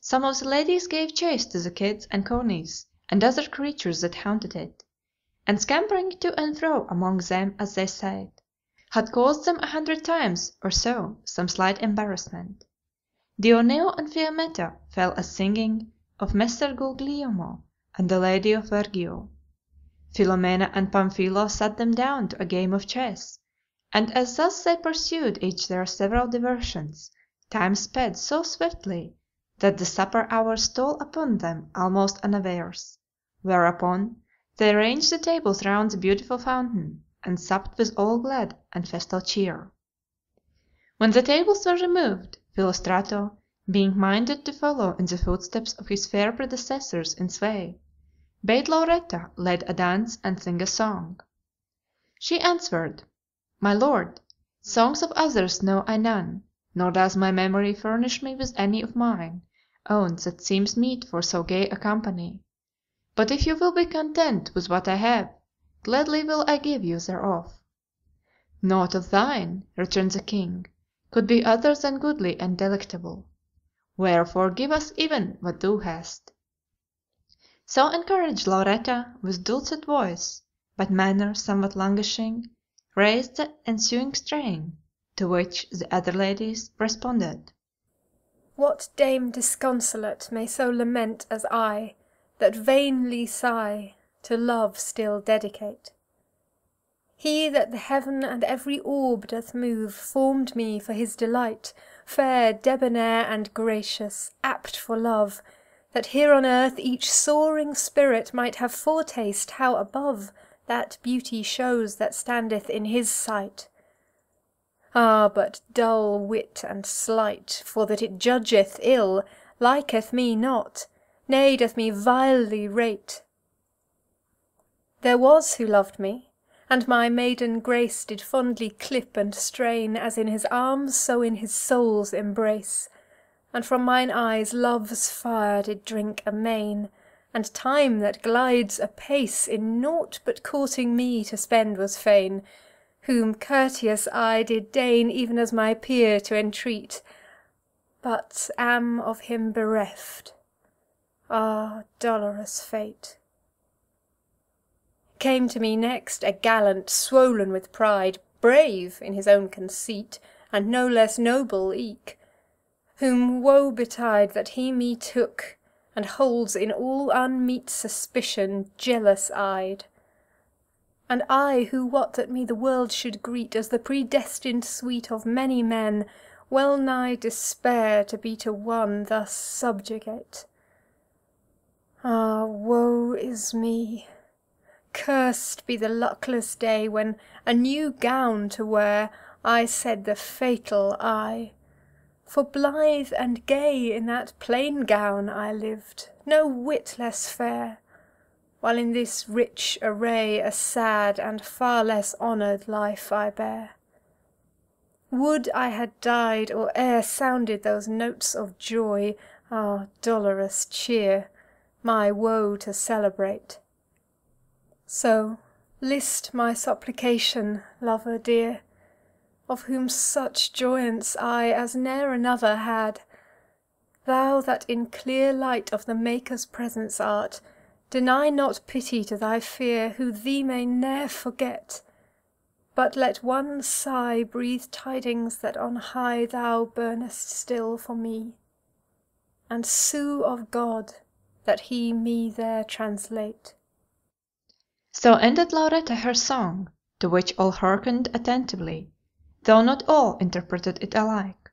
[SPEAKER 1] some of the ladies gave chase to the kids and conies and other creatures that haunted it, and scampering to and fro among them as they sat, had caused them 100 times or so some slight embarrassment. Dioneo and Fiammetta fell a singing of Messer Guglielmo and the Lady of Vergio. Philomena and Pamphilo sat them down to a game of chess, and as thus they pursued each their several diversions, time sped so swiftly that the supper hour stole upon them almost unawares, whereupon they ranged the tables round the beautiful fountain, and supped with all glad and festal cheer. When the tables were removed, Philostrato, being minded to follow in the footsteps of his fair predecessors in sway, bade Lauretta lead a dance and sing a song. She answered, "My lord, songs of others know I none, nor does my memory furnish me with any of mine own that seems meet for so gay a company. But if you will be content with what I have, gladly will I give you thereof." "Naught of thine," returned the king, "could be other than goodly and delectable. Wherefore give us even what thou hast." So encouraged, Lauretta, with dulcet voice, but manner somewhat languishing, raised the ensuing strain, to which the other ladies responded:
[SPEAKER 9] What dame disconsolate may so lament as I, that vainly sigh, to love still dedicate? He that the heaven and every orb doth move formed me for his delight, fair, debonair, and gracious, apt for love, that here on earth each soaring spirit might have foretaste how above that beauty shows that standeth in his sight. Ah, but dull wit and slight, for that it judgeth ill, liketh me not, nay, doth me vilely rate. There was who loved me, and my maiden grace did fondly clip and strain, as in his arms, so in his soul's embrace, and from mine eyes love's fire did drink amain, and time that glides apace in naught but courting me to spend was fain, whom courteous I did deign even as my peer to entreat, but am of him bereft. Ah, dolorous fate! Came to me next a gallant, swollen with pride, brave in his own conceit, and no less noble eke, whom woe betide that he me took, and holds in all unmeet suspicion jealous-eyed. And I, who wot that me the world should greet as the predestined sweet of many men, well nigh despair to be to one thus subjugate. Ah, woe is me! Cursed be the luckless day when, a new gown to wear, I said the fatal I. For blithe and gay in that plain gown I lived, no whit less fair, while in this rich array a sad and far less honoured life I bear. Would I had died, or e'er sounded those notes of joy, ah, dolorous cheer, my woe to celebrate. So, list my supplication, lover dear, of whom such joyance I as ne'er another had. Thou that in clear light of the Maker's presence art, deny not pity to thy fear, who thee may ne'er forget, but let one sigh breathe tidings that on high thou burnest still for me, and sue of God that he me there translate.
[SPEAKER 1] So ended Lauretta her song, to which all hearkened attentively, though not all interpreted it alike.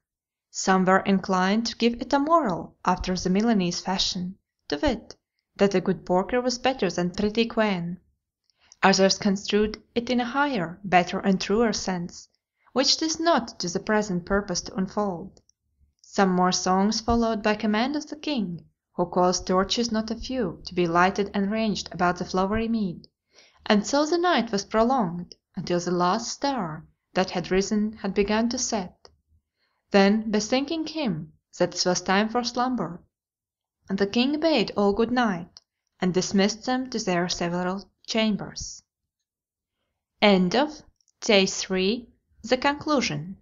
[SPEAKER 1] Some were inclined to give it a moral after the Milanese fashion, to wit, that a good porker was better than pretty quean. Others construed it in a higher, better, and truer sense, which 'tis not to the present purpose to unfold. Some more songs followed by command of the king, who caused torches not a few to be lighted and ranged about the flowery mead, and so the night was prolonged until the last star that had risen had begun to set. Then, bethinking him that it was time for slumber, the king bade all good night, and dismissed them to their several chambers. End of Day 3, The Conclusion.